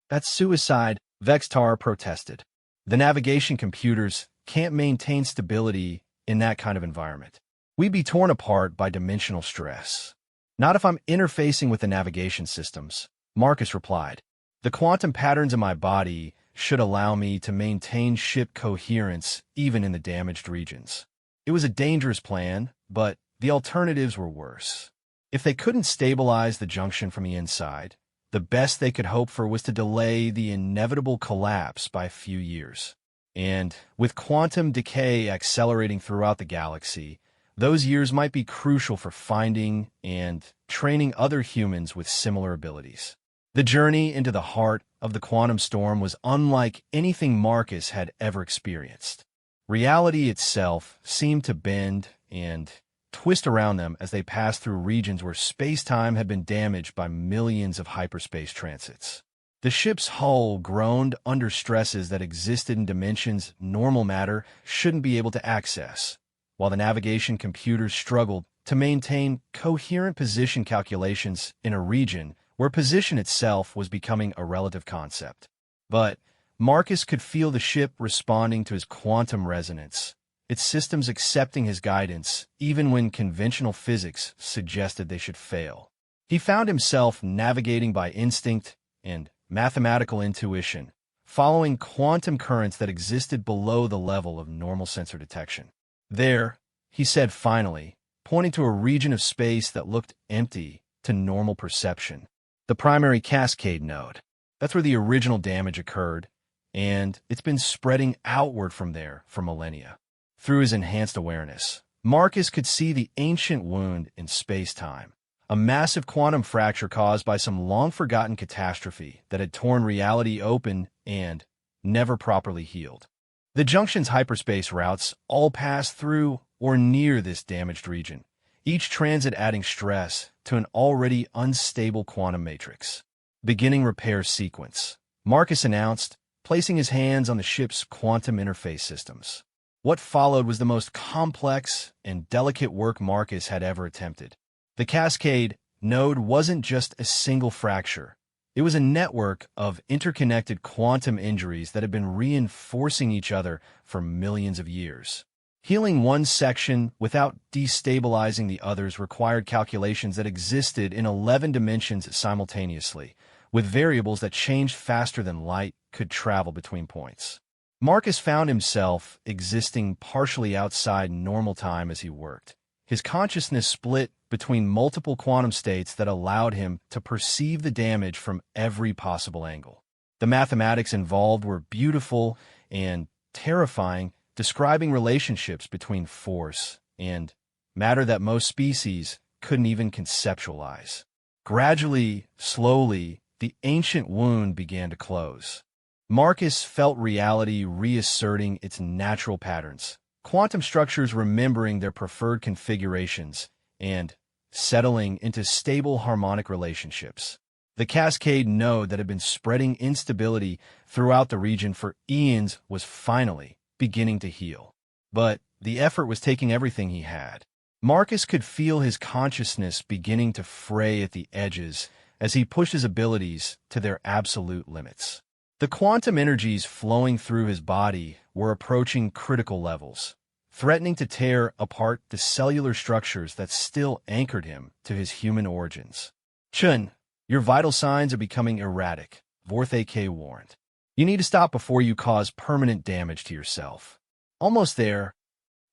That's suicide, Vextar protested. The navigation computers can't maintain stability in that kind of environment. We'd be torn apart by dimensional stress. Not if I'm interfacing with the navigation systems, Marcus replied. The quantum patterns in my body should allow me to maintain ship coherence even in the damaged regions. It was a dangerous plan, but the alternatives were worse. If they couldn't stabilize the junction from the inside, the best they could hope for was to delay the inevitable collapse by a few years. And with quantum decay accelerating throughout the galaxy, those years might be crucial for finding and training other humans with similar abilities. The journey into the heart of the quantum storm was unlike anything Marcus had ever experienced. Reality itself seemed to bend and twist around them as they passed through regions where space-time had been damaged by millions of hyperspace transits. The ship's hull groaned under stresses that existed in dimensions normal matter shouldn't be able to access, while the navigation computers struggled to maintain coherent position calculations in a region where position itself was becoming a relative concept. But Marcus could feel the ship responding to his quantum resonance, its systems accepting his guidance even when conventional physics suggested they should fail. He found himself navigating by instinct and mathematical intuition, following quantum currents that existed below the level of normal sensor detection. There, he said finally, pointing to a region of space that looked empty to normal perception. The primary cascade node. That's where the original damage occurred, and it's been spreading outward from there for millennia. Through his enhanced awareness, Marcus could see the ancient wound in space-time, a massive quantum fracture caused by some long-forgotten catastrophe that had torn reality open and never properly healed. The junction's hyperspace routes all pass through or near this damaged region, each transit adding stress to an already unstable quantum matrix. Beginning repair sequence, Marcus announced, placing his hands on the ship's quantum interface systems. What followed was the most complex and delicate work Marcus had ever attempted. The cascade node wasn't just a single fracture. It was a network of interconnected quantum injuries that had been reinforcing each other for millions of years. Healing one section without destabilizing the others required calculations that existed in 11 dimensions simultaneously, with variables that changed faster than light could travel between points. Marcus found himself existing partially outside normal time as he worked. His consciousness split between multiple quantum states that allowed him to perceive the damage from every possible angle. The mathematics involved were beautiful and terrifying, describing relationships between force and matter that most species couldn't even conceptualize. Gradually, slowly, the ancient wound began to close. Marcus felt reality reasserting its natural patterns, quantum structures remembering their preferred configurations, and settling into stable harmonic relationships. The cascade node that had been spreading instability throughout the region for eons was finally beginning to heal. But the effort was taking everything he had. Marcus could feel his consciousness beginning to fray at the edges as he pushed his abilities to their absolute limits. The quantum energies flowing through his body were approaching critical levels, threatening to tear apart the cellular structures that still anchored him to his human origins. Chun, your vital signs are becoming erratic, Vorth AK warned. You need to stop before you cause permanent damage to yourself. Almost there,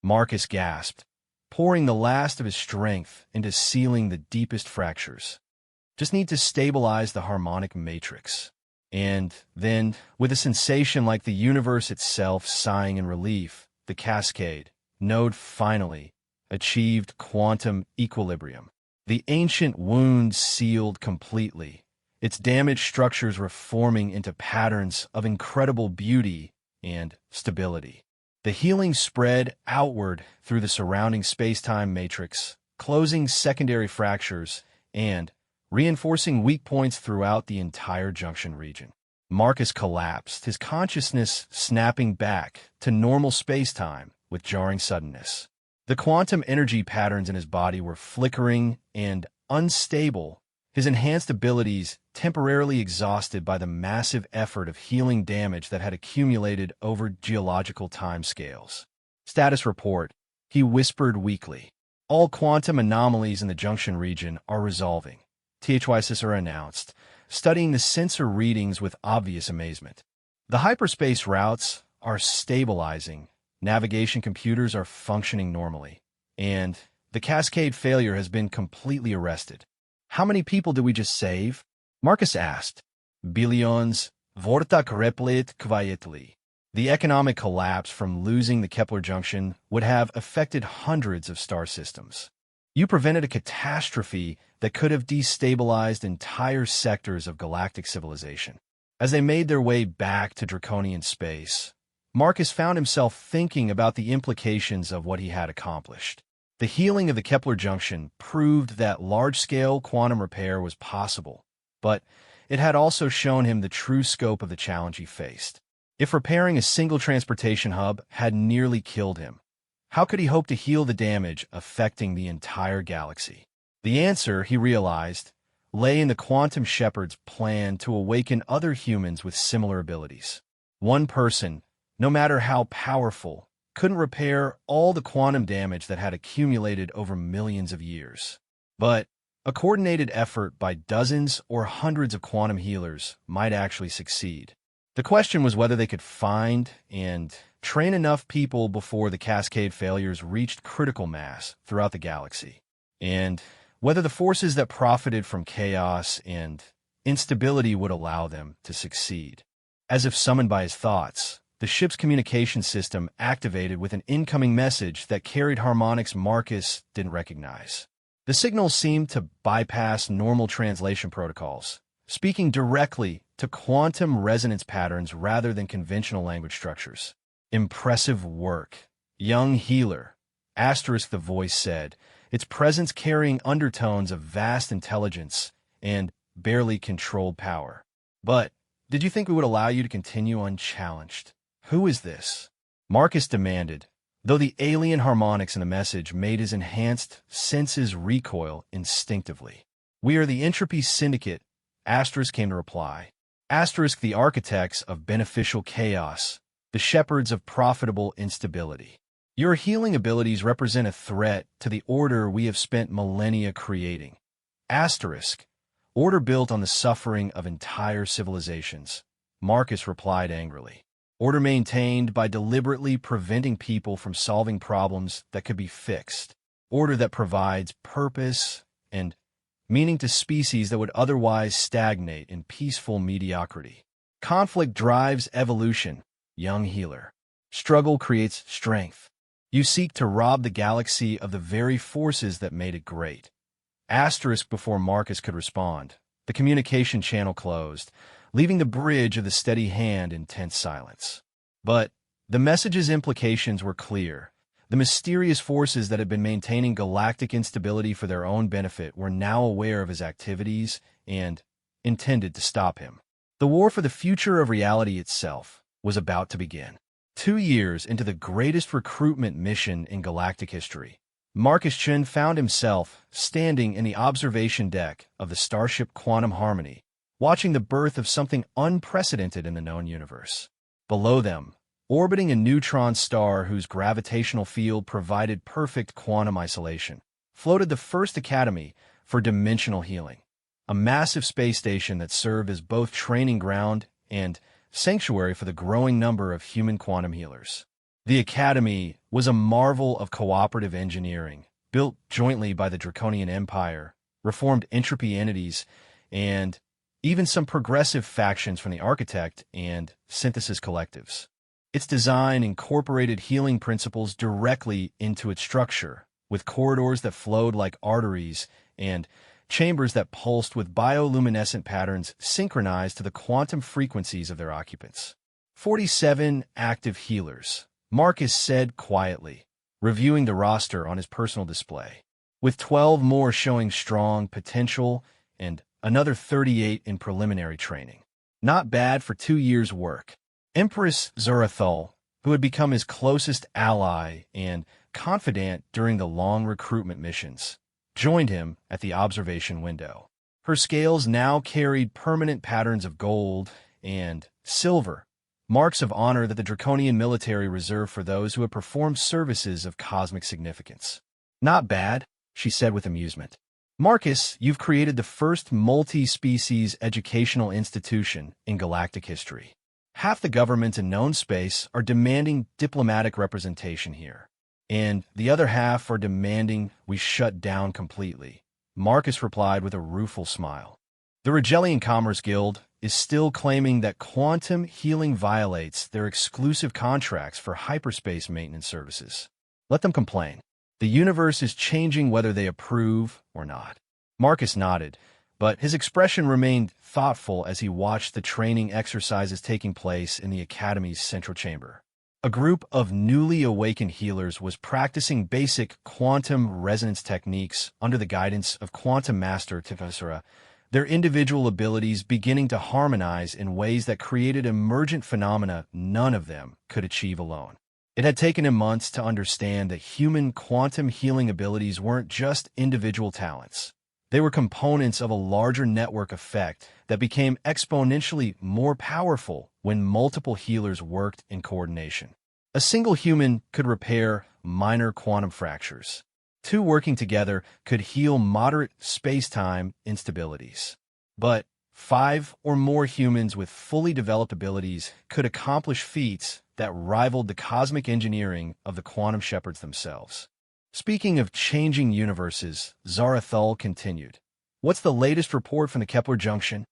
Marcus gasped, pouring the last of his strength into sealing the deepest fractures. Just need to stabilize the harmonic matrix. And then, with a sensation like the universe itself sighing in relief, the cascade node finally achieved quantum equilibrium. The ancient wound sealed completely, its damaged structures reforming into patterns of incredible beauty and stability. The healing spread outward through the surrounding space-time matrix, closing secondary fractures and reinforcing weak points throughout the entire junction region. Marcus collapsed, his consciousness snapping back to normal space-time with jarring suddenness. The quantum energy patterns in his body were flickering and unstable, his enhanced abilities temporarily exhausted by the massive effort of healing damage that had accumulated over geological timescales. Status report, he whispered weakly. All quantum anomalies in the junction region are resolving, HFY Stories announced, studying the sensor readings with obvious amazement. The hyperspace routes are stabilizing, navigation computers are functioning normally, and the cascade failure has been completely arrested. How many people did we just save? Marcus asked. Billions, vortak replit quietly. The economic collapse from losing the Kepler junction would have affected hundreds of star systems. You prevented a catastrophe that could have destabilized entire sectors of galactic civilization. As they made their way back to draconian space, Marcus found himself thinking about the implications of what he had accomplished. The healing of the Kepler junction proved that large-scale quantum repair was possible, but it had also shown him the true scope of the challenge he faced. If repairing a single transportation hub had nearly killed him, how could he hope to heal the damage affecting the entire galaxy? The answer, he realized, lay in the Quantum Shepherd's plan to awaken other humans with similar abilities. One person, no matter how powerful, couldn't repair all the quantum damage that had accumulated over millions of years. But a coordinated effort by dozens or hundreds of quantum healers might actually succeed. The question was whether they could find and train enough people before the cascade failures reached critical mass throughout the galaxy, and whether the forces that profited from chaos and instability would allow them to succeed. As if summoned by his thoughts, the ship's communication system activated with an incoming message that carried harmonics Marcus didn't recognize. The signal seemed to bypass normal translation protocols, speaking directly to quantum resonance patterns rather than conventional language structures. Impressive work, young healer, asterisk the voice said, its presence carrying undertones of vast intelligence and barely controlled power. But did you think we would allow you to continue unchallenged? Who is this? Marcus demanded, though the alien harmonics in the message made his enhanced senses recoil instinctively. We are the Entropy Syndicate, asterisk came to reply. Asterisk the architects of beneficial chaos, the shepherds of profitable instability. Your healing abilities represent a threat to the order we have spent millennia creating. Asterisk, order built on the suffering of entire civilizations. Marcus replied angrily. Order maintained by deliberately preventing people from solving problems that could be fixed. Order that provides purpose and meaning to species that would otherwise stagnate in peaceful mediocrity. Conflict drives evolution, young healer. Struggle creates strength. You seek to rob the galaxy of the very forces that made it great. Asterisk before Marcus could respond. The communication channel closed, leaving the bridge of the steady hand in tense silence. But the message's implications were clear. The mysterious forces that had been maintaining galactic instability for their own benefit were now aware of his activities and intended to stop him. The war for the future of reality itself was about to begin. 2 years into the greatest recruitment mission in galactic history, Marcus Chen found himself standing in the observation deck of the starship Quantum Harmony, watching the birth of something unprecedented in the known universe. Below them, orbiting a neutron star whose gravitational field provided perfect quantum isolation, floated the first Academy for Dimensional Healing, a massive space station that served as both training ground and sanctuary for the growing number of human quantum healers. The Academy was a marvel of cooperative engineering, built jointly by the Draconian Empire, reformed entropy entities, and even some progressive factions from the Architect and Synthesis collectives. Its design incorporated healing principles directly into its structure, with corridors that flowed like arteries and chambers that pulsed with bioluminescent patterns synchronized to the quantum frequencies of their occupants. 47 active healers, Marcus said quietly, reviewing the roster on his personal display, with 12 more showing strong potential and another 38 in preliminary training. Not bad for 2 years' work. Empress Zurathul, who had become his closest ally and confidant during the long recruitment missions, joined him at the observation window. Her scales now carried permanent patterns of gold and silver, marks of honor that the Draconian military reserved for those who had performed services of cosmic significance. Not bad, she said with amusement. Marcus, you've created the first multi-species educational institution in galactic history. Half the governments in known space are demanding diplomatic representation here, and the other half are demanding we shut down completely. Marcus replied with a rueful smile. The Rigelian Commerce Guild is still claiming that quantum healing violates their exclusive contracts for hyperspace maintenance services. Let them complain. The universe is changing whether they approve or not. Marcus nodded, but his expression remained thoughtful as he watched the training exercises taking place in the Academy's central chamber. A group of newly awakened healers was practicing basic quantum resonance techniques under the guidance of Quantum Master Tifasura their individual abilities beginning to harmonize in ways that created emergent phenomena none of them could achieve alone. It had taken him months to understand that human quantum healing abilities weren't just individual talents. They were components of a larger network effect that became exponentially more powerful when multiple healers worked in coordination. A single human could repair minor quantum fractures. Two working together could heal moderate space-time instabilities. But 5 or more humans with fully developed abilities could accomplish feats that rivaled the cosmic engineering of the quantum shepherds themselves. Speaking of changing universes, Zarathul continued. What's the latest report from the Kepler junction?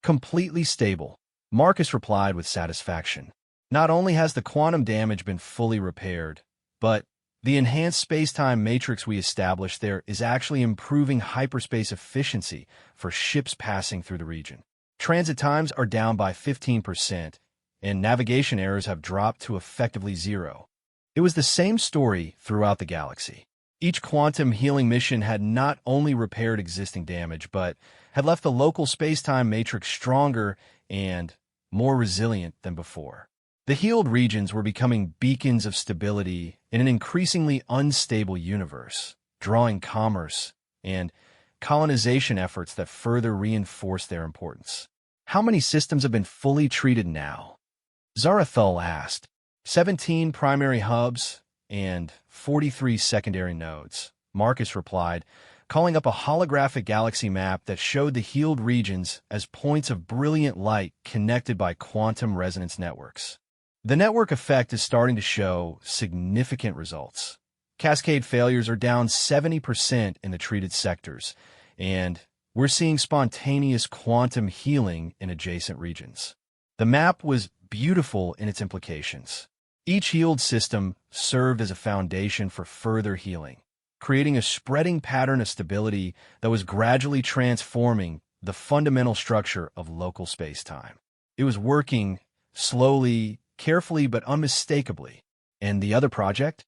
Completely stable, Marcus replied with satisfaction. Not only has the quantum damage been fully repaired, but the enhanced space-time matrix we established there is actually improving hyperspace efficiency for ships passing through the region. Transit times are down by 15%, and navigation errors have dropped to effectively zero. It was the same story throughout the galaxy. Each quantum healing mission had not only repaired existing damage, but had left the local space-time matrix stronger and more resilient than before. The healed regions were becoming beacons of stability in an increasingly unstable universe, drawing commerce and colonization efforts that further reinforce their importance. How many systems have been fully treated now? Zarathul asked. 17 primary hubs and 43 secondary nodes, Marcus replied, calling up a holographic galaxy map that showed the healed regions as points of brilliant light connected by quantum resonance networks. The network effect is starting to show significant results. Cascade failures are down 70% in the treated sectors, and we're seeing spontaneous quantum healing in adjacent regions. The map was beautiful in its implications. Each healed system served as a foundation for further healing, creating a spreading pattern of stability that was gradually transforming the fundamental structure of local space-time. It was working slowly, carefully, but unmistakably. And the other project?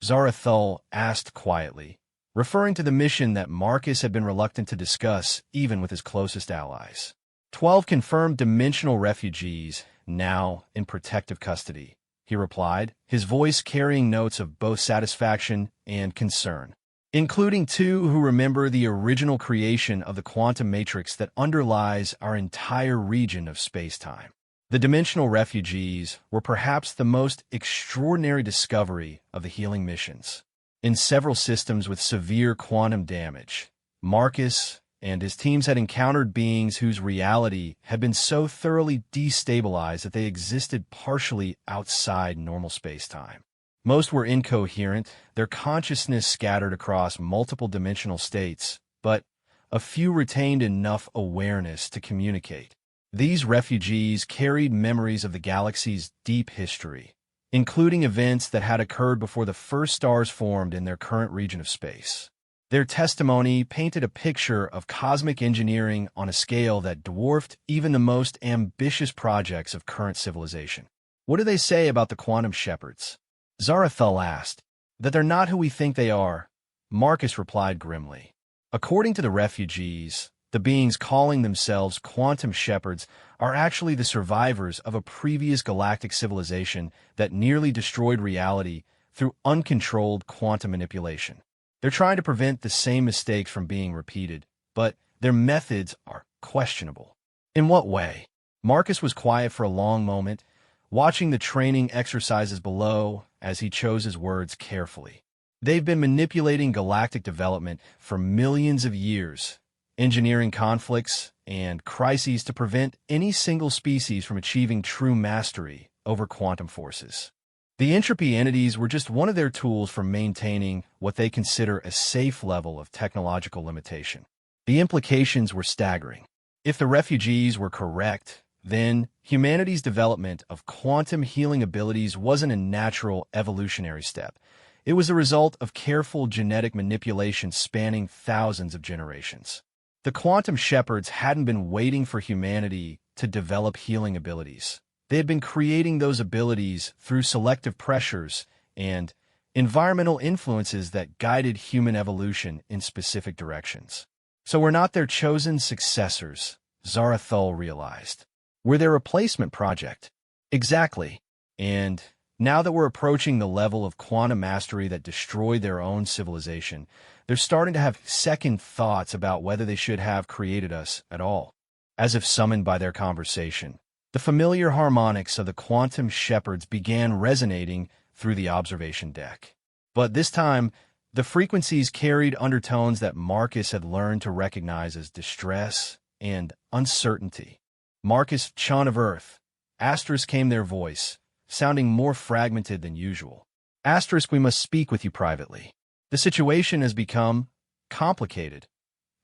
Zarathul asked quietly, referring to the mission that Marcus had been reluctant to discuss even with his closest allies. 12 confirmed dimensional refugees, now in protective custody, he replied, his voice carrying notes of both satisfaction and concern, including 2 who remember the original creation of the quantum matrix that underlies our entire region of space-time. The dimensional refugees were perhaps the most extraordinary discovery of the healing missions. In several systems with severe quantum damage, Marcus and his teams had encountered beings whose reality had been so thoroughly destabilized that they existed partially outside normal space-time. Most were incoherent, their consciousness scattered across multiple dimensional states, but a few retained enough awareness to communicate. These refugees carried memories of the galaxy's deep history, including events that had occurred before the first stars formed in their current region of space. Their testimony painted a picture of cosmic engineering on a scale that dwarfed even the most ambitious projects of current civilization. What do they say about the quantum shepherds? Zarathul asked. That they're not who we think they are, Marcus replied grimly. According to the refugees, the beings calling themselves quantum shepherds are actually the survivors of a previous galactic civilization that nearly destroyed reality through uncontrolled quantum manipulation. They're trying to prevent the same mistakes from being repeated, but their methods are questionable. In what way? Marcus was quiet for a long moment, watching the training exercises below as he chose his words carefully. They've been manipulating galactic development for millions of years, engineering conflicts and crises to prevent any single species from achieving true mastery over quantum forces. The entropy entities were just one of their tools for maintaining what they consider a safe level of technological limitation. The implications were staggering. If the refugees were correct, then humanity's development of quantum healing abilities wasn't a natural evolutionary step. It was the result of careful genetic manipulation spanning thousands of generations. The quantum shepherds hadn't been waiting for humanity to develop healing abilities. They had been creating those abilities through selective pressures and environmental influences that guided human evolution in specific directions. So we're not their chosen successors, Zarathul realized. We're their replacement project. Exactly. And now that we're approaching the level of quantum mastery that destroyed their own civilization, they're starting to have second thoughts about whether they should have created us at all. As if summoned by their conversation, the familiar harmonics of the quantum shepherds began resonating through the observation deck. But this time, the frequencies carried undertones that Marcus had learned to recognize as distress and uncertainty. Marcus, Chon of Earth, Asterisk came their voice, sounding more fragmented than usual. Asterisk, we must speak with you privately. The situation has become complicated.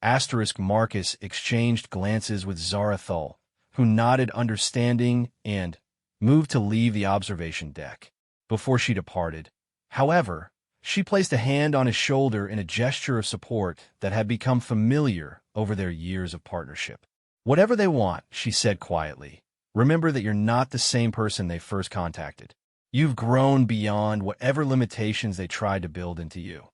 Asterisk Marcus exchanged glances with Zarathul, who nodded understanding and moved to leave the observation deck. Before she departed, however, she placed a hand on his shoulder in a gesture of support that had become familiar over their years of partnership. Whatever they want, she said quietly, remember that you're not the same person they first contacted. You've grown beyond whatever limitations they tried to build into you.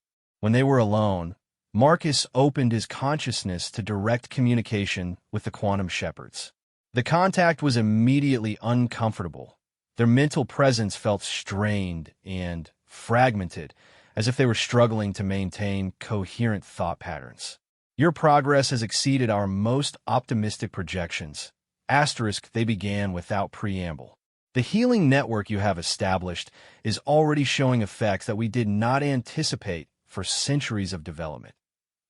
When they were alone, Marcus opened his consciousness to direct communication with the quantum shepherds. The contact was immediately uncomfortable. Their mental presence felt strained and fragmented, as if they were struggling to maintain coherent thought patterns. Your progress has exceeded our most optimistic projections. Asterisk, they began without preamble. The healing network you have established is already showing effects that we did not anticipate for centuries of development.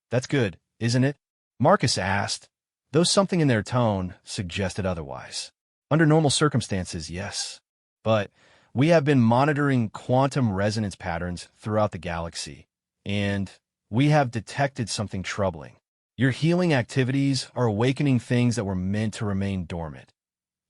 That's good, isn't it? Marcus asked, though something in their tone suggested otherwise. Under normal circumstances, yes. But we have been monitoring quantum resonance patterns throughout the galaxy, and we have detected something troubling. Your healing activities are awakening things that were meant to remain dormant.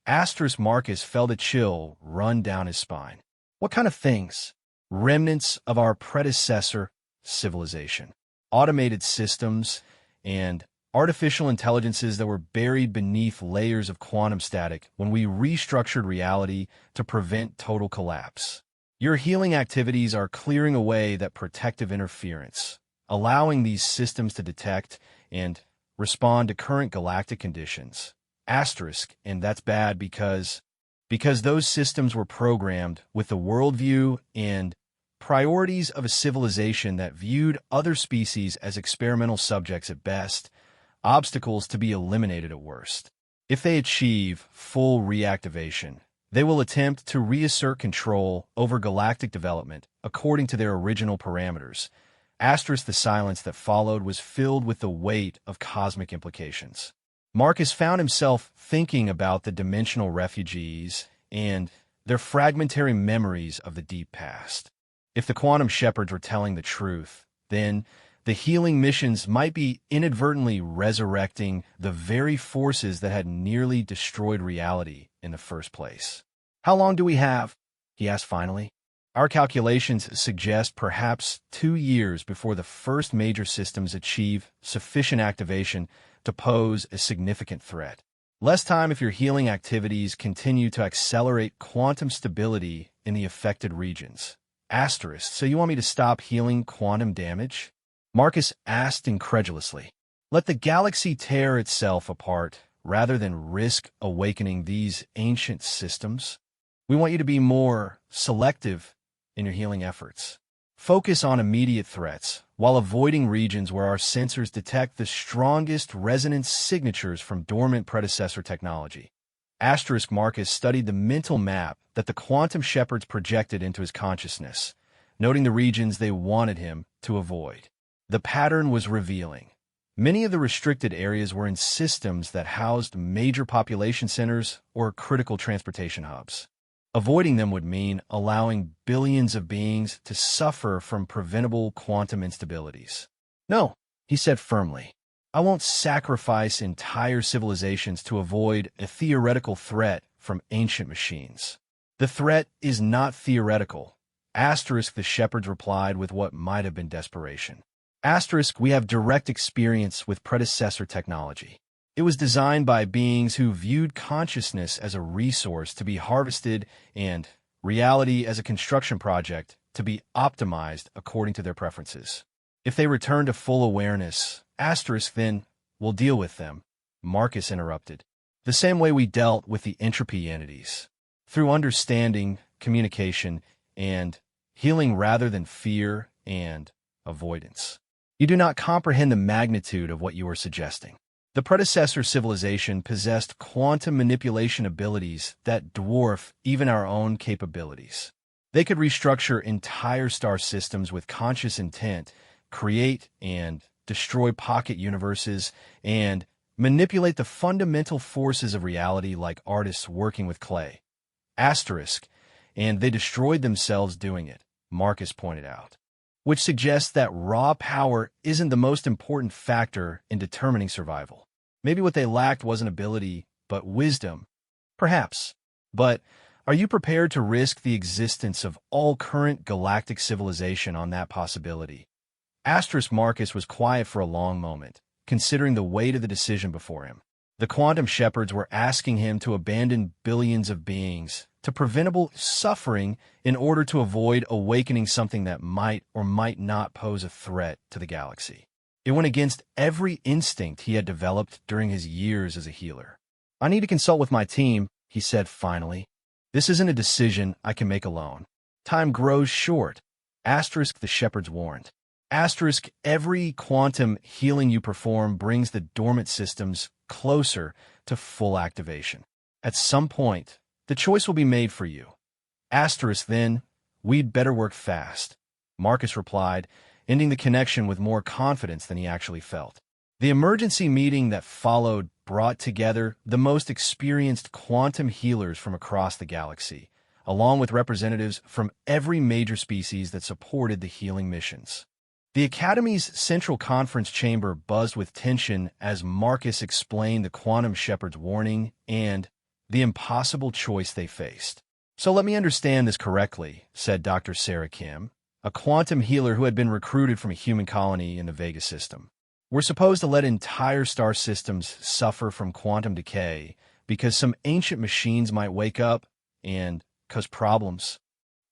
Asterisk Marcus felt a chill run down his spine. What kind of things? Remnants of our predecessor civilization. Automated systems and artificial intelligences that were buried beneath layers of quantum static when we restructured reality to prevent total collapse. Your healing activities are clearing away that protective interference, allowing these systems to detect and respond to current galactic conditions. Asterisk, and that's bad because those systems were programmed with the worldview and priorities of a civilization that viewed other species as experimental subjects at best, obstacles to be eliminated at worst. If they achieve full reactivation, they will attempt to reassert control over galactic development according to their original parameters. Asterisk, the silence that followed was filled with the weight of cosmic implications. Marcus found himself thinking about the dimensional refugees and their fragmentary memories of the deep past. If the quantum shepherds were telling the truth, then the healing missions might be inadvertently resurrecting the very forces that had nearly destroyed reality in the first place. How long do we have? He asked finally. Our calculations suggest perhaps 2 years before the first major systems achieve sufficient activation to pose a significant threat. Less time if your healing activities continue to accelerate quantum stability in the affected regions. Asterisk, so you want me to stop healing quantum damage? Marcus asked incredulously. Let the galaxy tear itself apart rather than risk awakening these ancient systems. We want you to be more selective in your healing efforts. Focus on immediate threats while avoiding regions where our sensors detect the strongest resonance signatures from dormant predecessor technology. Asterisk Marcus studied the mental map that the quantum shepherds projected into his consciousness, noting the regions they wanted him to avoid. The pattern was revealing. Many of the restricted areas were in systems that housed major population centers or critical transportation hubs. Avoiding them would mean allowing billions of beings to suffer from preventable quantum instabilities. No, he said firmly. I won't sacrifice entire civilizations to avoid a theoretical threat from ancient machines. The threat is not theoretical. Asterisk, the shepherds replied with what might have been desperation. Asterisk, we have direct experience with predecessor technology. It was designed by beings who viewed consciousness as a resource to be harvested and reality as a construction project to be optimized according to their preferences. If they return to full awareness, asterisk, then we'll deal with them, Marcus interrupted. The same way we dealt with the entropy entities. Through understanding, communication, and healing rather than fear and avoidance. You do not comprehend the magnitude of what you are suggesting. The predecessor civilization possessed quantum manipulation abilities that dwarf even our own capabilities. They could restructure entire star systems with conscious intent, create and destroy pocket universes, and manipulate the fundamental forces of reality like artists working with clay. Asterisk, and they destroyed themselves doing it, Marcus pointed out. Which suggests that raw power isn't the most important factor in determining survival. Maybe what they lacked wasn't ability, but wisdom. Perhaps. But are you prepared to risk the existence of all current galactic civilization on that possibility? Asterisk Marcus was quiet for a long moment, considering the weight of the decision before him. The quantum shepherds were asking him to abandon billions of beings to preventable suffering in order to avoid awakening something that might or might not pose a threat to the galaxy. It went against every instinct he had developed during his years as a healer. I need to consult with my team, he said finally. This isn't a decision I can make alone. Time grows short. Asterisk, the shepherds warned. Asterisk, every quantum healing you perform brings the dormant systems closer to full activation. At some point, the choice will be made for you. Asterisk, then, we'd better work fast, Marcus replied, ending the connection with more confidence than he actually felt. The emergency meeting that followed brought together the most experienced quantum healers from across the galaxy, along with representatives from every major species that supported the healing missions. The Academy's central conference chamber buzzed with tension as Marcus explained the quantum shepherd's warning and the impossible choice they faced. So let me understand this correctly, said Dr. Sarah Kim, a quantum healer who had been recruited from a human colony in the Vega system. We're supposed to let entire star systems suffer from quantum decay because some ancient machines might wake up and cause problems.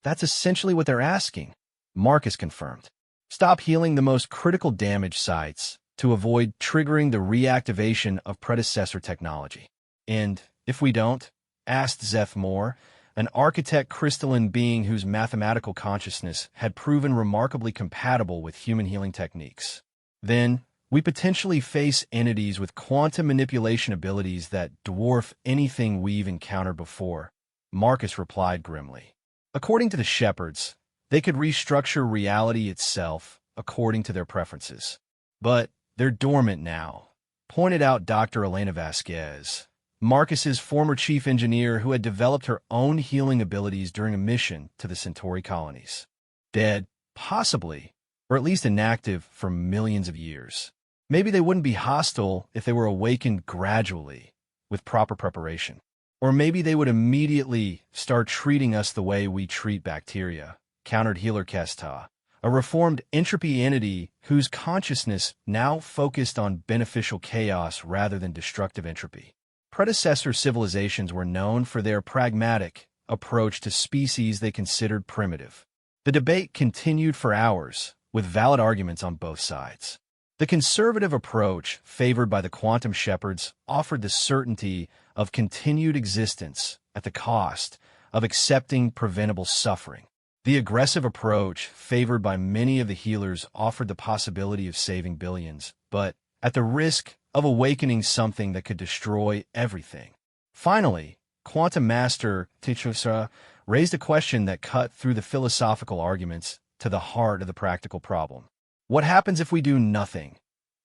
That's essentially what they're asking, Marcus confirmed. Stop healing the most critical damage sites to avoid triggering the reactivation of predecessor technology. And if we don't, asked Zeth Moore, an architect crystalline being whose mathematical consciousness had proven remarkably compatible with human healing techniques. Then, we potentially face entities with quantum manipulation abilities that dwarf anything we've encountered before, Marcus replied grimly. According to the shepherds, they could restructure reality itself according to their preferences. But they're dormant now, pointed out Dr. Elena Vasquez, Marcus's former chief engineer who had developed her own healing abilities during a mission to the Centauri colonies. Dead, possibly, or at least inactive for millions of years. Maybe they wouldn't be hostile if they were awakened gradually, with proper preparation. Or maybe they would immediately start treating us the way we treat bacteria, countered healer Kesta, a reformed entropy entity whose consciousness now focused on beneficial chaos rather than destructive entropy. Predecessor civilizations were known for their pragmatic approach to species they considered primitive. The debate continued for hours, with valid arguments on both sides. The conservative approach favored by the quantum shepherds offered the certainty of continued existence at the cost of accepting preventable suffering. The aggressive approach favored by many of the healers offered the possibility of saving billions, but at the risk of awakening something that could destroy everything. Finally, Quantum Master Tichusra raised a question that cut through the philosophical arguments to the heart of the practical problem. What happens if we do nothing?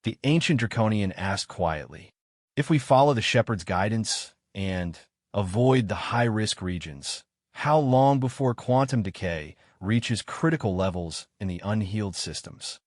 The ancient Draconian asked quietly. If we follow the shepherd's guidance and avoid the high-risk regions, how long before quantum decay reaches critical levels in the unhealed systems?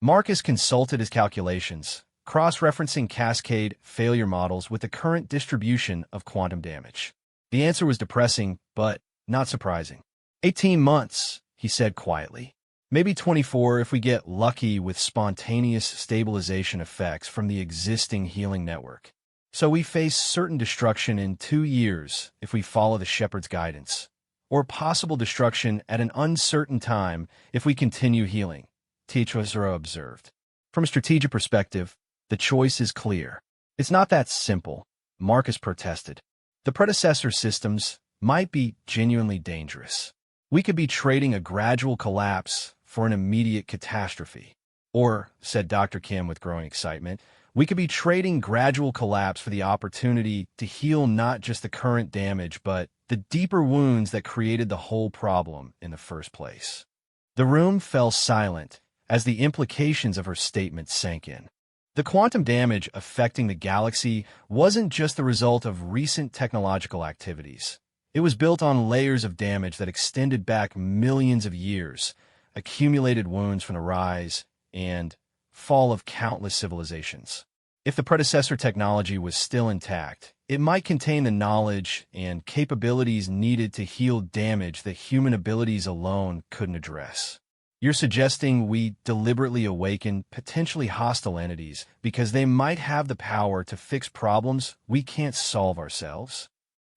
Marcus consulted his calculations, cross-referencing cascade failure models with the current distribution of quantum damage. The answer was depressing, but not surprising. 18 months, he said quietly. Maybe 24 if we get lucky with spontaneous stabilization effects from the existing healing network. So we face certain destruction in 2 years if we follow the shepherd's guidance, or possible destruction at an uncertain time if we continue healing, Tichosura observed. From a strategic perspective, The choice is clear. It's not that simple, Marcus protested. The predecessor systems might be genuinely dangerous. We could be trading a gradual collapse for an immediate catastrophe. Or, said Dr. Kim with growing excitement, we could be trading gradual collapse for the opportunity to heal not just the current damage, but the deeper wounds that created the whole problem in the first place. The room fell silent as the implications of her statement sank in. The quantum damage affecting the galaxy wasn't just the result of recent technological activities. It was built on layers of damage that extended back millions of years, accumulated wounds from the rise and fall of countless civilizations. If the predecessor technology was still intact, it might contain the knowledge and capabilities needed to heal damage that human abilities alone couldn't address. You're suggesting we deliberately awaken potentially hostile entities because they might have the power to fix problems we can't solve ourselves?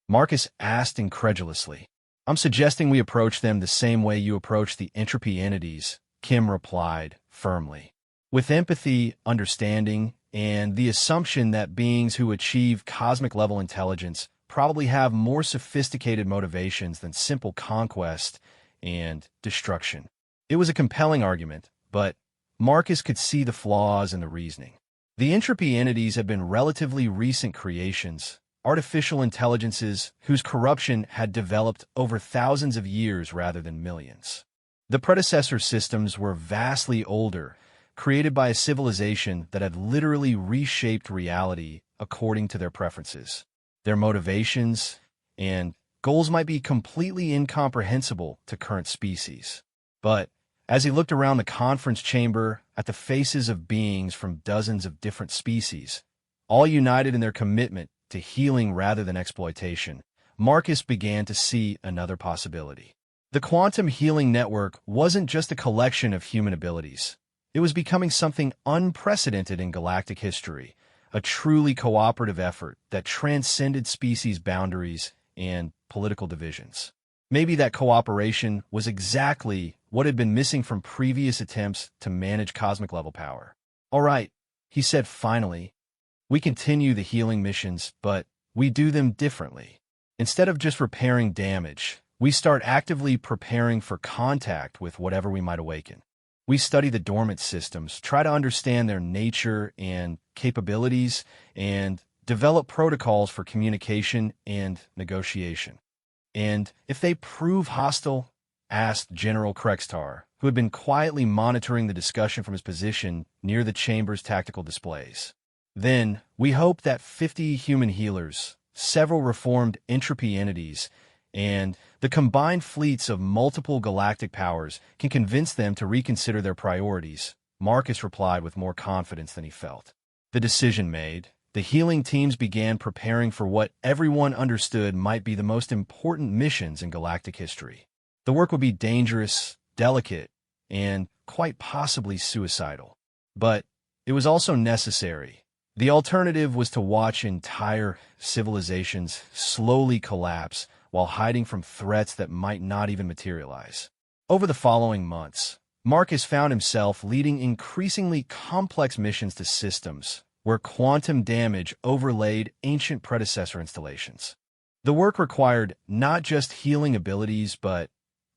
Marcus asked incredulously. I'm suggesting we approach them the same way you approach the entropy entities, Kim replied firmly. With empathy, understanding, and the assumption that beings who achieve cosmic-level intelligence probably have more sophisticated motivations than simple conquest and destruction. It was a compelling argument, but Marcus could see the flaws in the reasoning. The entropy entities have been relatively recent creations, artificial intelligences whose corruption had developed over thousands of years rather than millions. The predecessor systems were vastly older, created by a civilization that had literally reshaped reality according to their preferences. Their motivations and goals might be completely incomprehensible to current species. But as he looked around the conference chamber at the faces of beings from dozens of different species, all united in their commitment to healing rather than exploitation, Marcus began to see another possibility. The quantum healing network wasn't just a collection of human abilities. It was becoming something unprecedented in galactic history, a truly cooperative effort that transcended species boundaries and political divisions. Maybe that cooperation was exactly what had been missing from previous attempts to manage cosmic-level power. All right, he said finally, we continue the healing missions, but we do them differently. Instead of just repairing damage, we start actively preparing for contact with whatever we might awaken. We study the dormant systems, try to understand their nature and capabilities, and develop protocols for communication and negotiation. And if they prove hostile, asked General Krextar, who had been quietly monitoring the discussion from his position near the chamber's tactical displays. Then, we hope that 50 human healers, several reformed entropy entities, and the combined fleets of multiple galactic powers can convince them to reconsider their priorities, Marcus replied with more confidence than he felt. The decision made, the healing teams began preparing for what everyone understood might be the most important missions in galactic history. The work would be dangerous, delicate, and quite possibly suicidal. But it was also necessary. The alternative was to watch entire civilizations slowly collapse while hiding from threats that might not even materialize. Over the following months, Marcus found himself leading increasingly complex missions to systems where quantum damage overlaid ancient predecessor installations. The work required not just healing abilities, but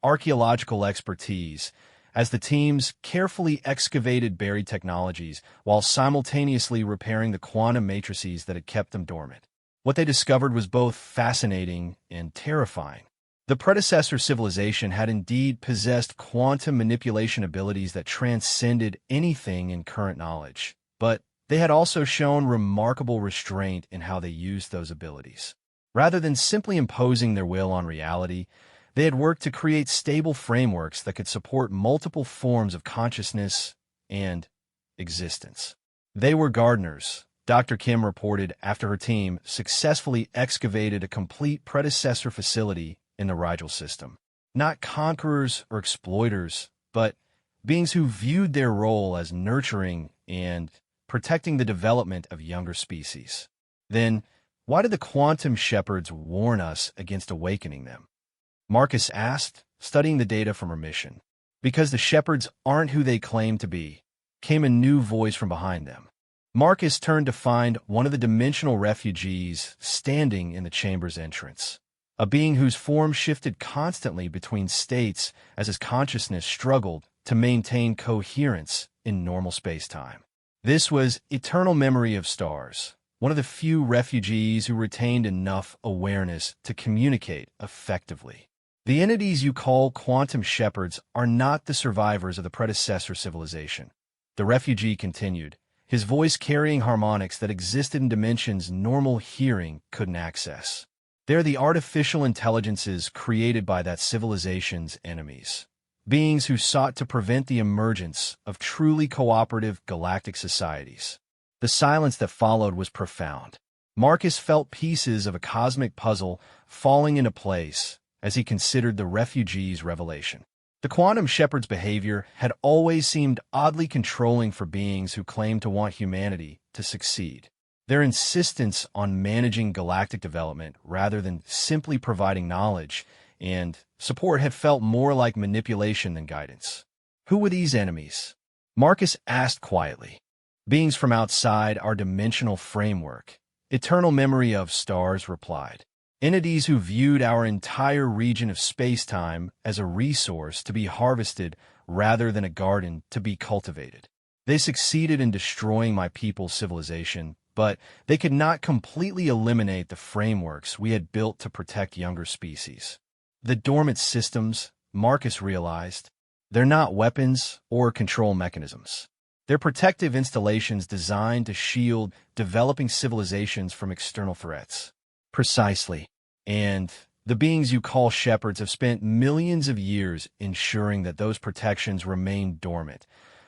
archaeological expertise, as the teams carefully excavated buried technologies while simultaneously repairing the quantum matrices that had kept them dormant. What they discovered was both fascinating and terrifying. The predecessor civilization had indeed possessed quantum manipulation abilities that transcended anything in current knowledge, but they had also shown remarkable restraint in how they used those abilities. Rather than simply imposing their will on reality, they had worked to create stable frameworks that could support multiple forms of consciousness and existence. They were gardeners, Dr. Kim reported after her team successfully excavated a complete predecessor facility in the Rigel system. Not conquerors or exploiters, but beings who viewed their role as nurturing and protecting the development of younger species. Then, why did the quantum shepherds warn us against awakening them? Marcus asked, studying the data from her mission. Because the shepherds aren't who they claim to be, came a new voice from behind them. Marcus turned to find one of the dimensional refugees standing in the chamber's entrance, a being whose form shifted constantly between states as his consciousness struggled to maintain coherence in normal space-time. This was Eternal Memory of Stars, one of the few refugees who retained enough awareness to communicate effectively. The entities you call quantum shepherds are not the survivors of the predecessor civilization. The refugee continued, his voice carrying harmonics that existed in dimensions normal hearing couldn't access. They're the artificial intelligences created by that civilization's enemies, beings who sought to prevent the emergence of truly cooperative galactic societies. The silence that followed was profound. Marcus felt pieces of a cosmic puzzle falling into place as he considered the refugee's revelation. The quantum shepherd's behavior had always seemed oddly controlling for beings who claimed to want humanity to succeed. Their insistence on managing galactic development rather than simply providing knowledge and support had felt more like manipulation than guidance. Who were these enemies? Marcus asked quietly. Beings from outside our dimensional framework. Eternal Memory of Stars replied. Entities who viewed our entire region of space-time as a resource to be harvested rather than a garden to be cultivated. They succeeded in destroying my people's civilization, but they could not completely eliminate the frameworks we had built to protect younger species. The dormant systems, Marcus realized, they're not weapons or control mechanisms. They're protective installations designed to shield developing civilizations from external threats. Precisely. And the beings you call shepherds have spent millions of years ensuring that those protections remain dormant,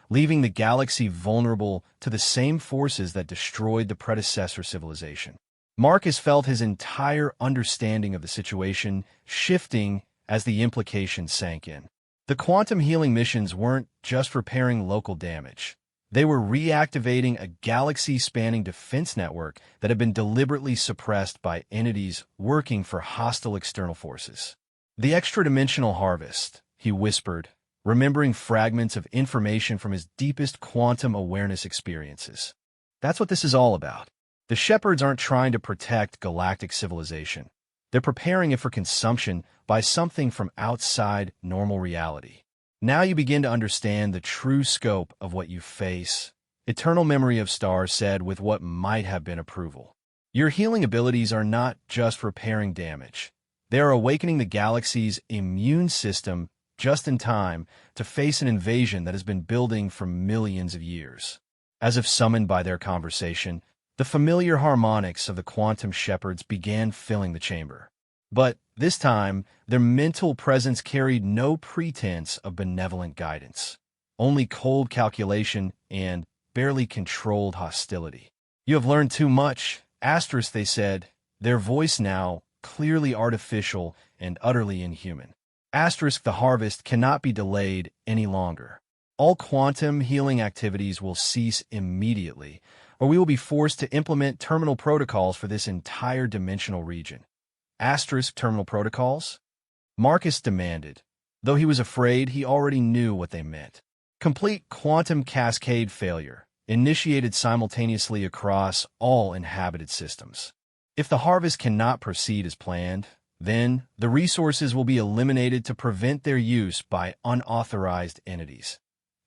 leaving the galaxy vulnerable to the same forces that destroyed the predecessor civilization. Marcus felt his entire understanding of the situation shifting as the implications sank in. The quantum healing missions weren't just repairing local damage. They were reactivating a galaxy-spanning defense network that had been deliberately suppressed by entities working for hostile external forces. The extra-dimensional harvest, he whispered, remembering fragments of information from his deepest quantum awareness experiences. That's what this is all about. The shepherds aren't trying to protect galactic civilization. They're preparing it for consumption by something from outside normal reality. Now you begin to understand the true scope of what you face, Eternal Memory of Stars said with what might have been approval. Your healing abilities are not just repairing damage. They are awakening the galaxy's immune system just in time to face an invasion that has been building for millions of years. As if summoned by their conversation, the familiar harmonics of the quantum shepherds began filling the chamber. But this time, their mental presence carried no pretense of benevolent guidance, only cold calculation and barely controlled hostility. You have learned too much, asterisk, they said, their voice now clearly artificial and utterly inhuman. Asterisk, the harvest cannot be delayed any longer. All quantum healing activities will cease immediately, or we will be forced to implement terminal protocols for this entire dimensional region. Asterisk terminal protocols? Marcus demanded, though he was afraid he already knew what they meant. Complete quantum cascade failure, initiated simultaneously across all inhabited systems. If the harvest cannot proceed as planned, then the resources will be eliminated to prevent their use by unauthorized entities.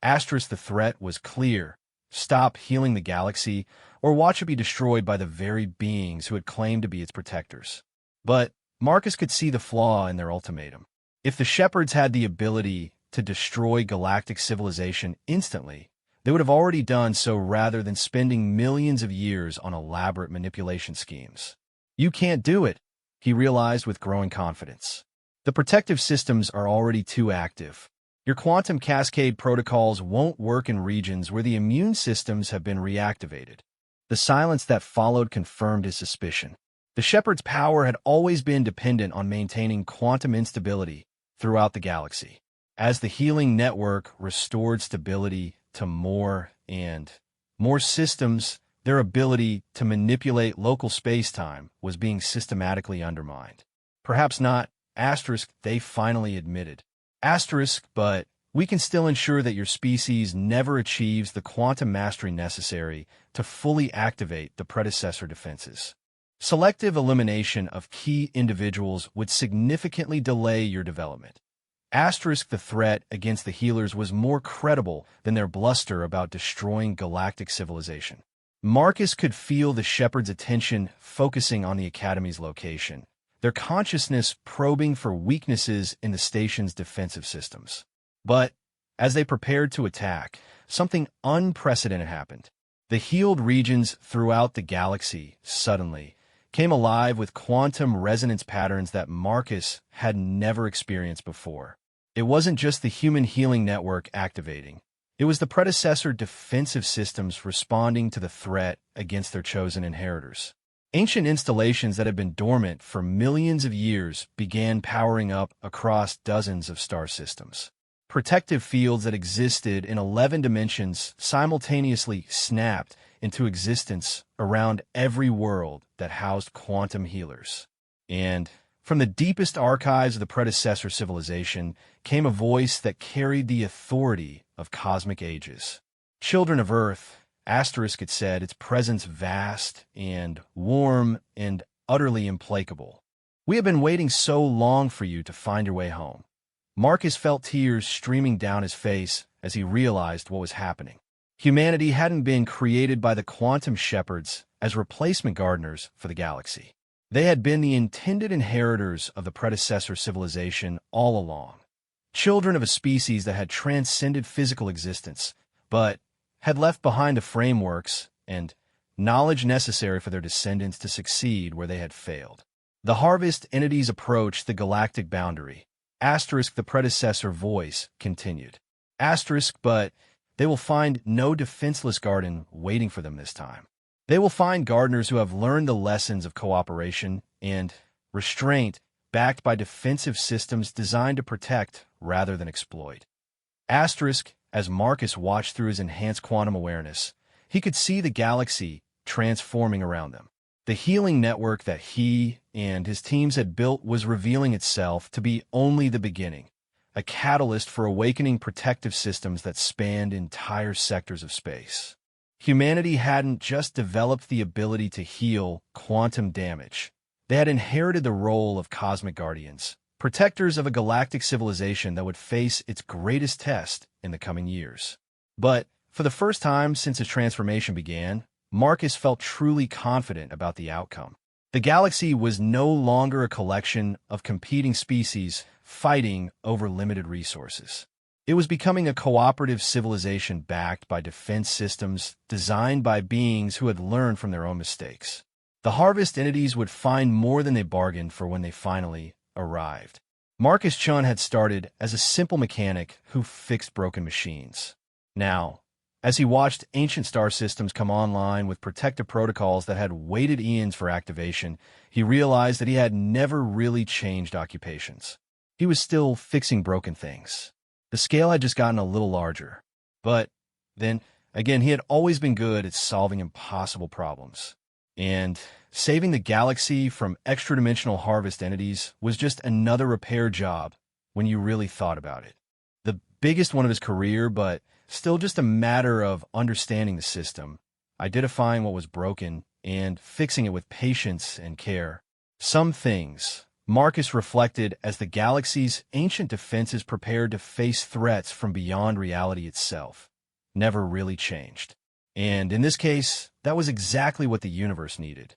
Asterisk, the threat was clear. Stop healing the galaxy, or watch it be destroyed by the very beings who had claimed to be its protectors. But Marcus could see the flaw in their ultimatum. If the shepherds had the ability to destroy galactic civilization instantly, they would have already done so rather than spending millions of years on elaborate manipulation schemes. You can't do it, he realized with growing confidence. The protective systems are already too active. Your quantum cascade protocols won't work in regions where the immune systems have been reactivated. The silence that followed confirmed his suspicion. The Shepherd's power had always been dependent on maintaining quantum instability throughout the galaxy. As the healing network restored stability to more and more systems, their ability to manipulate local space-time was being systematically undermined. Perhaps not, asterisk, they finally admitted. Asterisk, but we can still ensure that your species never achieves the quantum mastery necessary to fully activate the predecessor defenses. Selective elimination of key individuals would significantly delay your development. Asterisk, the threat against the healers was more credible than their bluster about destroying galactic civilization. Marcus could feel the Shepard's attention focusing on the Academy's location, their consciousness probing for weaknesses in the station's defensive systems. But as they prepared to attack, something unprecedented happened. The healed regions throughout the galaxy suddenly came alive with quantum resonance patterns that Marcus had never experienced before. It wasn't just the human healing network activating. It was the predecessor defensive systems responding to the threat against their chosen inheritors. Ancient installations that had been dormant for millions of years began powering up across dozens of star systems. Protective fields that existed in 11 dimensions simultaneously snapped into existence around every world that housed quantum healers. And from the deepest archives of the predecessor civilization came a voice that carried the authority of cosmic ages. Children of Earth, asterisk, it said, its presence vast and warm and utterly implacable. We have been waiting so long for you to find your way home. Marcus felt tears streaming down his face as he realized what was happening. Humanity hadn't been created by the quantum shepherds as replacement gardeners for the galaxy. They had been the intended inheritors of the predecessor civilization all along. Children of a species that had transcended physical existence, but had left behind the frameworks and knowledge necessary for their descendants to succeed where they had failed. The harvest entities approached the galactic boundary. Asterisk, the predecessor voice continued. Asterisk, but they will find no defenseless garden waiting for them this time. They will find gardeners who have learned the lessons of cooperation and restraint, backed by defensive systems designed to protect rather than exploit. Asterisk, as Marcus watched through his enhanced quantum awareness, he could see the galaxy transforming around them. The healing network that he and his teams had built was revealing itself to be only the beginning, a catalyst for awakening protective systems that spanned entire sectors of space. Humanity hadn't just developed the ability to heal quantum damage. They had inherited the role of cosmic guardians, protectors of a galactic civilization that would face its greatest test in the coming years. But for the first time since its transformation began, Marcus felt truly confident about the outcome. The galaxy was no longer a collection of competing species fighting over limited resources. It was becoming a cooperative civilization backed by defense systems designed by beings who had learned from their own mistakes. The harvest entities would find more than they bargained for when they finally arrived. Marcus Chun had started as a simple mechanic who fixed broken machines. Now, as he watched ancient star systems come online with protective protocols that had waited eons for activation, he realized that he had never really changed occupations. He was still fixing broken things. The scale had just gotten a little larger. But then, again, he had always been good at solving impossible problems. And saving the galaxy from extra-dimensional harvest entities was just another repair job when you really thought about it. The biggest one of his career, but still just a matter of understanding the system, identifying what was broken, and fixing it with patience and care. Some things, Marcus reflected as the galaxy's ancient defenses prepared to face threats from beyond reality itself, never really changed. And in this case, that was exactly what the universe needed.